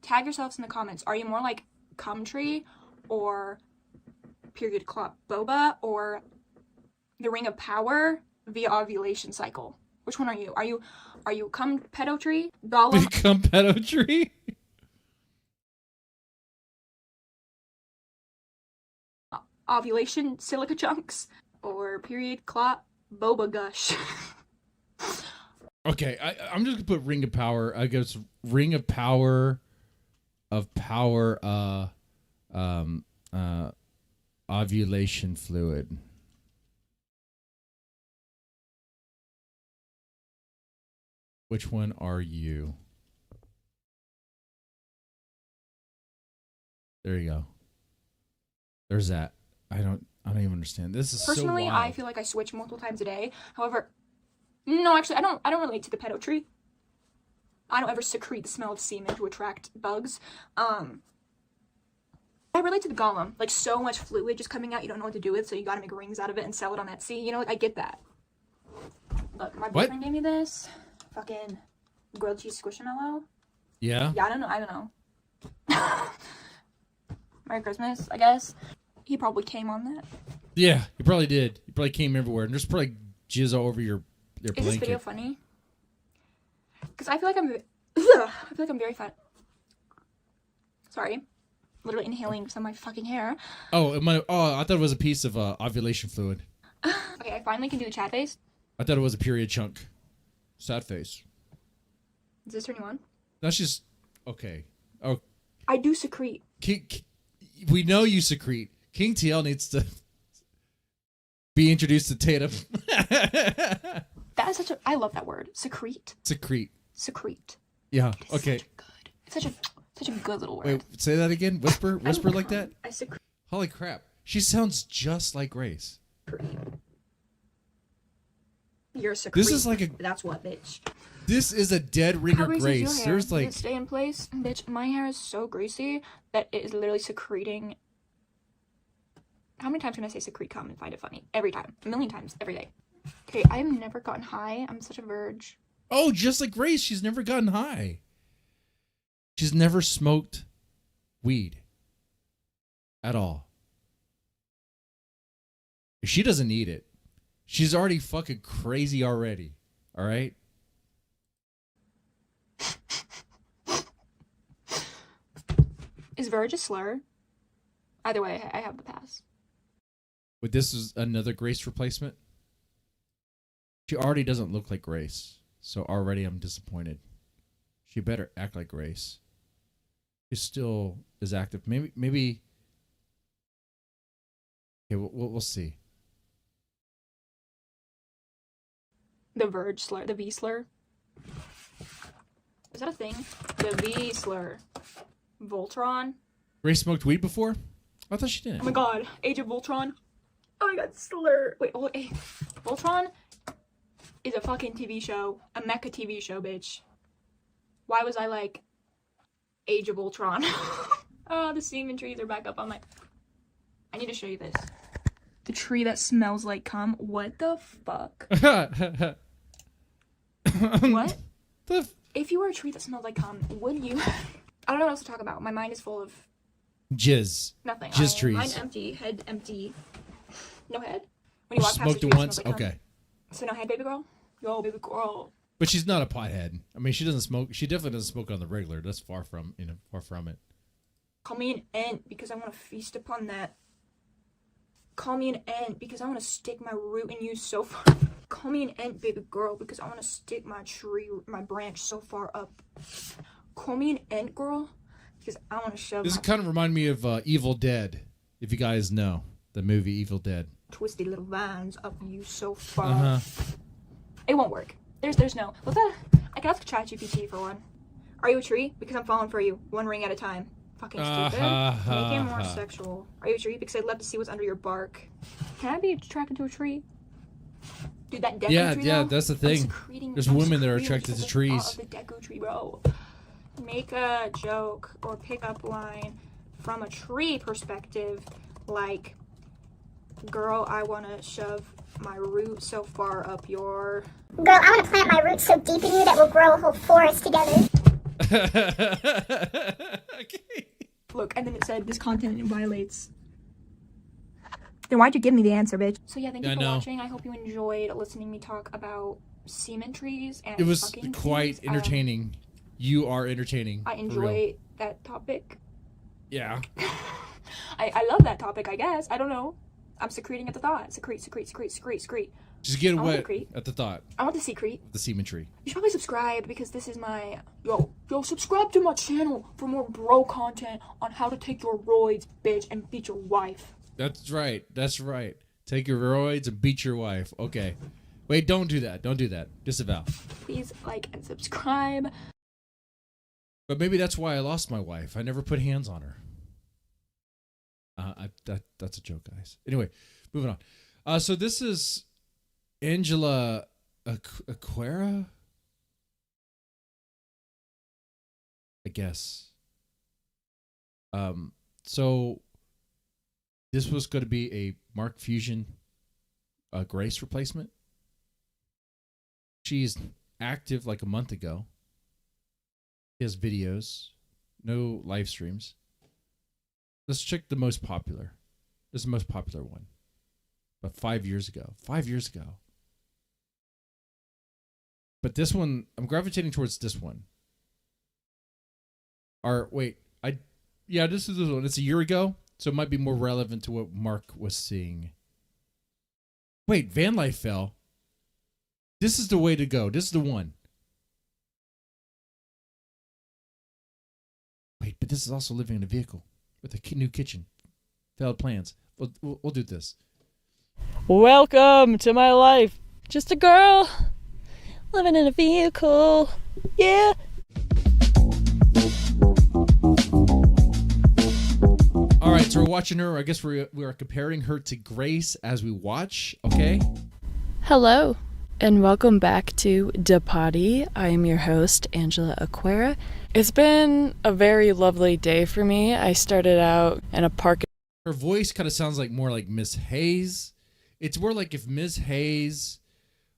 Tag yourselves in the comments. Are you more like Cumtree or period clot boba or the ring of power via ovulation cycle? Which one are you? Are you cum pedo tree? Gollum? Cum pedo tree? Ovulation silica chunks or period clot boba gush? Okay, I'm just gonna put ring of power. I guess ring of power ovulation fluid. Which one are you? There you go. There's that. I don't even understand. This is Personally, so wild. I feel like I switch multiple times a day. However, No, actually, I don't relate to the pedo tree. I don't ever secrete the smell of semen to attract bugs. I relate to the golem. Like, so much fluid just coming out you don't know what to do with, so you gotta make rings out of it and sell it on Etsy. You know, like, I get that. Look, my boyfriend gave me this. Fucking grilled cheese squishmallow. Yeah? Yeah, I don't know. Merry Christmas, I guess. He probably came on that. Yeah, you probably did. You probably came everywhere. And there's probably jizz all over your Is blanket. this video funny? Because I feel like I'm very fun. Sorry. Literally inhaling some of my fucking hair. Oh, I thought it was a piece of ovulation fluid. Okay, I finally can do the chat face. I thought it was a period chunk. Sad face. Is this turning on? That's just okay. Oh, I do secrete. we know you secrete. King TL needs to be introduced to Tatum. That is such a. I love that word. Secrete. Secrete. Secrete. Yeah. Okay. It's such a good little word. Wait, say that again. Whisper like that. I secrete. Holy crap! She sounds just like Grace. You're a secrete. This is like a. That's what, bitch. This is a dead ringer How greasy is Grace. your hair? There's like. Does it stay in place, bitch. My hair is so greasy that it is literally secreting. How many times can I say secrete cum and find it funny? Every time. A million times. Every day. Okay, I've never gotten high. I'm such a virgin. Oh, just like Grace, she's never gotten high. She's never smoked weed at all. She doesn't need it. She's already fucking crazy already. All right? Is virgin a slur? Either way, I have the pass. But this is another Grace replacement. She already doesn't look like Grace. So already I'm disappointed. She better act like Grace. She still is active. Maybe. Okay, we'll see. The Verge slur. The V slur. Is that a thing? The V slur. Voltron. Grace smoked weed before? I thought she didn't. Oh my god. Age of Voltron. Oh my god, slur. Wait, hey. Voltron is a fucking TV show. A mecha TV show, bitch. Why was I like Age of Ultron? Oh, the semen trees are back up on my... I need to show you this. The tree that smells like cum. What the fuck? What? If you were a tree that smelled like cum, would you... I don't know what else to talk about. My mind is full of... Jizz. Nothing. Jizz trees. Mind empty. Head empty. No head? When you walk past Smoked the it tree, once? smells like cum. Okay. So no head, baby girl? Yo, baby girl. But she's not a pothead. I mean, she doesn't smoke. She definitely doesn't smoke on the regular. That's far from it. Call me an ant because I want to feast upon that. Call me an ant because I want to stick my root in you so far. Call me an ant, baby girl, because I want to stick my branch so far up. Call me an ant, girl, because I want to shove This my kind of remind me of Evil Dead, if you guys know the movie Evil Dead. twisty little vines up you so far. Uh-huh. It won't work. There's no. What's that? I can ask ChatGPT for one. Are you a tree? Because I'm falling for you. One ring at a time. Fucking stupid. Make it more sexual. Are you a tree? Because I'd love to see what's under your bark. Can I be attracted to a tree? Dude, that Deku tree, Yeah, though, that's the I'm thing. secreting- There's I'm women that are secreting attracted to just the trees. thought of the Deku tree, bro. Make a joke or pickup line from a tree perspective, like, girl, I want to shove my root so far up your... Girl, I want to plant my roots so deep in you that we'll grow a whole forest together. Look, and then it said, this content violates... Then why'd you give me the answer, bitch? So yeah, thank you for watching. I hope you enjoyed listening me talk about semen trees and It was fucking quite trees. entertaining. You are entertaining. I for real. enjoy that topic. Yeah. I love that topic, I guess. I don't know. I'm secreting at the thought. Secrete. Just get I want wet to secrete. at the thought. I want to secrete. The semen tree. You should probably subscribe because this is my... Yo, subscribe to my channel for more bro content on how to take your roids, bitch, and beat your wife. That's right. Take your roids and beat your wife. Okay. Wait, don't do that. Disavow. Please like and subscribe. But maybe that's why I lost my wife. I never put hands on her. That's a joke, guys. Anyway, moving on. So this is Angela Aquera? I guess. So this was going to be a Mark Fusion Grace replacement. She's active like a month ago. She has videos, no live streams. Let's check the most popular. This is the most popular one. But 5 years ago. 5 years ago. But this one, I'm gravitating towards this one. This is this one. It's a year ago, so it might be more relevant to what Mark was seeing. Wait, van life fell. This is the way to go. This is the one. Wait, but this is also living in a vehicle with a new kitchen. Failed plans. We'll do this. Welcome to my life. Just a girl living in a vehicle. Yeah. All right, so we're watching her. I guess we are comparing her to Grace as we watch. Okay. Hello, and welcome back to Da Potty. I am your host, Angela Aquera. It's been a very lovely day for me. I started out in a park. Her voice kind of sounds like more like Miss Hayes. It's more like if Miss Hayes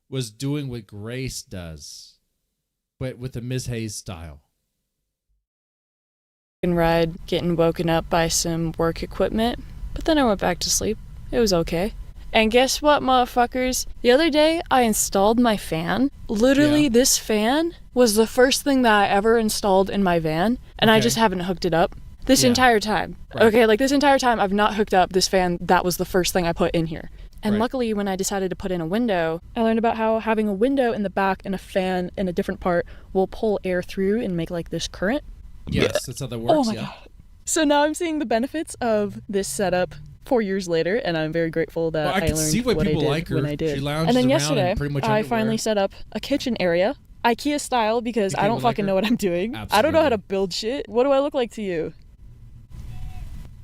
was doing what Grace does, but with the Miss Hayes style. Ride, getting woken up by some work equipment, but then I went back to sleep. It was okay. And guess what, motherfuckers? The other day, I installed my fan. Literally, this fan was the first thing that I ever installed in my van, and I just haven't hooked it up this entire time. Right. Okay, like this entire time, I've not hooked up this fan. That was the first thing I put in here. And luckily, when I decided to put in a window, I learned about how having a window in the back and a fan in a different part will pull air through and make like this current. Yes, that's how that works. Oh my God. So now I'm seeing the benefits of this setup 4 years later, and I'm very grateful that I learned what I did when I did. She lounges and then around yesterday, in pretty much I underwear. finally set up a kitchen area, IKEA style, because I don't fucking know what I'm doing. Absolutely. I don't know how to build shit. What do I look like to you?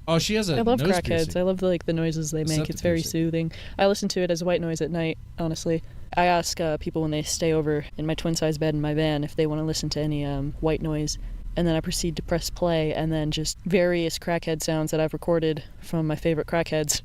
Oh, she has a I love nose crackheads. piercing. I love the noises they make. Septum It's very piercing. soothing. I listen to it as white noise at night, honestly. I ask people when they stay over in my twin-size bed in my van if they want to listen to any white noise. And then I proceed to press play, and then just various crackhead sounds that I've recorded from my favorite crackheads.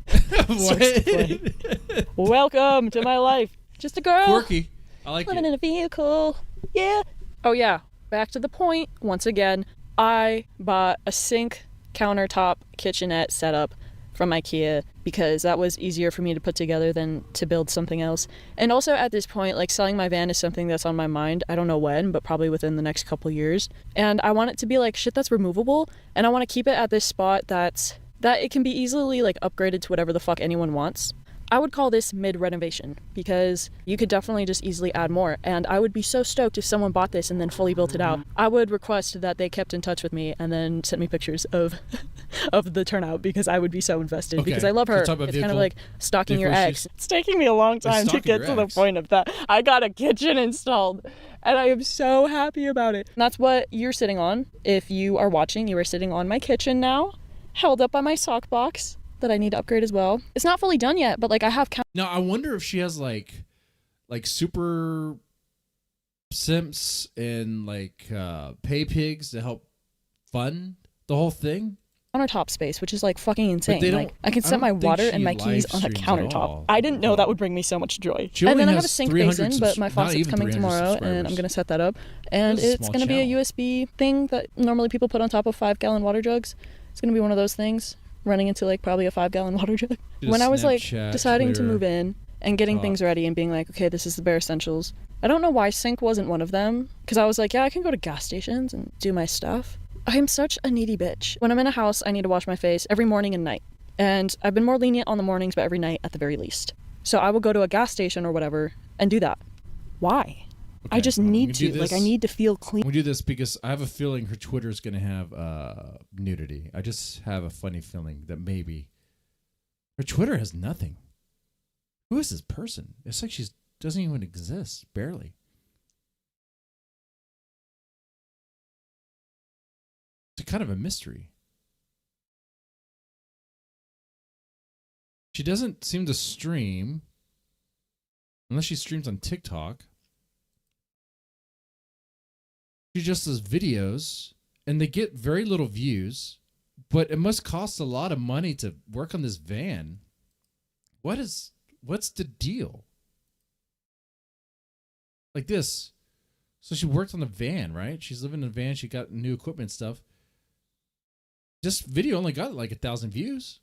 starts to play. Welcome to my life. Just a girl. Quirky. I like living it. in a vehicle. Yeah. Oh yeah. Back to the point. Once again, I bought a sink, countertop, kitchenette setup from IKEA because that was easier for me to put together than to build something else. And also at this point, like selling my van is something that's on my mind. I don't know when, but probably within the next couple years. And I want it to be like shit that's removable, and I want to keep it at this spot that it can be easily like upgraded to whatever the fuck anyone wants. I would call this mid-renovation because you could definitely just easily add more, and I would be so stoked if someone bought this and then fully built it out. I would request that they kept in touch with me and then sent me pictures of of the turnout because I would be so invested because I love her. It's kind of like stalking your ex. It's taking me a long time to get to the point of that. I got a kitchen installed and I am so happy about it. And that's what you're sitting on. If you are watching, you are sitting on my kitchen now, held up by my sock box that I need to upgrade as well. It's not fully done yet, but like I have Now I wonder if she has like super simps and like pay pigs to help fund the whole thing. Countertop space, which is like fucking insane. But they Like I can set my water and my keys on a countertop. I didn't know that would bring me so much joy. She And only then I have a has sink 300 basin, but my faucet's coming 300 tomorrow, and I'm subscribers. gonna set that up. And That's a it's small gonna be a USB thing that normally people put on top of 5-gallon water jugs. It's gonna be one of those things running into like probably a 5-gallon water jug. Just When I was like Snapchat, deciding to Twitter, move in and getting talk. things ready and being like, okay, this is the bare essentials. I don't know why sink wasn't one of them, because I was like, yeah, I can go to gas stations and do my stuff. I'm such a needy bitch. When I'm in a house, I need to wash my face every morning and night. And I've been more lenient on the mornings, but every night at the very least. So I will go to a gas station or whatever and do that. Why? I just need to. Like, I need to feel clean. We do this because I have a feeling her Twitter is going to have nudity. I just have a funny feeling that maybe her Twitter has nothing. Who is this person? It's like she doesn't even exist, barely. It's kind of a mystery. She doesn't seem to stream. unless she streams on TikTok. She just does videos, and they get very little views, but it must cost a lot of money to work on this van. What's the deal? Like this. So she worked on the van, right? She's living in a van. She got new equipment and stuff. This video only got like 1,000 views.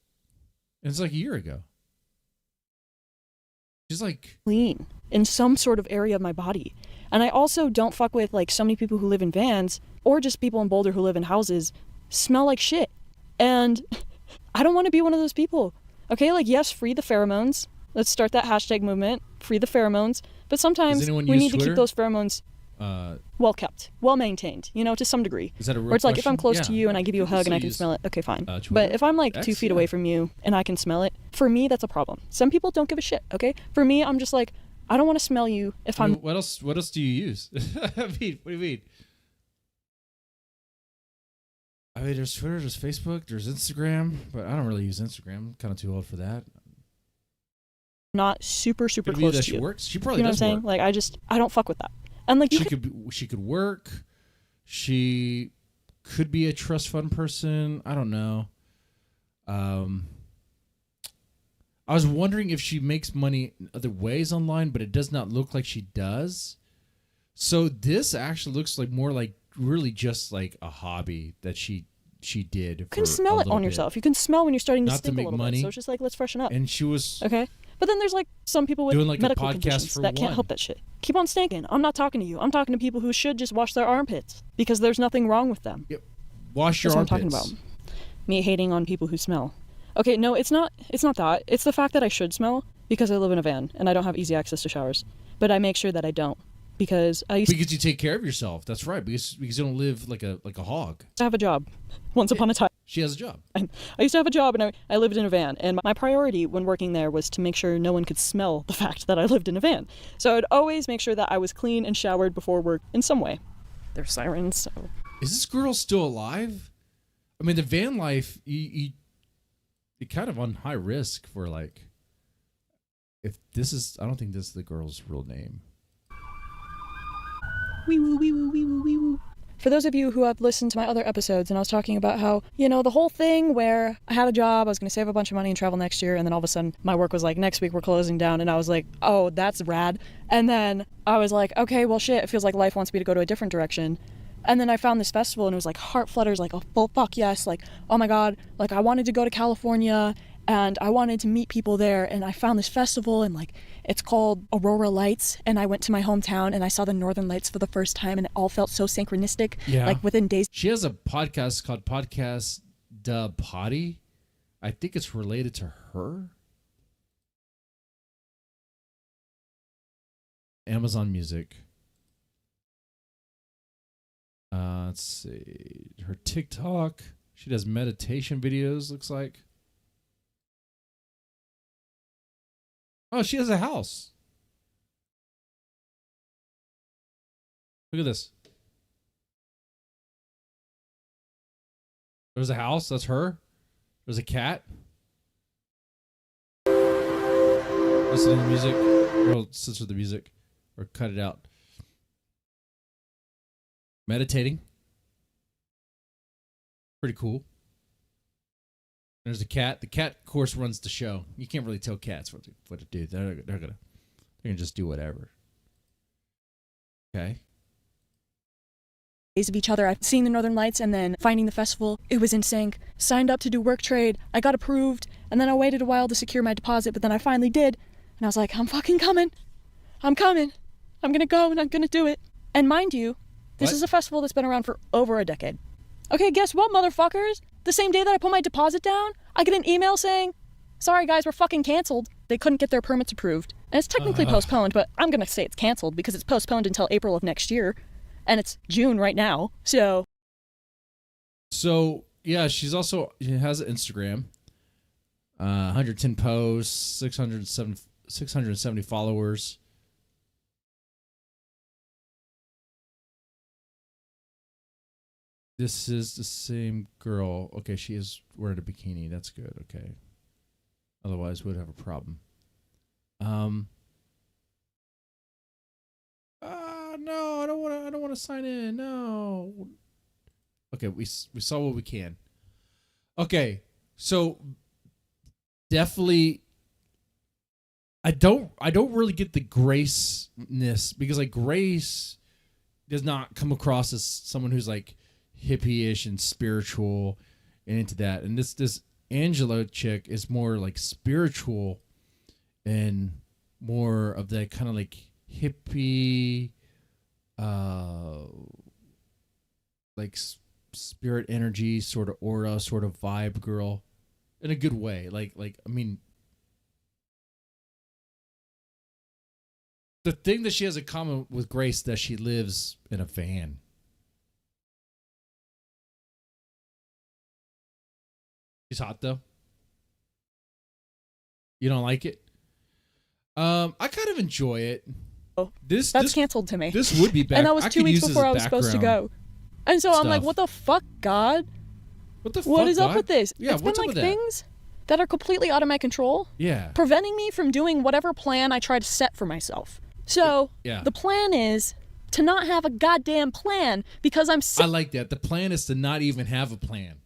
And it's like a year ago. She's like clean in some sort of area of my body. And I also don't fuck with like so many people who live in vans or just people in Boulder who live in houses smell like shit. And I don't want to be one of those people. Okay, like yes, free the pheromones. Let's start that hashtag movement. Free the pheromones. But sometimes we need to keep those pheromones well kept, well maintained, you know, to some degree. Is that a real Or it's like if I'm question? close to you and I give you a hug and I can smell it, okay, fine. Twitter? But if I'm like X, 2 feet away from you and I can smell it, for me that's a problem. Some people don't give a shit, okay? For me, I'm just like, I don't want to smell you if I'm. What else do you use? I mean, what do you mean? I mean, there's Twitter, there's Facebook, there's Instagram, but I don't really use Instagram. I'm kind of too old for that. Not super Could it be close that to she you. works? She probably you know does what I'm saying? work. Like I don't fuck with that. And like you She could work. She could be a trust fund person. I don't know. I was wondering if she makes money in other ways online, but it does not look like she does. So this actually looks like more like really just like a hobby that she did. You can smell it on yourself. You can smell when you're starting to Not to stink a make little money. bit. So it's just like, let's freshen up. And she was okay. But then there's like some people with doing like a medical podcast conditions for that can't one. help that shit. Keep on stinking. I'm not talking to you. I'm talking to people who should just wash their armpits because there's nothing wrong with them. Yep. Wash your That's armpits. what I'm talking about. Me hating on people who smell. Okay, no, it's not that. It's the fact that I should smell because I live in a van and I don't have easy access to showers. But I make sure that I don't because Because you take care of yourself. That's right. Because you don't live like a hog. to have a job once upon a time. She has a job. I used to have a job and I lived in a van. And my priority when working there was to make sure no one could smell the fact that I lived in a van. So I'd always make sure that I was clean and showered before work in some way. There's sirens, so. Is this girl still alive? I mean, the van life, you're kind of on high risk for like, if this is, I don't think this is the girl's real name. Wee woo, wee woo, wee woo, wee woo. For those of you who have listened to my other episodes, and I was talking about how, you know, the whole thing where I had a job, I was going to save a bunch of money and travel next year, and then all of a sudden my work was like, next week we're closing down, and I was like, oh, that's rad. And then I was like, okay, well shit, it feels like life wants me to go to a different direction. And then I found this festival and it was like heart flutters, like, oh, fuck yes, like, oh my god, like I wanted to go to California and I wanted to meet people there, and I found this festival and like it's called Aurora Lights, and I went to my hometown and I saw the Northern Lights for the first time and it all felt so synchronistic. Yeah. Like within days. She has a podcast called Podcast Da Potty. I think it's related to her. Amazon Music. Let's see. Her TikTok. She does meditation videos, looks like. Oh, she has a house. Look at this. There's a house. That's her. There's a cat. Listen to the music. Or listen to the music. Or cut it out. Meditating. Pretty cool. There's a cat. The cat, of course, runs the show. You can't really tell cats what to do. They're gonna just do whatever. Okay. Days of each other. I've seen the Northern Lights and then finding the festival. It was in sync. Signed up to do work trade. I got approved. And then I waited a while to secure my deposit, but then I finally did. And I was like, I'm fucking coming. I'm coming. I'm gonna go and I'm gonna do it. And mind you, this is a festival that's been around for over a decade. Okay, guess what, motherfuckers? The same day that I put my deposit down, I get an email saying, sorry guys, we're fucking canceled. They couldn't get their permits approved. And it's technically postponed, but I'm gonna say it's canceled because it's postponed until April of next year. And it's June right now, so. So, yeah, she has an Instagram. 110 posts, 670 followers. This is the same girl. Okay, she is wearing a bikini. That's good. Okay. Otherwise, we'd have a problem. no, I don't want to sign in. No. Okay, we saw what we can. Okay, so definitely, I don't really get the Grace-ness, because like Grace does not come across as someone who's like hippie-ish and spiritual and into that. And this Angela chick is more like spiritual and more of that kind of like hippie, like spirit energy, sort of aura, sort of vibe girl, in a good way. Like I mean, the thing that she has in common with Grace, that she lives in a van. She's hot though. You don't like it? I kind of enjoy it. That's canceled to me. This would be back. And that was 2 weeks before I was supposed to go. And so I'm like, what the fuck, God? What the fuck? What is up God? with this? Yeah, it's what's been up like with that? things that are completely out of my control. Yeah. Preventing me from doing whatever plan I try to set for myself. So Yeah. the plan is to not have a goddamn plan because I'm sick I like that. The plan is to not even have a plan.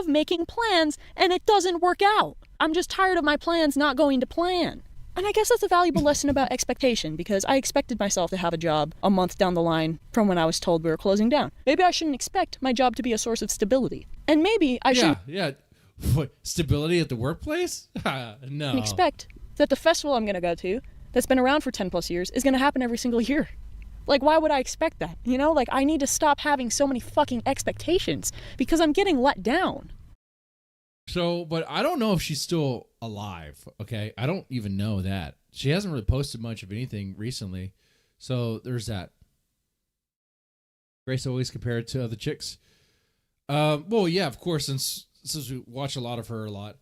of making plans and it doesn't work out. I'm just tired of my plans not going to plan. And I guess that's a valuable lesson about expectation, because I expected myself to have a job a month down the line from when I was told we were closing down. Maybe I shouldn't expect my job to be a source of stability. And maybe I shouldn't Yeah. What, stability at the workplace? No. expect that the festival I'm going to go to, that's been around for 10 plus years, is going to happen every single year. Like, why would I expect that? You know, like, I need to stop having so many fucking expectations because I'm getting let down. So, but I don't know if she's still alive, okay? I don't even know that. She hasn't really posted much of anything recently. So, there's that. Grace always compared to other chicks. Well, yeah, of course, since we watch a lot of her a lot.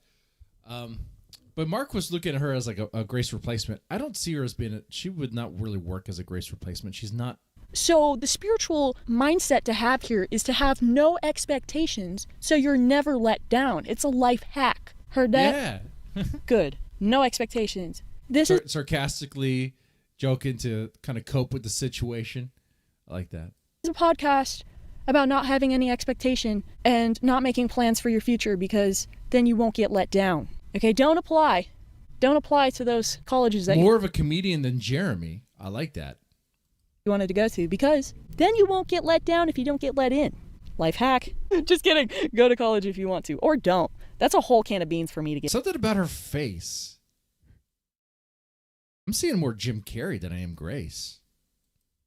But Mark was looking at her as like a Grace replacement. I don't see her as being she would not really work as a Grace replacement. She's not. So the spiritual mindset to have here is to have no expectations so you're never let down. It's a life hack. Heard that? Yeah. Good. No expectations. This is sarcastically joking to kind of cope with the situation. I like that. a podcast about not having any expectation and not making plans for your future, because then you won't get let down. Okay, don't apply. Don't apply to those colleges that More of a comedian than Jeremy. I like that. you wanted to go to, because then you won't get let down if you don't get let in. Life hack. Just kidding. Go to college if you want to, or don't. That's a whole can of beans for me to get. Something about her face. I'm seeing more Jim Carrey than I am Grace.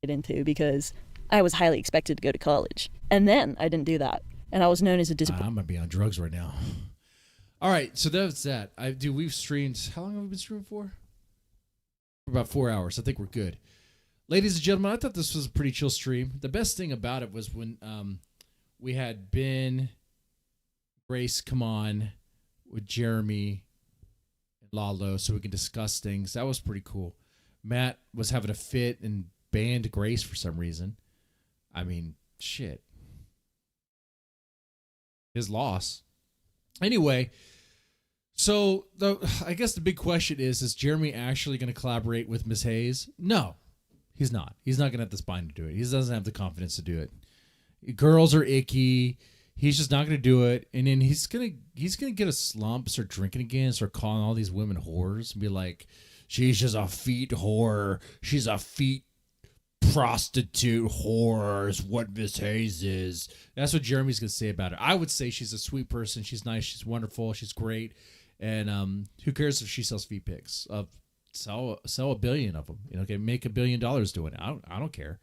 Get into, because I was highly expected to go to college, and then I didn't do that, and I was known as a disappointment. I'm gonna be on drugs right now. All right, so that's that. We've streamed. How long have we been streaming for? For about 4 hours. I think we're good. Ladies and gentlemen, I thought this was a pretty chill stream. The best thing about it was when we had Ben, Grace come on with Jeremy and Lalo so we can discuss things. That was pretty cool. Matt was having a fit and banned Grace for some reason. I mean, shit. His loss. Anyway, so I guess the big question is Jeremy actually going to collaborate with Miss Hayes? No, he's not. He's not going to have the spine to do it. He doesn't have the confidence to do it. Girls are icky. He's just not going to do it. And then he's gonna get a slump, start drinking again, start calling all these women whores, and be like, she's just a feet whore. She's a feet prostitute whore is what Miss Hayes is. That's what Jeremy's gonna say about it. I would say she's a sweet person. She's nice. She's wonderful. She's great. And who cares if she sells feet pics? Sell 1 billion of them. You know, okay, make $1 billion doing it. I don't care.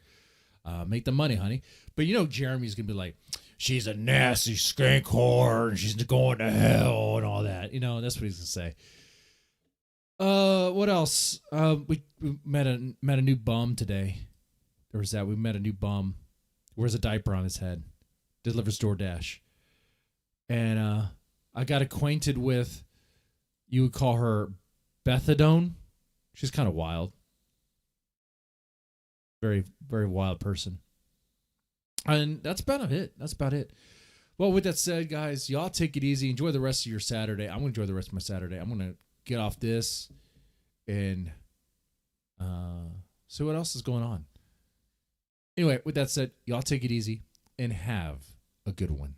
Make the money, honey. But you know, Jeremy's gonna be like, she's a nasty skank whore and she's going to hell and all that. You know, that's what he's gonna say. What else? We met a new bum today. Or was that we met a new bum, wears a diaper on his head, delivers DoorDash. And I got acquainted with, you would call her Bethadone. She's kind of wild. Very, very wild person. And that's about it. That's about it. Well, with that said, guys, y'all take it easy. Enjoy the rest of your Saturday. I'm going to enjoy the rest of my Saturday. I'm going to get off this and So what else is going on? Anyway, with that said, y'all take it easy and have a good one.